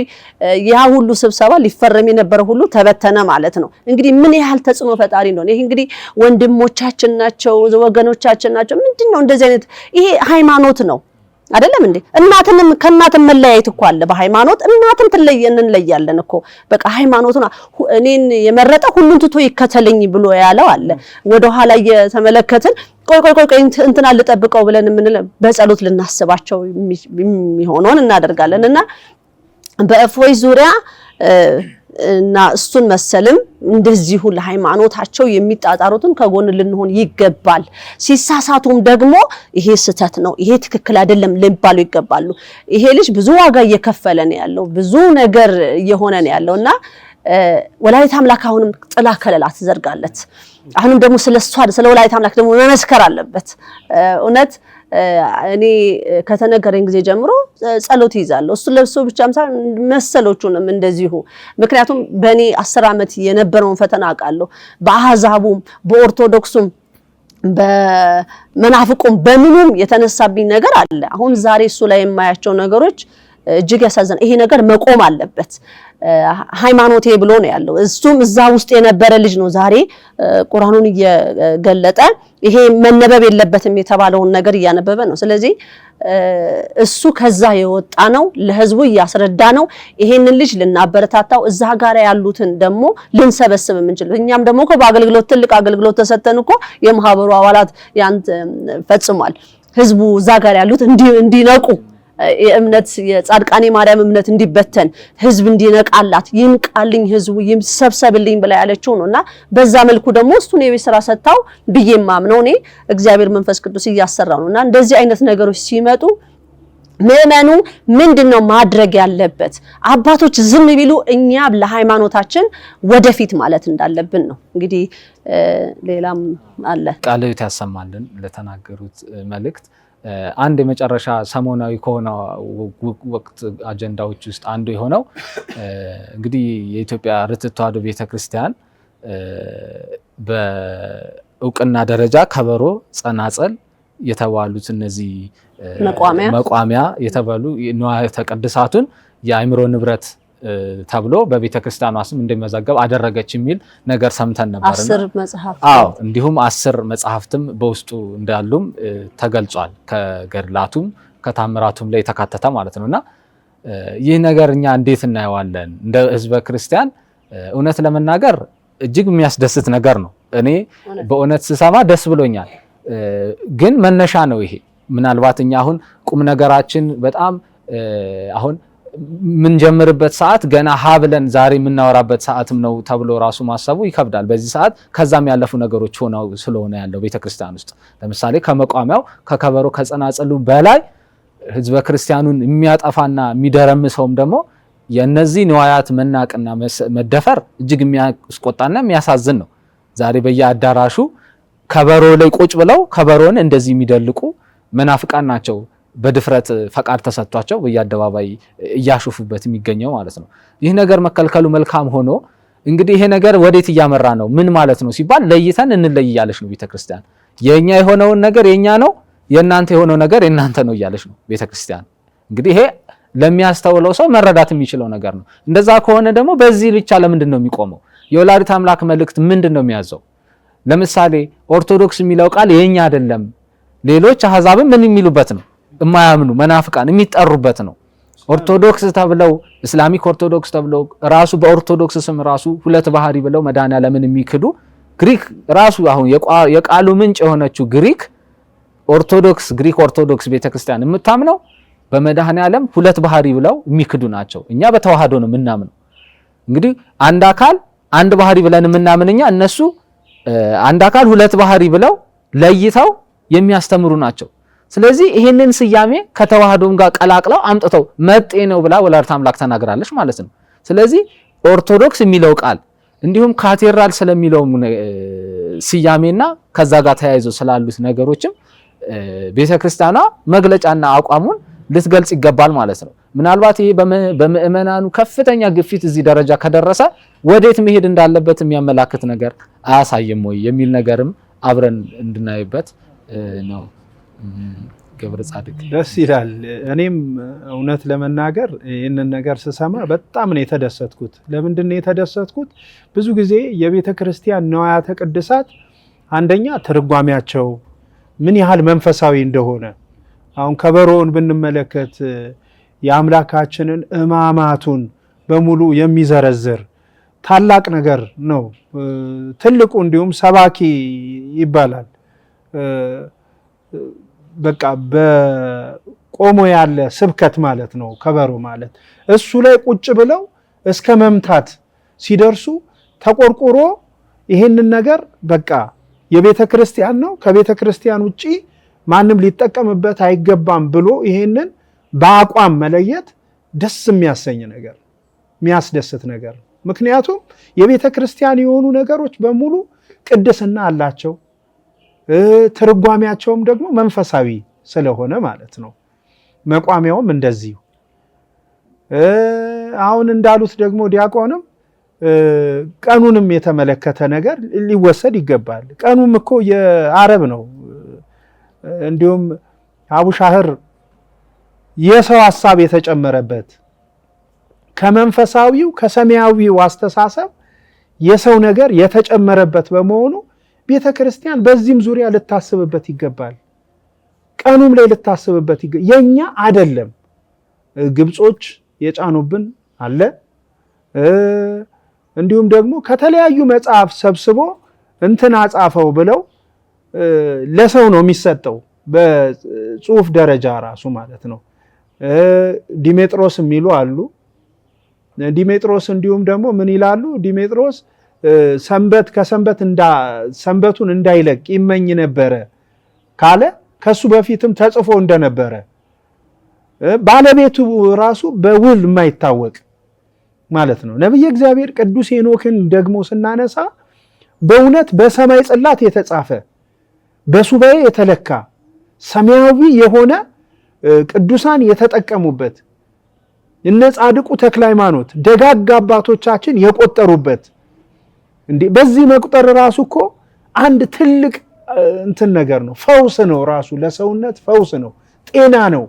ያ ሁሉ ስብሰባ ሊፈረም የነበረ ሁሉ ተበተነ ማለት ነው። እንግዲህ ምን ያህል ተጽዕኖ ፈጣሪ እንደሆነ ይሄ እንግዲህ ወንድሞቻችን ናቸው፣ ወገኖቻችን ናቸው። ምንድነው እንደዚህ አይነት ይሄ ሃይማኖት ነው አይደለም እንዴ? እናትንም ከእናትም መለያየት እኮ አለ በሃይማኖት። እናትም እንለያለን እኮ በቃ ሃይማኖቱን እኔን የመረጠ ሁሉን ትቶ ይከተለኝ ብሎ ያለው አለ። ወደ ኋላ እየተመለከትን ቆይ እንትና ልጠብቀው ብለን በጸሎት ልናስባቸው የሚሆነውን እናደርጋለን። እና በእፎይ ዙሪያ እና እሱን መሰልም እንደዚሁ ለሃይማኖታቸው የሚጣጣሩትን ከጎን ልንሆን ይገባል። ሲሳሳቱም ደግሞ ይሄ ስህተት ነው፣ ይሄ ትክክል አይደለም ሊባሉ ይገባሉ። ይሄ ልጅ ብዙ ዋጋ እየከፈለ ነው ያለው፣ ብዙ ነገር እየሆነ ነው ያለውና ወላዲተ አምላክ አሁንም ጥላ ከለላ ትዘርጋለት። አሁንም ደግሞ ስለ ወላዲተ አምላክ ደግሞ መመስከር አለበት። እውነት እኔ ከተነገረኝ ጊዜ ጀምሮ ጸሎት ይዛለሁ። እሱ ለብሶ ብቻም ሳይሆን መሰሎቹንም እንደዚሁ። ምክንያቱም በእኔ 10 ዓመት የነበረውን ፈተና አውቃለሁ። በአህዛቡም በኦርቶዶክሱም በመናፍቁም በምኑም የተነሳብኝ ነገር አለ። አሁን ዛሬ እሱ ላይ የማያቸው ነገሮች እጅግ ያሳዝናል። ይሄ ነገር መቆም አለበት። ሃይማኖቴ ብሎ ነው ያለው። እሱም እዛ ውስጥ የነበረ ልጅ ነው። ዛሬ ቁርአኑን እየገለጠ ይሄ መነበብ የለበትም የተባለውን ነገር እያነበበ ነው። ስለዚህ እሱ ከዛ የወጣ ነው፣ ለህዝቡ እያስረዳ ነው። ይሄንን ልጅ ልናበረታታው፣ እዛ ጋር ያሉትን ደግሞ ልንሰበስብ የምንችል እኛም ደግሞ በአገልግሎት ትልቅ አገልግሎት ተሰጠን እኮ የማህበሩ አባላት ያን ፈጽሟል። ህዝቡ እዛ ጋር ያሉት እንዲነቁ የእምነት የጻድቃኔ ማርያም እምነት እንዲበተን ህዝብ እንዲነቃላት ይንቃልኝ ህዝቡ ይሰብሰብልኝ ብላ ያለችው ነውና በዛ መልኩ ደግሞ እሱን የቤት ስራ ሰጣው ብዬማም ነው እኔ እግዚአብሔር መንፈስ ቅዱስ እያሰራው ነውና እንደዚህ አይነት ነገሮች ሲመጡ ምእመኑ ምንድነው ማድረግ ያለበት? አባቶች ዝም ቢሉ እኛ ለሃይማኖታችን ወደፊት ማለት እንዳለብን ነው። እንግዲህ ሌላም አለ። ቃለ ሕይወት ያሰማልን ለተናገሩት መልእክት። አንድ የመጨረሻ ሰሞናዊ ከሆነ ወቅት አጀንዳዎች ውስጥ አንዱ የሆነው እንግዲህ የኢትዮጵያ ርትዕት ተዋሕዶ ቤተክርስቲያን በእውቅና ደረጃ ከበሮ፣ ጸናጸል የተባሉት እነዚህ መቋሚያ የተባሉ ንዋያተ ቅድሳቱን የአእምሮ ንብረት ተብሎ በቤተክርስቲያኗ ስም እንደሚመዘገብ አደረገች የሚል ነገር ሰምተን ነበርና 10 መጽሐፍት እንዲሁም 10 መጽሐፍትም በውስጡ እንዳሉም ተገልጿል። ከገድላቱም ከታምራቱም ላይ የተካተተ ማለት ነውና ይህ ነገር እኛ እንዴት እናየዋለን? እንደ ህዝበ ክርስቲያን እውነት ለመናገር እጅግ የሚያስደስት ነገር ነው። እኔ በእውነት ስሰማ ደስ ብሎኛል። ግን መነሻ ነው ይሄ። ምናልባት እኛ አሁን ቁም ነገራችን በጣም አሁን ምን ጀምርበት ሰዓት ገና ሀ ብለን ዛሬ የምናወራበት ሰዓትም ነው ተብሎ ራሱ ማሰቡ ይከብዳል። በዚህ ሰዓት ከዛም ያለፉ ነገሮች ሆነው ስለሆነ ያለው ቤተክርስቲያን ውስጥ ለምሳሌ ከመቋሚያው ከከበሮ ከጸናጽሉ በላይ ህዝበ ክርስቲያኑን የሚያጠፋና የሚደረምሰውም ደግሞ የነዚህ ንዋያት መናቅና መደፈር እጅግ የሚያስቆጣና የሚያሳዝን ነው። ዛሬ በየአዳራሹ ከበሮ ላይ ቁጭ ብለው ከበሮን እንደዚህ የሚደልቁ መናፍቃን ናቸው። በድፍረት ፈቃድ ተሰጥቷቸው በየአደባባይ እያሾፉበት የሚገኘው ማለት ነው። ይህ ነገር መከልከሉ መልካም ሆኖ እንግዲህ ይሄ ነገር ወዴት እያመራ ነው? ምን ማለት ነው ሲባል ለይተን እንለይ እያለች ነው ቤተክርስቲያን። የኛ የሆነውን ነገር የኛ ነው፣ የእናንተ የሆነው ነገር የእናንተ ነው እያለች ነው ቤተክርስቲያን። እንግዲህ ይሄ ለሚያስተውለው ሰው መረዳት የሚችለው ነገር ነው። እንደዛ ከሆነ ደግሞ በዚህ ብቻ ለምንድን ነው የሚቆመው? የወላዲተ አምላክ መልእክት ምንድን ነው የሚያዘው? ለምሳሌ ኦርቶዶክስ የሚለው ቃል የኛ አይደለም፣ ሌሎች አህዛብም ምን የሚሉበት ነው? የማያምኑ መናፍቃን የሚጠሩበት ነው። ኦርቶዶክስ ተብለው እስላሚክ ኦርቶዶክስ ተብለው ራሱ በኦርቶዶክስ ስም ራሱ ሁለት ባህሪ ብለው መድኃኔዓለምን የሚክዱ ግሪክ ራሱ አሁን የቃሉ ምንጭ የሆነችው ግሪክ ኦርቶዶክስ ቤተክርስቲያን የምታምነው በመድኃኔዓለም ሁለት ባህሪ ብለው የሚክዱ ናቸው። እኛ በተዋህዶ ነው የምናምነው። እንግዲህ አንድ አካል አንድ ባህሪ ብለን የምናምንኛ እነሱ አንድ አካል ሁለት ባህሪ ብለው ለይተው የሚያስተምሩ ናቸው። ስለዚህ ይሄንን ስያሜ ከተዋህዶም ጋር ቀላቅለው አምጥተው መጤ ነው ብላ ወላዲተ አምላክ ተናግራለች ማለት ነው። ስለዚህ ኦርቶዶክስ የሚለው ቃል እንዲሁም ካቴድራል ስለሚለው ስያሜና ከዛ ጋር ተያይዞ ስላሉት ነገሮችም ቤተክርስቲያኗ መግለጫና አቋሙን ልትገልጽ ይገባል ማለት ነው። ምናልባት ይሄ በምእመናኑ ከፍተኛ ግፊት እዚህ ደረጃ ከደረሰ ወዴት መሄድ እንዳለበት የሚያመላክት ነገር አያሳይም ወይ የሚል ነገርም አብረን እንድናይበት ነው። ገብረ ጻድቅ ደስ ይላል። እኔም እውነት ለመናገር ይህንን ነገር ስሰማ በጣም ነው የተደሰትኩት። ለምንድን ነው የተደሰትኩት? ብዙ ጊዜ የቤተ ክርስቲያን ንዋያተ ቅድሳት አንደኛ ትርጓሜያቸው ምን ያህል መንፈሳዊ እንደሆነ አሁን ከበሮውን ብንመለከት የአምላካችንን እማማቱን በሙሉ የሚዘረዝር ታላቅ ነገር ነው። ትልቁ እንዲሁም ሰባኪ ይባላል። በቃ በቆሞ ያለ ስብከት ማለት ነው ከበሮ ማለት። እሱ ላይ ቁጭ ብለው እስከ መምታት ሲደርሱ ተቆርቁሮ ይሄንን ነገር በቃ የቤተ ክርስቲያን ነው፣ ከቤተ ክርስቲያን ውጪ ማንም ሊጠቀምበት አይገባም ብሎ ይሄንን በአቋም መለየት ደስ የሚያሰኝ ነገር፣ የሚያስደስት ነገር። ምክንያቱም የቤተ ክርስቲያን የሆኑ ነገሮች በሙሉ ቅድስና አላቸው፣ ትርጓሜያቸውም ደግሞ መንፈሳዊ ስለሆነ ማለት ነው። መቋሚያውም እንደዚሁ። አሁን እንዳሉት ደግሞ ዲያቆንም ቀኑንም የተመለከተ ነገር ሊወሰድ ይገባል። ቀኑም እኮ የአረብ ነው። እንዲሁም አቡሻህር የሰው ሐሳብ የተጨመረበት ከመንፈሳዊው ከሰማያዊው አስተሳሰብ የሰው ነገር የተጨመረበት በመሆኑ ቤተ ክርስቲያን በዚህም ዙሪያ ልታስብበት ይገባል። ቀኑም ላይ ልታስብበት ይገባል። የኛ አይደለም፣ ግብጾች የጫኑብን አለ። እንዲሁም ደግሞ ከተለያዩ መጽሐፍ ሰብስቦ እንትን አጻፈው ብለው ለሰው ነው የሚሰጠው በጽሁፍ ደረጃ ራሱ ማለት ነው። ዲሜጥሮስ የሚሉ አሉ። ዲሜጥሮስ እንዲሁም ደግሞ ምን ይላሉ? ዲሜጥሮስ ሰንበት ከሰንበት ሰንበቱን እንዳይለቅ ይመኝ ነበረ ካለ ከሱ በፊትም ተጽፎ እንደነበረ ባለቤቱ ራሱ በውል የማይታወቅ ማለት ነው። ነብየ እግዚአብሔር ቅዱስ ሄኖክን ደግሞ ስናነሳ በእውነት በሰማይ ጽላት የተጻፈ በሱባኤ የተለካ ሰማያዊ የሆነ ቅዱሳን የተጠቀሙበት እነ ጻድቁ ተክለ ሃይማኖት ደጋግ አባቶቻችን የቆጠሩበት እንዴ! በዚህ መቁጠር ራሱ እኮ አንድ ትልቅ እንትን ነገር ነው። ፈውስ ነው፣ ራሱ ለሰውነት ፈውስ ነው፣ ጤና ነው።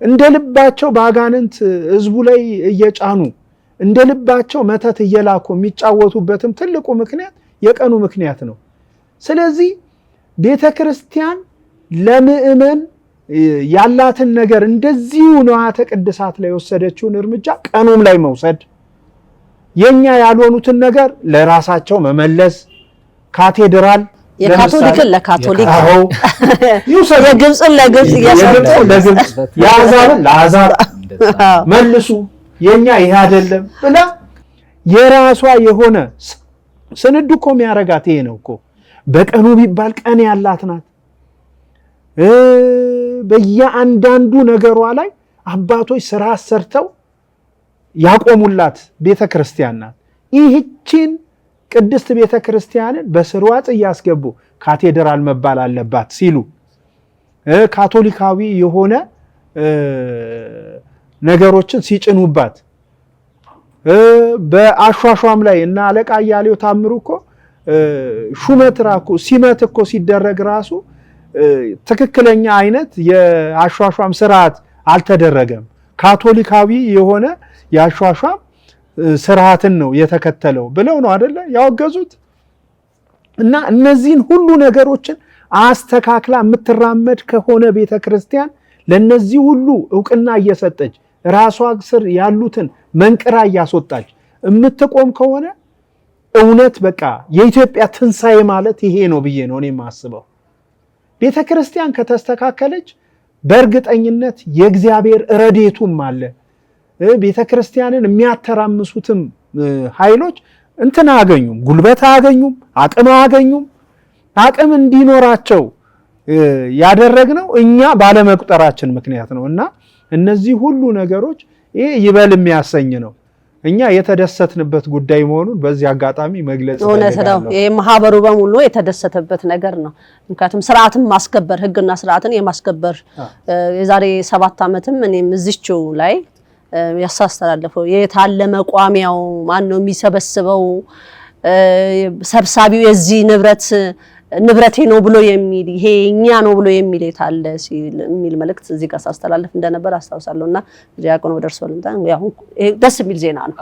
እንደ ልባቸው ባጋንንት ህዝቡ ላይ እየጫኑ እንደ ልባቸው መተት እየላኩ የሚጫወቱበትም ትልቁ ምክንያት የቀኑ ምክንያት ነው። ስለዚህ ቤተ ክርስቲያን ለምእመን ያላትን ነገር እንደዚሁ ንዋያተ ቅድሳት ላይ ወሰደችውን እርምጃ ቀኑም ላይ መውሰድ፣ የኛ ያልሆኑትን ነገር ለራሳቸው መመለስ፣ ካቴድራል የካቶሊክን ለካቶሊክ የግብፅን ለግብፅ የአሕዛብን ለአሕዛብ መልሱ የኛ ይሄ አይደለም ብላ የራሷ የሆነ ስንዱ እኮ የሚያረጋት ይሄ ነው እኮ። በቀኑ ቢባል ቀን ያላት ናት። በየአንዳንዱ ነገሯ ላይ አባቶች ስራ ሰርተው ያቆሙላት ቤተክርስቲያን ናት። ይህችን ቅድስት ቤተክርስቲያንን በስርዋጽ እያስገቡ ካቴድራል መባል አለባት ሲሉ ካቶሊካዊ የሆነ ነገሮችን ሲጭኑባት በአሿሿም ላይ እና አለቃ እያሌው ታምሩ እኮ ሹመት ራኩ ሲመት እኮ ሲደረግ ራሱ ትክክለኛ አይነት የአሿሿም ስርዓት አልተደረገም። ካቶሊካዊ የሆነ የአሿሿም ስርዓትን ነው የተከተለው ብለው ነው አይደለ ያወገዙት። እና እነዚህን ሁሉ ነገሮችን አስተካክላ የምትራመድ ከሆነ ቤተክርስቲያን ለነዚህ ሁሉ ዕውቅና እየሰጠች ራሷ ስር ያሉትን መንቅራ እያስወጣች የምትቆም ከሆነ እውነት በቃ የኢትዮጵያ ትንሣኤ ማለት ይሄ ነው ብዬ ነው እኔ የማስበው። ቤተክርስቲያን ከተስተካከለች በእርግጠኝነት የእግዚአብሔር ረድኤቱም አለ። ቤተክርስቲያንን የሚያተራምሱትም ኃይሎች እንትን አያገኙም፣ ጉልበት አያገኙም፣ አቅም አያገኙም። አቅም እንዲኖራቸው ያደረግነው እኛ ባለመቁጠራችን ምክንያት ነው። እና እነዚህ ሁሉ ነገሮች ይሄ ይበል የሚያሰኝ ነው። እኛ የተደሰትንበት ጉዳይ መሆኑን በዚህ አጋጣሚ መግለጽ ነው። ይሄ ማህበሩ በሙሉ የተደሰተበት ነገር ነው። ምክንያቱም ስርዓትን ማስከበር ህግና ስርዓትን የማስከበር የዛሬ 7 ዓመትም እኔም እዚችው ላይ ያሳስተላለፈው የታለ መቋሚያው ማን ነው የሚሰበስበው ሰብሳቢው የዚህ ንብረቴ ነው ብሎ የሚል ይሄ እኛ ነው ብሎ የሚል የታለ ሲል የሚል መልእክት እዚህ ጋር ሳስተላለፍ እንደነበር አስታውሳለሁና ዲያቆን ወደርሶ ልምጣ። ያው ደስ የሚል ዜና ነው።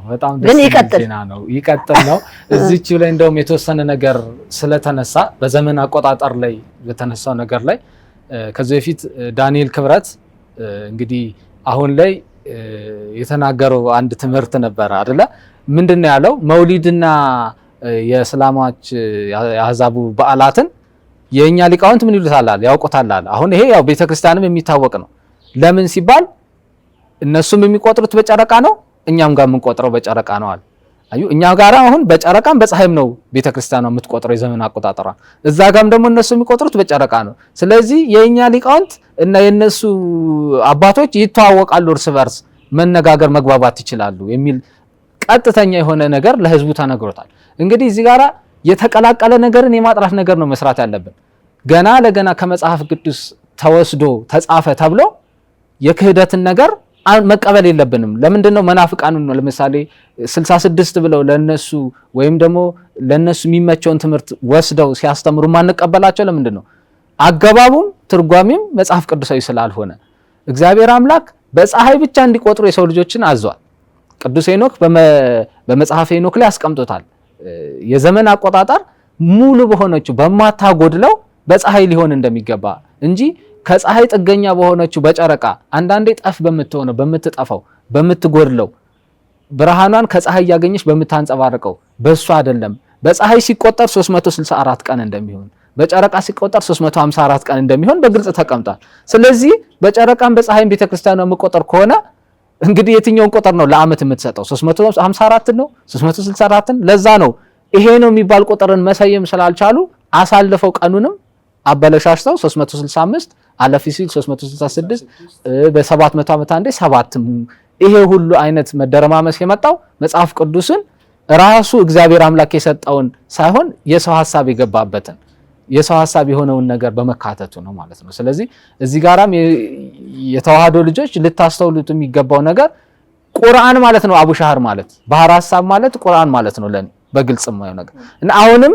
በጣም ደስ የሚል ዜና ነው። ይቀጥል ነው። እዚህች ላይ እንደውም የተወሰነ ነገር ስለተነሳ በዘመን አቆጣጠር ላይ የተነሳው ነገር ላይ ከዚህ በፊት ዳንኤል ክብረት እንግዲህ አሁን ላይ የተናገረው አንድ ትምህርት ነበር አይደለ? ምንድነው ያለው? መውሊድና የእስላማች የአሕዛቡ በዓላትን የኛ ሊቃውንት ምን ይሉታል ያውቁታል። አሁን ይሄ ያው ቤተክርስቲያንም የሚታወቅ ነው። ለምን ሲባል እነሱም የሚቆጥሩት በጨረቃ ነው፣ እኛም ጋር የምንቆጥረው በጨረቃ ነው አለ። አዩ እኛ ጋር አሁን በጨረቃም በፀሐይም ነው ቤተክርስቲያኗ የምትቆጥረው የዘመን አቆጣጠሯ። እዛ ጋርም ደግሞ እነሱ የሚቆጥሩት በጨረቃ ነው። ስለዚህ የኛ ሊቃውንት እና የነሱ አባቶች ይተዋወቃሉ፣ እርስ በርስ መነጋገር መግባባት ይችላሉ የሚል ቀጥተኛ የሆነ ነገር ለህዝቡ ተነግሮታል። እንግዲህ እዚህ ጋራ የተቀላቀለ ነገርን የማጥራት ነገር ነው መስራት ያለብን። ገና ለገና ከመጽሐፍ ቅዱስ ተወስዶ ተጻፈ ተብሎ የክህደትን ነገር መቀበል የለብንም። ለምንድነው መናፍቃን ነው ለምሳሌ 66 ብለው ለነሱ ወይም ደግሞ ለነሱ የሚመቸውን ትምህርት ወስደው ሲያስተምሩ ማንቀበላቸው ለምንድነው? አገባቡም ትርጓሜም መጽሐፍ ቅዱሳዊ ስላልሆነ እግዚአብሔር አምላክ በፀሐይ ብቻ እንዲቆጥሩ የሰው ልጆችን አዟል። ቅዱስ ሄኖክ በመጽሐፍ ሄኖክ ላይ አስቀምጦታል። የዘመን አቆጣጠር ሙሉ በሆነችው በማታጎድለው በፀሐይ ሊሆን እንደሚገባ እንጂ ከፀሐይ ጥገኛ በሆነችው በጨረቃ አንዳንዴ ጠፍ በምትሆነው በምትጠፋው በምትጎድለው ብርሃኗን ከፀሐይ ያገኘች በምታንጸባርቀው በሷ አይደለም። በፀሐይ ሲቆጠር 364 ቀን እንደሚሆን በጨረቃ ሲቆጠር 354 ቀን እንደሚሆን በግልጽ ተቀምጧል። ስለዚህ በጨረቃም በፀሐይም ቤተክርስቲያኗ መቆጠር ከሆነ እንግዲህ የትኛውን ቁጥር ነው ለዓመት የምትሰጠው? 354 ነው 364? ለዛ ነው ይሄ ነው የሚባል ቁጥርን መሰየም ስላልቻሉ አሳልፈው ቀኑንም አበለሻሽተው 365 አለፍ ሲል 366 በ700 ዓመት አንዴ 7 ይሄ ሁሉ አይነት መደረማመስ የመጣው መጽሐፍ ቅዱስን ራሱ እግዚአብሔር አምላክ የሰጠውን ሳይሆን የሰው ሐሳብ የገባበትን የሰው ሐሳብ የሆነውን ነገር በመካተቱ ነው ማለት ነው። ስለዚህ እዚህ ጋራም የተዋህዶ ልጆች ልታስተውሉት የሚገባው ነገር ቁርአን ማለት ነው። አቡሻህር ማለት ባህር ሐሳብ ማለት ቁርአን ማለት ነው ለኔ በግልጽ ነው ነገር እና አሁንም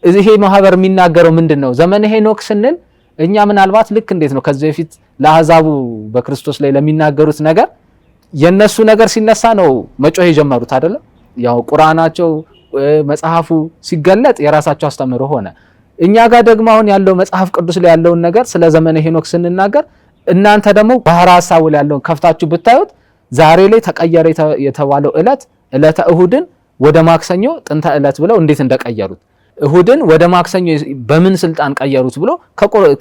ይሄ ማህበር የሚናገረው ምንድነው? ዘመነ ሄኖክ ስንል እኛ ምናልባት ልክ እንዴት ነው ከዚህ በፊት ለአሕዛቡ በክርስቶስ ላይ ለሚናገሩት ነገር የነሱ ነገር ሲነሳ ነው መጮህ የጀመሩት አይደለም? ያው ቁርአናቸው መጽሐፉ ሲገለጥ የራሳቸው አስተምሮ ሆነ። እኛ ጋር ደግሞ አሁን ያለው መጽሐፍ ቅዱስ ላይ ያለውን ነገር ስለ ዘመነ ሄኖክ ስንናገር እናንተ ደግሞ ባህር ሐሳቡ ላይ ያለውን ከፍታችሁ ብታዩት ዛሬ ላይ ተቀየረ የተባለው ዕለተ እሁድን ወደ ማክሰኞ ጥንተ ዕለት ብለው እንዴት እንደቀየሩት እሁድን ወደ ማክሰኞ በምን ስልጣን ቀየሩት ብሎ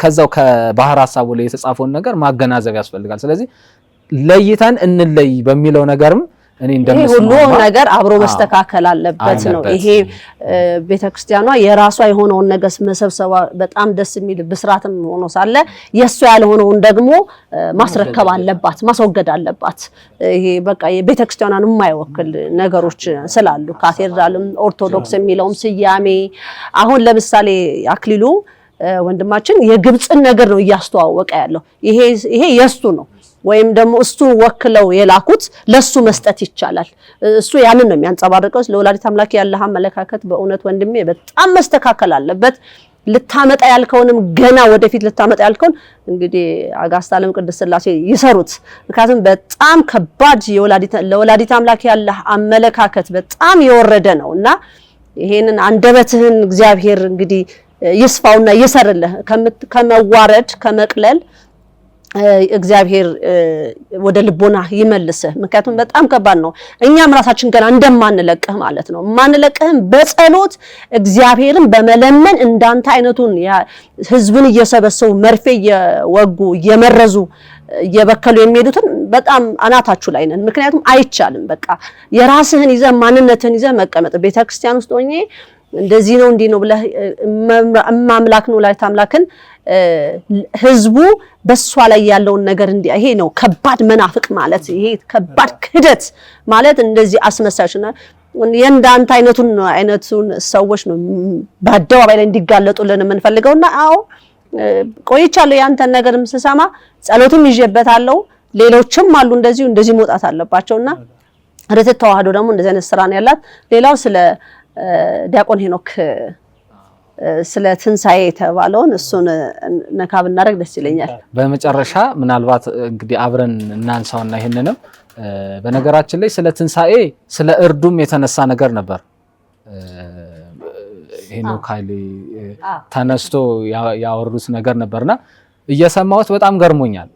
ከዛው ከባህር ሐሳቡ ላይ የተጻፈውን ነገር ማገናዘብ ያስፈልጋል። ስለዚህ ለይተን እንለይ በሚለው ነገርም እኔ ሁሉ ነገር አብሮ መስተካከል አለበት ነው። ይሄ ቤተክርስቲያኗ የራሷ የሆነውን ነገር መሰብሰባ በጣም ደስ የሚል ብስራትም ሆኖ ሳለ የሷ ያልሆነውን ደግሞ ማስረከብ አለባት፣ ማስወገድ አለባት። ይሄ በቃ የቤተክርስቲያኗን የማይወክል ነገሮች ስላሉ ካቴድራልም ኦርቶዶክስ የሚለውም ስያሜ አሁን ለምሳሌ አክሊሉ ወንድማችን የግብፅን ነገር ነው እያስተዋወቀ ያለው። ይሄ የሱ ነው ወይም ደግሞ እሱ ወክለው የላኩት ለሱ መስጠት ይቻላል። እሱ ያንን ነው የሚያንጸባርቀው። ለወላዲተ አምላክ ያለህ አመለካከት በእውነት ወንድሜ በጣም መስተካከል አለበት። ልታመጣ ያልከውንም ገና ወደፊት ልታመጣ ያልከውን እንግዲህ አጋዕዝተ ዓለም ቅድስት ሥላሴ ይሰሩት። ምክንያቱም በጣም ከባድ ለወላዲተ አምላክ ያለህ አመለካከት በጣም የወረደ ነውና ይሄንን አንደበትህን እግዚአብሔር እንግዲህ ይስፋውና ይሰርልህ ከመዋረድ ከመቅለል እግዚአብሔር ወደ ልቦና ይመልስህ። ምክንያቱም በጣም ከባድ ነው። እኛም ራሳችን ገና እንደማንለቅህ ማለት ነው። ማንለቅህም በጸሎት እግዚአብሔርን በመለመን እንዳንተ አይነቱን ህዝብን እየሰበሰቡ መርፌ እየወጉ እየመረዙ እየበከሉ የሚሄዱትን በጣም አናታችሁ ላይ ነን። ምክንያቱም አይቻልም። በቃ የራስህን ይዘህ ማንነትህን ይዘህ መቀመጥ ቤተክርስቲያን ውስጥ ሆኜ እንደዚህ ነው እንዲህ ነው ብለህ አምላክ ነው ላይ ታምላክን ህዝቡ በሷ ላይ ያለውን ነገር እንዲህ ይሄ ነው ከባድ መናፍቅ ማለት ይሄ ከባድ ክህደት ማለት እንደዚህ አስመሳሽና የእንዳንተ አይነቱን ሰዎች ነው በአደባባይ ላይ እንዲጋለጡልን የምንፈልገውና አዎ ቆይቻለሁ ያንተን ነገርም ስሰማ ጸሎትም ይዤበታለሁ። ሌሎችም አሉ እንደዚህ መውጣት አለባቸውና ርትዕት ተዋህዶ ደግሞ እንደዚህ አይነት ስራ ነው ያላት። ሌላው ስለ ዲያቆን ሄኖክ ስለ ትንሳኤ የተባለውን እሱን ነካ ብናደርግ ደስ ይለኛል። በመጨረሻ ምናልባት እንግዲህ አብረን እናንሳውና ይሄንንም በነገራችን ላይ ስለ ትንሳኤ ስለ እርዱም የተነሳ ነገር ነበር። ሄኖክ ኃይሌ ተነስቶ ያወሩት ነገር ነበርና እየሰማሁት በጣም ገርሞኛል።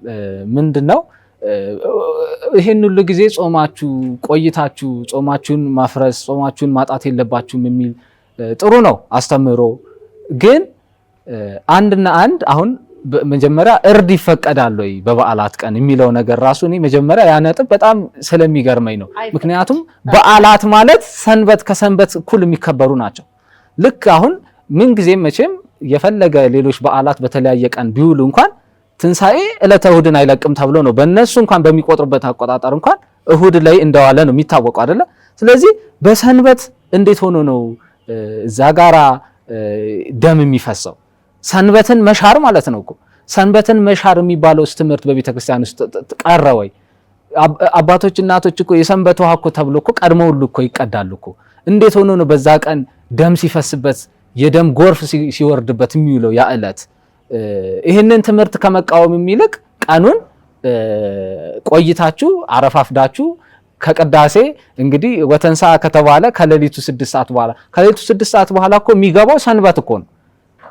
ምንድነው ይሄን ሁሉ ጊዜ ጾማችሁ ቆይታችሁ ጾማችሁን ማፍረስ ጾማችሁን ማጣት የለባችሁም የሚል ጥሩ ነው አስተምሮ። ግን አንድና አንድ አሁን መጀመሪያ እርድ ይፈቀዳል ወይ በበዓላት ቀን የሚለው ነገር ራሱ እኔ መጀመሪያ ያ ነጥብ በጣም ስለሚገርመኝ ነው። ምክንያቱም በዓላት ማለት ሰንበት ከሰንበት እኩል የሚከበሩ ናቸው። ልክ አሁን ምን ጊዜም መቼም የፈለገ ሌሎች በዓላት በተለያየ ቀን ቢውሉ እንኳን ትንሳኤ ዕለተ እሁድን አይለቅም ተብሎ ነው በእነሱ እንኳን በሚቆጥሩበት አቆጣጠር እንኳን እሁድ ላይ እንደዋለ ነው የሚታወቀው አይደለ? ስለዚህ በሰንበት እንዴት ሆኖ ነው እዛ ጋራ ደም የሚፈሰው? ሰንበትን መሻር ማለት ነው እኮ። ሰንበትን መሻር የሚባለው ትምህርት በቤተክርስቲያን ውስጥ ቀረ ወይ? አባቶች እናቶች እኮ የሰንበት ውሃ እኮ ተብሎ እኮ ቀድመው ሁሉ እኮ ይቀዳሉ እኮ። እንዴት ሆኖ ነው በዛ ቀን ደም ሲፈስበት የደም ጎርፍ ሲወርድበት የሚውለው ያ ዕለት? ይህንን ትምህርት ከመቃወም የሚልቅ ቀኑን ቆይታችሁ አረፋፍዳችሁ ከቅዳሴ እንግዲህ ወተንሳ ከተባለ ከሌሊቱ 6 ሰዓት በኋላ ከሌሊቱ 6 ሰዓት በኋላ እኮ የሚገባው ሰንበት እኮ ነው።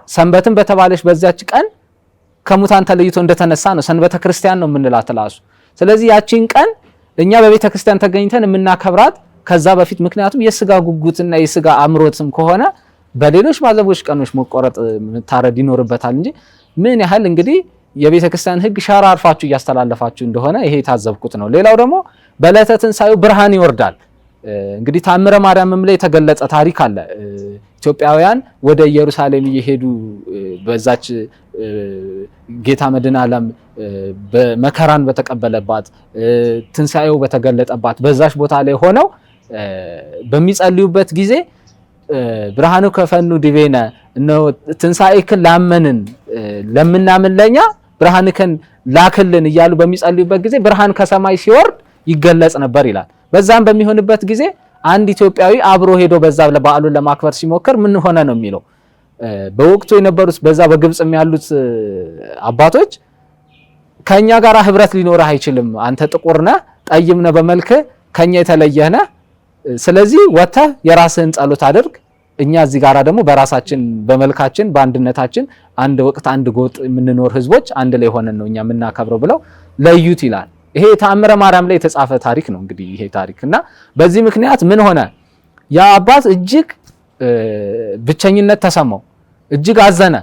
ሰንበትን በተባለች በዚያች ቀን ከሙታን ተለይቶ እንደተነሳ ነው ሰንበተ ክርስቲያን ነው የምንላት ራሱ። ስለዚህ ያቺን ቀን እኛ በቤተ ክርስቲያን ተገኝተን የምናከብራት ከዛ በፊት ምክንያቱም የስጋ ጉጉትና የስጋ አምሮትም ከሆነ በሌሎች ባዘቦች ቀኖች መቆረጥ ታረድ ይኖርበታል እንጂ ምን ያህል እንግዲህ የቤተ ክርስቲያን ሕግ ሻራ አርፋችሁ እያስተላለፋችሁ እንደሆነ ይሄ ታዘብኩት ነው። ሌላው ደግሞ በዕለተ ትንሣኤው ብርሃን ይወርዳል። እንግዲህ ታምረ ማርያምም ላይ የተገለጸ ታሪክ አለ። ኢትዮጵያውያን ወደ ኢየሩሳሌም እየሄዱ በዛች ጌታ መድኃኔ ዓለም በመከራን በተቀበለባት ትንሣኤው በተገለጠባት በዛች ቦታ ላይ ሆነው በሚጸልዩበት ጊዜ ብርሃኑ ከፈኑ ዲቤነ ነው ትንሣኤክን ላመንን ለምናምን ለኛ ብርሃንከን ላክልን እያሉ በሚጸልዩበት ጊዜ ብርሃን ከሰማይ ሲወርድ ይገለጽ ነበር ይላል። በዛም በሚሆንበት ጊዜ አንድ ኢትዮጵያዊ አብሮ ሄዶ በዛ በዓሉን ለማክበር ሲሞክር ምን ሆነ ነው የሚለው። በወቅቱ የነበሩት በዛ በግብጽም ያሉት አባቶች ከኛ ጋር ህብረት ሊኖርህ አይችልም፣ አንተ ጥቁር ነህ፣ ጠይም ነህ፣ በመልክ ከኛ የተለየህ ነህ፣ ስለዚህ ወጥተህ የራስህን ጸሎት አድርግ፣ እኛ እዚህ ጋራ ደግሞ በራሳችን በመልካችን በአንድነታችን አንድ ወቅት አንድ ጎጥ የምንኖር ህዝቦች አንድ ላይ ሆነን ነው እኛ የምናከብረው ብለው ለዩት ይላል። ይሄ ተአምረ ማርያም ላይ የተጻፈ ታሪክ ነው እንግዲህ ይሄ ታሪክ እና በዚህ ምክንያት ምን ሆነ ያ አባት እጅግ ብቸኝነት ተሰማው፣ እጅግ አዘነ።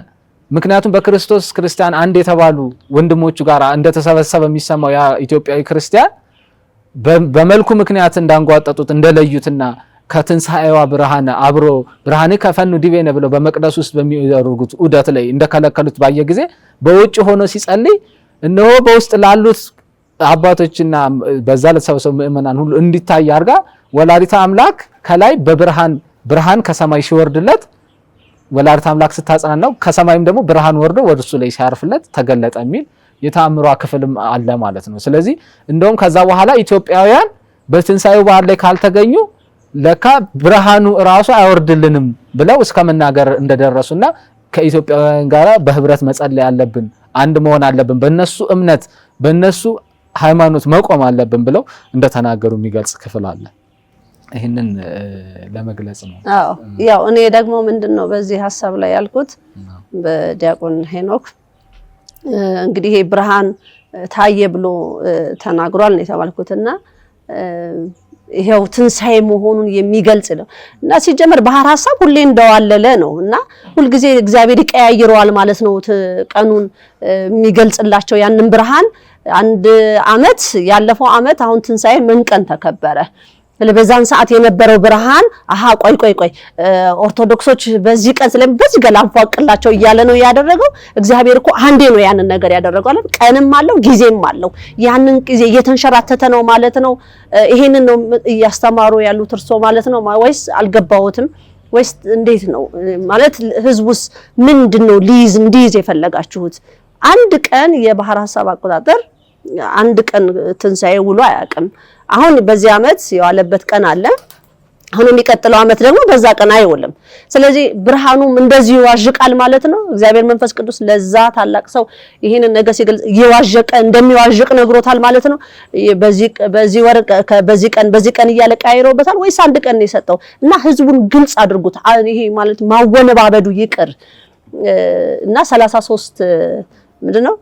ምክንያቱም በክርስቶስ ክርስቲያን አንድ የተባሉ ወንድሞቹ ጋር እንደተሰበሰበ የሚሰማው ያ ኢትዮጵያዊ ክርስቲያን በመልኩ ምክንያት እንዳንጓጠጡት እንደለዩትና ከትንሳኤዋ ብርሃን አብሮ ብርሃን ከፈኑ ዲቤነ ብለው በመቅደስ ውስጥ በሚያደርጉት ዑደት ላይ እንደከለከሉት ባየ ጊዜ በውጭ ሆኖ ሲጸልይ እነሆ በውስጥ ላሉት አባቶችና በዛ ለተሰበሰቡ ምእመናን ሁሉ እንዲታይ አርጋ ወላዲተ አምላክ ከላይ ብርሃን ከሰማይ ሲወርድለት ወላዲተ አምላክ ስታጸናናው ከሰማይም ደግሞ ብርሃን ወርዶ ወደሱ ላይ ሲያርፍለት ተገለጠ የሚል የተአምሯ ክፍልም አለ ማለት ነው። ስለዚህ እንደውም ከዛ በኋላ ኢትዮጵያውያን በትንሳኤው በዓል ላይ ካልተገኙ ለካ ብርሃኑ ራሱ አይወርድልንም ብለው እስከ መናገር እንደደረሱና ከኢትዮጵያውያን ጋር በህብረት መጸለይ አለብን፣ አንድ መሆን አለብን፣ በእነሱ እምነት በእነሱ ሃይማኖት መቆም አለብን ብለው እንደተናገሩ የሚገልጽ ክፍል አለ። ይህንን ለመግለጽ ነው። አዎ ያው እኔ ደግሞ ምንድነው በዚህ ሐሳብ ላይ ያልኩት በዲያቆን ሄኖክ እንግዲህ ይሄ ብርሃን ታየ ብሎ ተናግሯል ነው የተባልኩትና ይሄው ትንሳኤ መሆኑን የሚገልጽ ነው እና ሲጀመር ባህር ሐሳብ ሁሌ እንደዋለለ ነው እና ሁሉ ጊዜ እግዚአብሔር ይቀያይረዋል ማለት ነው ቀኑን የሚገልጽላቸው ያንን ብርሃን አንድ አመት ያለፈው አመት አሁን ትንሳኤ ምን ቀን ተከበረ ለበዛን ሰዓት የነበረው ብርሃን ቆይ ኦርቶዶክሶች በዚህ ቀን በዚህ ገላንፏቅላቸው እያለ ነው ያደረገው። እግዚአብሔር እኮ አንዴ ነው ያንን ነገር ያደረገው አይደል? ቀንም አለው ጊዜም አለው። ያንን ጊዜ እየተንሸራተተ ነው ማለት ነው። ይሄንን ነው እያስተማሩ ያሉት እርሶ ማለት ነው ወይስ አልገባውትም? ወይስ እንዴት ነው ማለት ህዝቡስ ምንድነው እንዲይዝ የፈለጋችሁት? አንድ ቀን የባህር ሐሳብ አቆጣጠር አንድ ቀን ትንሳኤ ውሎ አያውቅም። አሁን በዚህ አመት የዋለበት ቀን አለ። አሁን የሚቀጥለው አመት ደግሞ በዛ ቀን አይውልም። ስለዚህ ብርሃኑም እንደዚህ ይዋዥቃል ማለት ነው። እግዚአብሔር መንፈስ ቅዱስ ለዛ ታላቅ ሰው ይሄንን ነገር ሲገልጽ ይዋዥቅ እንደሚዋዥቅ ነግሮታል ማለት ነው። በዚህ ወር በዚህ ቀን እያለ ቀይሮበታል ወይስ አንድ ቀን ነው የሰጠው? እና ህዝቡን ግልጽ አድርጉት። ይሄ ማለት ማወነባበዱ ይቅር እና 33 ምንድነው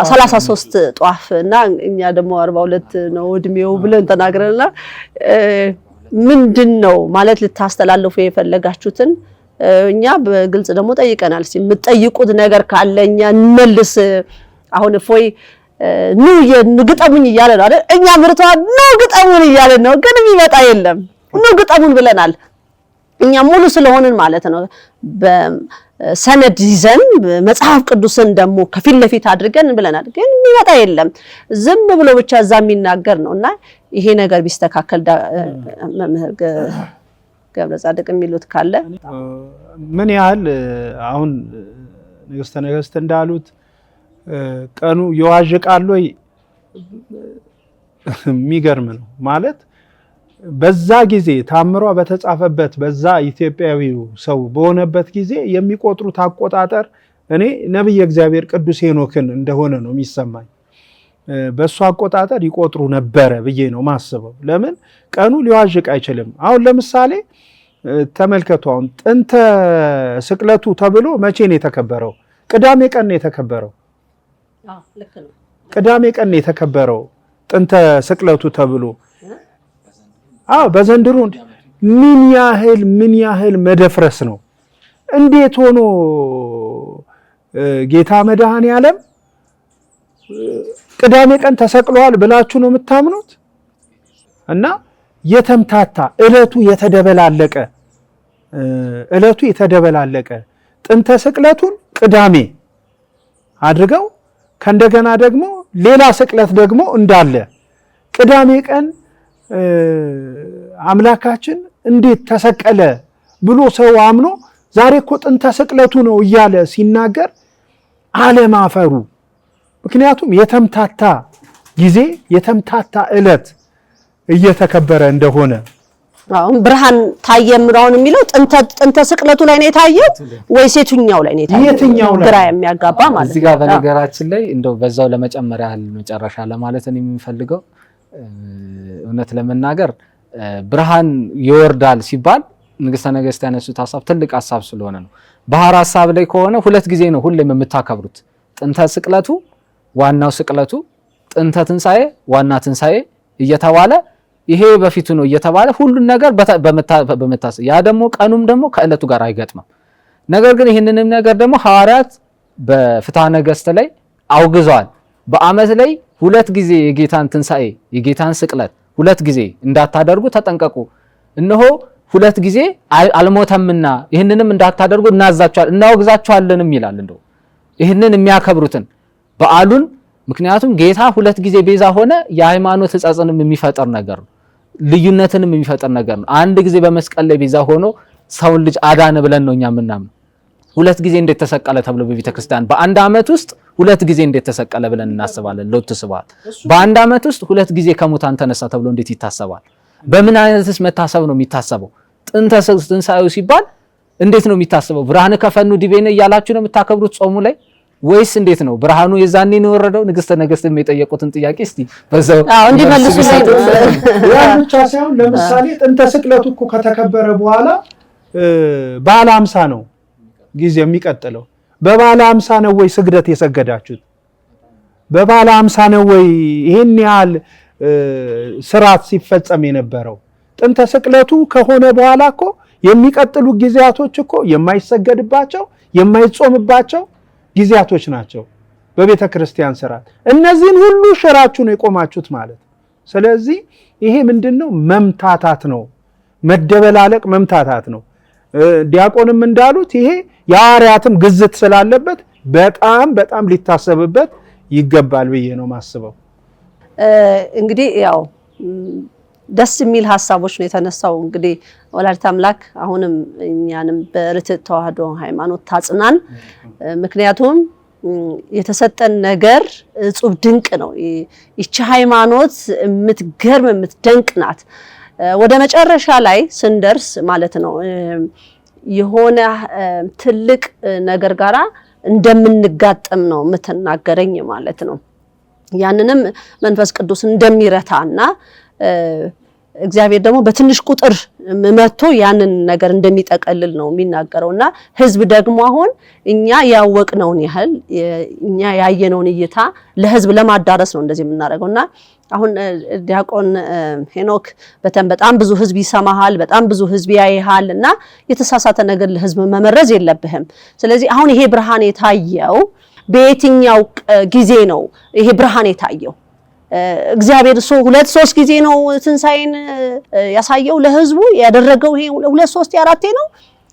33 ጧፍ እና እኛ ደግሞ 42 ነው እድሜው ብለን ተናግረናልና ምንድነው ማለት ልታስተላልፉ የፈለጋችሁትን እኛ በግልጽ ደግሞ ጠይቀናል። የምትጠይቁት ነገር ካለኛ እንመልስ። አሁን እፎይ ግጠሙኝ እያለ ነው አይደል? እኛ ምርቷን ግጠሙን እያለ ነው፣ ግን የሚመጣ የለም። ግጠሙን ብለናል እኛ ሙሉ ስለሆንን ማለት ነው። በሰነድ ይዘን መጽሐፍ ቅዱስን ደግሞ ከፊት ለፊት አድርገን ብለናል፣ ግን የሚመጣ የለም። ዝም ብሎ ብቻ እዛ የሚናገር ነውና ይሄ ነገር ቢስተካከል መምህር ገብረ ጻድቅ የሚሉት ካለ ምን ያህል አሁን ንግስተ ነገስት እንዳሉት ቀኑ ይዋዥቃል ወይ? የሚገርም ነው ማለት በዛ ጊዜ ታምሯ በተጻፈበት በዛ ኢትዮጵያዊው ሰው በሆነበት ጊዜ የሚቆጥሩት አቆጣጠር እኔ ነብይ እግዚአብሔር ቅዱስ ሄኖክን እንደሆነ ነው የሚሰማኝ። በሱ አቆጣጠር ይቆጥሩ ነበረ ብዬ ነው ማስበው። ለምን ቀኑ ሊዋዥቅ አይችልም? አሁን ለምሳሌ ተመልከቱ። አሁን ጥንተ ስቅለቱ ተብሎ መቼ ነው የተከበረው? ቅዳሜ ቀን ነው የተከበረው። ልክ ነው። ቅዳሜ ቀን ነው የተከበረው ጥንተ ስቅለቱ ተብሎ በዘንድሮ ምን ያህል መደፍረስ ነው! እንዴት ሆኖ ጌታ መድኃኔዓለም ቅዳሜ ቀን ተሰቅሏል ብላችሁ ነው የምታምኑት? እና የተምታታ እለቱ የተደበላለቀ ጥንተ ስቅለቱን ቅዳሜ አድርገው ከእንደገና ደግሞ ሌላ ስቅለት ደግሞ እንዳለ ቅዳሜ ቀን አምላካችን እንዴት ተሰቀለ ብሎ ሰው አምኖ ዛሬ እኮ ጥንተ ስቅለቱ ነው እያለ ሲናገር አለማፈሩ። ምክንያቱም የተምታታ ጊዜ የተምታታ እለት እየተከበረ እንደሆነ አሁን ብርሃን ታየምራውን የሚለው ጥንተ ስቅለቱ ላይ ነው የታየው ወይስ የትኛው ላይ ነው የታየው? ግራ የሚያጋባ ማለት ነው። እዚህ ጋር በነገራችን ላይ እንደው በዛው ለመጨመር ያህል መጨረሻ ለማለት ነው የሚፈልገው። እውነት ለመናገር ብርሃን ይወርዳል ሲባል ንግስተ ነገስት ያነሱት ሐሳብ ትልቅ ሐሳብ ስለሆነ ነው። ባህር ሐሳብ ላይ ከሆነ ሁለት ጊዜ ነው ሁሌም የምታከብሩት። ጥንተ ስቅለቱ ዋናው ስቅለቱ፣ ጥንተ ትንሳኤ ዋና ትንሳኤ እየተባለ ይሄ በፊቱ ነው እየተባለ ሁሉን ነገር በመታሰብ ያ ደግሞ ቀኑም ደግሞ ከዕለቱ ጋር አይገጥምም። ነገር ግን ይህንንም ነገር ደግሞ ሐዋርያት በፍትሐ ነገሥት ላይ አውግዘዋል። በዓመት ላይ 2 ጊዜ የጌታን ትንሣኤ የጌታን ስቅለት 2 ጊዜ እንዳታደርጉ ተጠንቀቁ፣ እነሆ 2 ጊዜ አልሞተምና ይህንንም እንዳታደርጉ እናወግዛችኋለንም ይላል። እንደው ይህንን የሚያከብሩትን በዓሉን ምክንያቱም ጌታ 2 ጊዜ ቤዛ ሆነ። የሃይማኖት ሕጸጽንም የሚፈጠር ነገር ነው፣ ልዩነትንም የሚፈጠር ነገር ነው። አንድ ጊዜ በመስቀል ላይ ቤዛ ሆኖ ሰውን ልጅ አዳነ ብለን ነው እኛ የምናምነው። 2 ጊዜ እንዴት ተሰቀለ ተብሎ በቤተ ክርስቲያን በአንድ ዓመት ውስጥ 2 ጊዜ እንዴት ተሰቀለ ብለን እናስባለን። ሎት ስብሐት በአንድ ዓመት ውስጥ 2 ጊዜ ከሙታን ተነሳ ተብሎ እንዴት ይታሰባል? በምን አይነትስ መታሰብ ነው የሚታሰበው? ጥንተ ትንሣኤው ሲባል እንዴት ነው የሚታሰበው? ብርሃን ከፈኑ ዲቤነ እያላችሁ ነው የምታከብሩት ጾሙ ላይ ወይስ እንዴት ነው? ብርሃኑ የዛኔ ነው የወረደው? ንግስተ ነገሥት የጠየቁትን ጥያቄ እስቲ በዛው እንዲመልሱ ያ ብቻ ሳይሆን ለምሳሌ ጥንተ ስቅለቱ እኮ ከተከበረ በኋላ በዓለ ሃምሳ ነው ጊዜ የሚቀጥለው። በበዓለ ሃምሳ ነው ወይ ስግደት የሰገዳችሁት? በበዓለ ሃምሳ ነው ወይ ይሄን ያህል ስርዓት ሲፈጸም የነበረው? ጥንተ ስቅለቱ ከሆነ በኋላ እኮ የሚቀጥሉ ጊዜያቶች እኮ የማይሰገድባቸው የማይጾምባቸው ጊዜያቶች ናቸው በቤተ ክርስቲያን ስርዓት። እነዚህን ሁሉ ሽራችሁ ነው የቆማችሁት ማለት። ስለዚህ ይሄ ምንድነው? መምታታት ነው፣ መደበላለቅ መምታታት ነው። ዲያቆንም እንዳሉት ይሄ የሐዋርያትም ግዝት ስላለበት በጣም ሊታሰብበት ይገባል ብዬ ነው ማስበው። እንግዲህ ያው ደስ የሚል ሀሳቦች ነው የተነሳው። እንግዲህ ወላዲተ አምላክ አሁንም እኛንም በርትዕ ተዋህዶ ሃይማኖት ታጽናን። ምክንያቱም የተሰጠን ነገር እጹብ ድንቅ ነው። ይቺ ሃይማኖት የምትገርም የምትደንቅ ናት። ወደ መጨረሻ ላይ ስንደርስ ማለት ነው የሆነ ትልቅ ነገር ጋራ እንደምንጋጠም ነው የምትናገረኝ ማለት ነው። ያንንም መንፈስ ቅዱስ እንደሚረታና እግዚአብሔር ደግሞ በትንሽ ቁጥር መጥቶ ያንን ነገር እንደሚጠቀልል ነው የሚናገረውና ህዝብ ደግሞ አሁን እኛ ያወቅነውን ያህል እኛ ያየነውን እይታ ለህዝብ ለማዳረስ ነው እንደዚህ የምናደርገውና አሁን ዲያቆን ሄኖክ በጣም ብዙ ህዝብ ይሰማሃል፣ በጣም ብዙ ህዝብ ያይሃልና የተሳሳተ ነገር ለህዝብ መመረዝ የለብህም። ስለዚህ አሁን ይሄ ብርሃን የታየው በየትኛው ጊዜ ነው? ይሄ ብርሃን የታየው እግዚአብሔር 2-3 ጊዜ ነው ትንሣኤን ያሳየው ለህዝቡ ያደረገው። ይሄ 2-3 4 ነው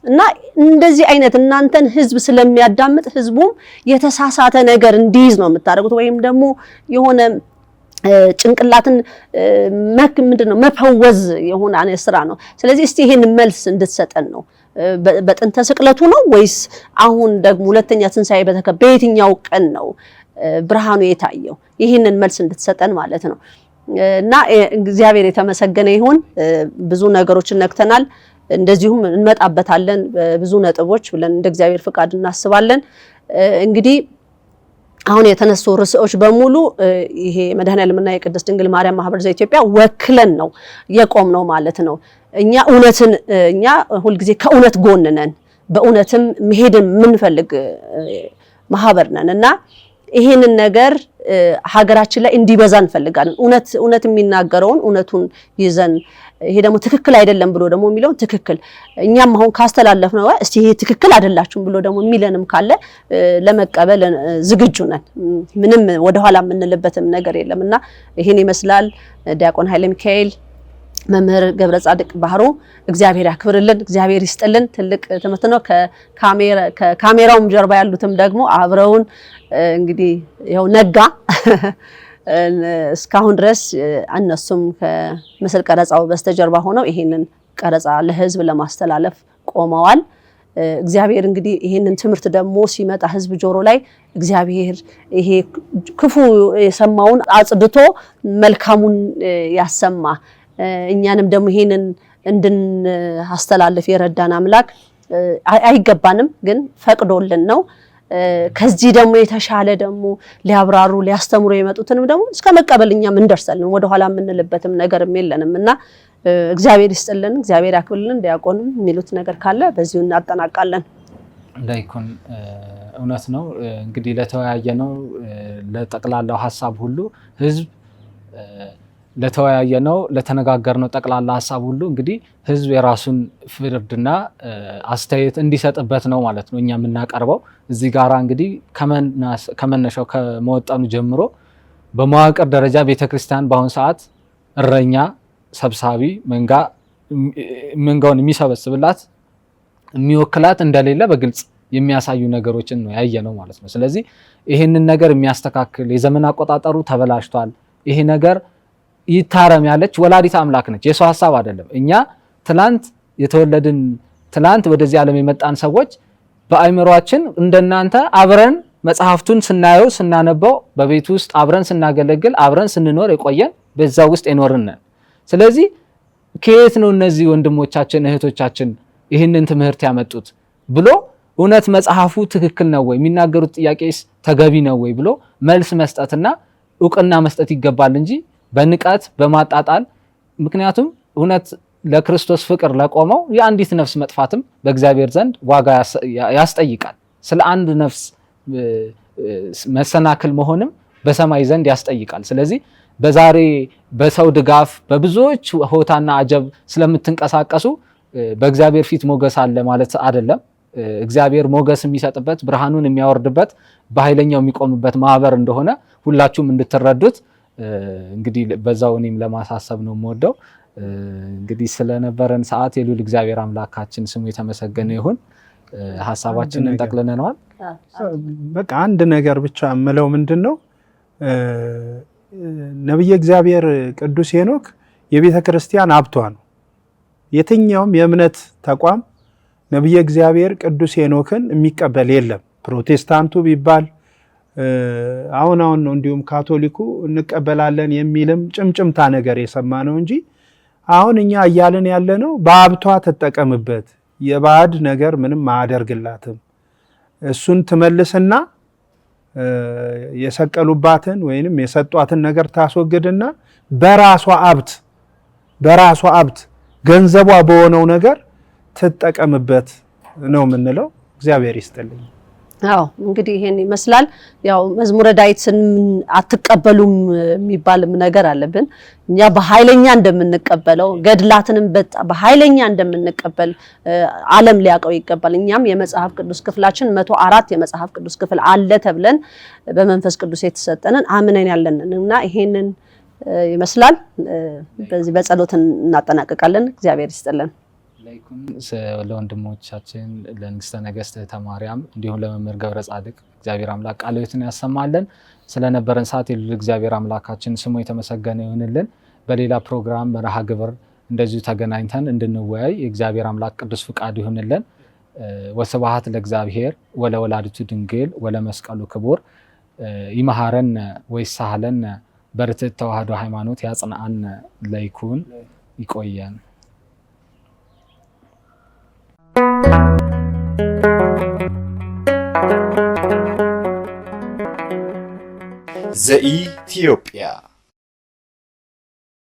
እና እንደዚህ አይነት እናንተን ህዝብ ስለሚያዳምጥ ህዝቡም የተሳሳተ ነገር እንዲይዝ ነው የምታደርጉት፣ ወይም ደግሞ የሆነ ጭንቅላትን ምንድነው መፈወዝ የሆነ ስራ ነው። ስለዚህ እስቲ ይሄን መልስ እንድትሰጠን ነው። በጥንተ ስቅለቱ ነው ወይስ አሁን ደግሞ ሁለተኛ ትንሣኤ በየትኛው ቀን ነው ብርሃኑ የታየው? ይህንን መልስ እንድትሰጠን ማለት ነው። እና እግዚአብሔር የተመሰገነ ይሁን። ብዙ ነገሮችን ነክተናል፣ እንደዚሁም እንመጣበታለን ብዙ ነጥቦች ብለን እንደ እግዚአብሔር ፍቃድ እናስባለን። እንግዲህ አሁን የተነሱ ርዕሶች በሙሉ ይሄ መድኃኔዓለምና የቅድስት ድንግል ማርያም ማህበር ዘኢትዮጵያ ወክለን ነው የቆም ነው ማለት ነው። እኛ ሁልጊዜ ከእውነት ጎን ነን፣ በእውነትም መሄድን የምንፈልግ ማህበር ነን እና ይሄንን ነገር ሀገራችን ላይ እንዲበዛ እንፈልጋለን። እውነት የሚናገረውን እውነቱን ይዘን ይሄ ደግሞ ትክክል አይደለም ብሎ ደግሞ የሚለውን ትክክል እኛም አሁን ካስተላለፍነው እስቲ ይሄ ትክክል አይደላችሁም ብሎ ደግሞ የሚለንም ካለ ለመቀበል ዝግጁ ነን። ምንም ወደ ኋላ የምንልበትም ነገር የለምና ይሄን ይመስላል። ዲያቆን ኃይለ ሚካኤል መምህር ገብረ ጻድቅ ባህሩ እግዚአብሔር ያክብርልን፣ እግዚአብሔር ይስጥልን። ትልቅ ትምህርት ነው። ከካሜራውም ጀርባ ያሉትም ደግሞ አብረውን እንግዲህ ያው ነጋ እስካሁን ድረስ እነሱም ከምስል ቀረጻው በስተጀርባ ሆነው ይሄንን ቀረጻ ለህዝብ ለማስተላለፍ ቆመዋል። እግዚአብሔር እንግዲህ ይሄንን ትምህርት ደግሞ ሲመጣ ህዝብ ጆሮ ላይ እግዚአብሔር ይሄ ክፉ የሰማውን አጽድቶ መልካሙን ያሰማ እኛንም ደግሞ ይሄንን እንድናስተላልፍ የረዳን አምላክ አይገባንም፣ ግን ፈቅዶልን ነው። ከዚህ ደግሞ የተሻለ ደግሞ ሊያብራሩ ሊያስተምሩ የመጡትንም ደግሞ እስከ መቀበል እኛም እንደርሳለን። ወደ ኋላ የምንልበትም ነገርም የለንምና እግዚአብሔር ይስጥልን፣ እግዚአብሔር ያክብርልን። ዲያቆንም የሚሉት ነገር ካለ በዚሁ እናጠናቃለን። እንዳይኮን እውነት ነው እንግዲህ ለተወያየ ነው ለጠቅላላው ሐሳብ ሁሉ ህዝብ ለተወያየነው ለተነጋገርነው ጠቅላላ ሐሳብ ሁሉ እንግዲህ ህዝብ የራሱን ፍርድና አስተያየት እንዲሰጥበት ነው ማለት ነው እኛ የምናቀርበው። እዚህ ጋራ እንግዲህ ከመነሻው ከመወጣኑ ጀምሮ በመዋቅር ደረጃ ቤተክርስቲያን በአሁን ሰዓት እረኛ ሰብሳቢ መንጋውን የሚሰበስብላት የሚወክላት እንደሌለ በግልጽ የሚያሳዩ ነገሮችን ነው ያየነው ማለት ነው። ስለዚህ ይህንን ነገር የሚያስተካክል የዘመን አቆጣጠሩ ተበላሽቷል፣ ይሄ ነገር ይታረም ያለች ወላዲት አምላክ ነች። የሰው ሐሳብ አይደለም። እኛ ትላንት የተወለድን ትላንት ወደዚህ ዓለም የመጣን ሰዎች በአይምሯችን እንደናንተ አብረን መጽሐፍቱን ስናየው ስናነበው በቤት ውስጥ አብረን ስናገለግል አብረን ስንኖር የቆየን በዛ ውስጥ የኖርን። ስለዚህ ከየት ነው እነዚህ ወንድሞቻችን እህቶቻችን ይህንን ትምህርት ያመጡት ብሎ እውነት መጽሐፉ ትክክል ነው ወይ የሚናገሩት ጥያቄስ ተገቢ ነው ወይ ብሎ መልስ መስጠትና ዕውቅና መስጠት ይገባል እንጂ በንቃት በማጣጣል። ምክንያቱም እውነት ለክርስቶስ ፍቅር ለቆመው የአንዲት ነፍስ መጥፋትም በእግዚአብሔር ዘንድ ዋጋ ያስጠይቃል። ስለ አንድ ነፍስ መሰናክል መሆንም በሰማይ ዘንድ ያስጠይቃል። ስለዚህ በዛሬ በሰው ድጋፍ በብዙዎች ሆታና አጀብ ስለምትንቀሳቀሱ በእግዚአብሔር ፊት ሞገስ አለ ማለት አይደለም። እግዚአብሔር ሞገስ የሚሰጥበት ብርሃኑን የሚያወርድበት በኃይለኛው የሚቆምበት ማህበር እንደሆነ ሁላችሁም እንድትረዱት እንግዲህ በዛው እኔም ለማሳሰብ ነው የምወደው። እንግዲህ ስለነበረን ሰዓት የሉል እግዚአብሔር አምላካችን ስሙ የተመሰገነ ይሁን። ሐሳባችንን ጠቅልለናል። በቃ አንድ ነገር ብቻ የምለው ምንድነው ነብየ እግዚአብሔር ቅዱስ ሄኖክ የቤተ ክርስቲያን ሀብቷ ነው። የትኛውም የእምነት ተቋም ነብየ እግዚአብሔር ቅዱስ ሄኖክን የሚቀበል የለም። ፕሮቴስታንቱ ቢባል አሁን ነው እንዲሁም ካቶሊኩ እንቀበላለን የሚልም ጭምጭምታ ነገር የሰማ ነው እንጂ አሁን እኛ እያለን ያለነው በሀብቷ ተጠቀምበት፣ የባዕድ ነገር ምንም አያደርግላትም፣ እሱን ትመልስና የሰቀሉባትን ወይንም የሰጧትን ነገር ታስወግድና በራሷ ሀብት ገንዘቧ በሆነው ነገር ትጠቀምበት ነው የምንለው። እግዚአብሔር ይስጥልኝ። አዎ እንግዲህ ይሄን ይመስላል። ያው መዝሙረ ዳዊትን አትቀበሉም የሚባልም ነገር አለብን። እኛ በኃይለኛ እንደምንቀበለው ገድላትንም በኃይለኛ እንደምንቀበል ዓለም ሊያውቀው ይገባል። እኛም የመጽሐፍ ቅዱስ ክፍላችን 104 የመጽሐፍ ቅዱስ ክፍል አለ ተብለን በመንፈስ ቅዱስ የተሰጠንን አምነን ያለንና ይሄንን ይመስላል። በዚህ በጸሎት እናጠናቀቃለን። እግዚአብሔር ይስጥልን። ለወንድሞቻችን ለንግስተ ነገስት ተማሪያም እንዲሁም ለመምህር ገብረ ጻድቅ እግዚአብሔር አምላክ ቃለ ሕይወትን ያሰማልን። ስለነበረን ሰዓት የሉል እግዚአብሔር አምላካችን ስሙ የተመሰገነ ይሁንልን። በሌላ ፕሮግራም መርሃ ግብር እንደዚሁ ተገናኝተን እንድንወያይ የእግዚአብሔር አምላክ ቅዱስ ፍቃድ ይሁንልን። ወስብሐት ለእግዚአብሔር ወለወላዲቱ ድንግል ወለመስቀሉ ክቡር። ይመሃረነ ወይሳሃለነ በርትዕት ተዋሕዶ ሃይማኖት ያጽንዓነ ለይኩን። ይቆየን። ዘኢትዮጵያ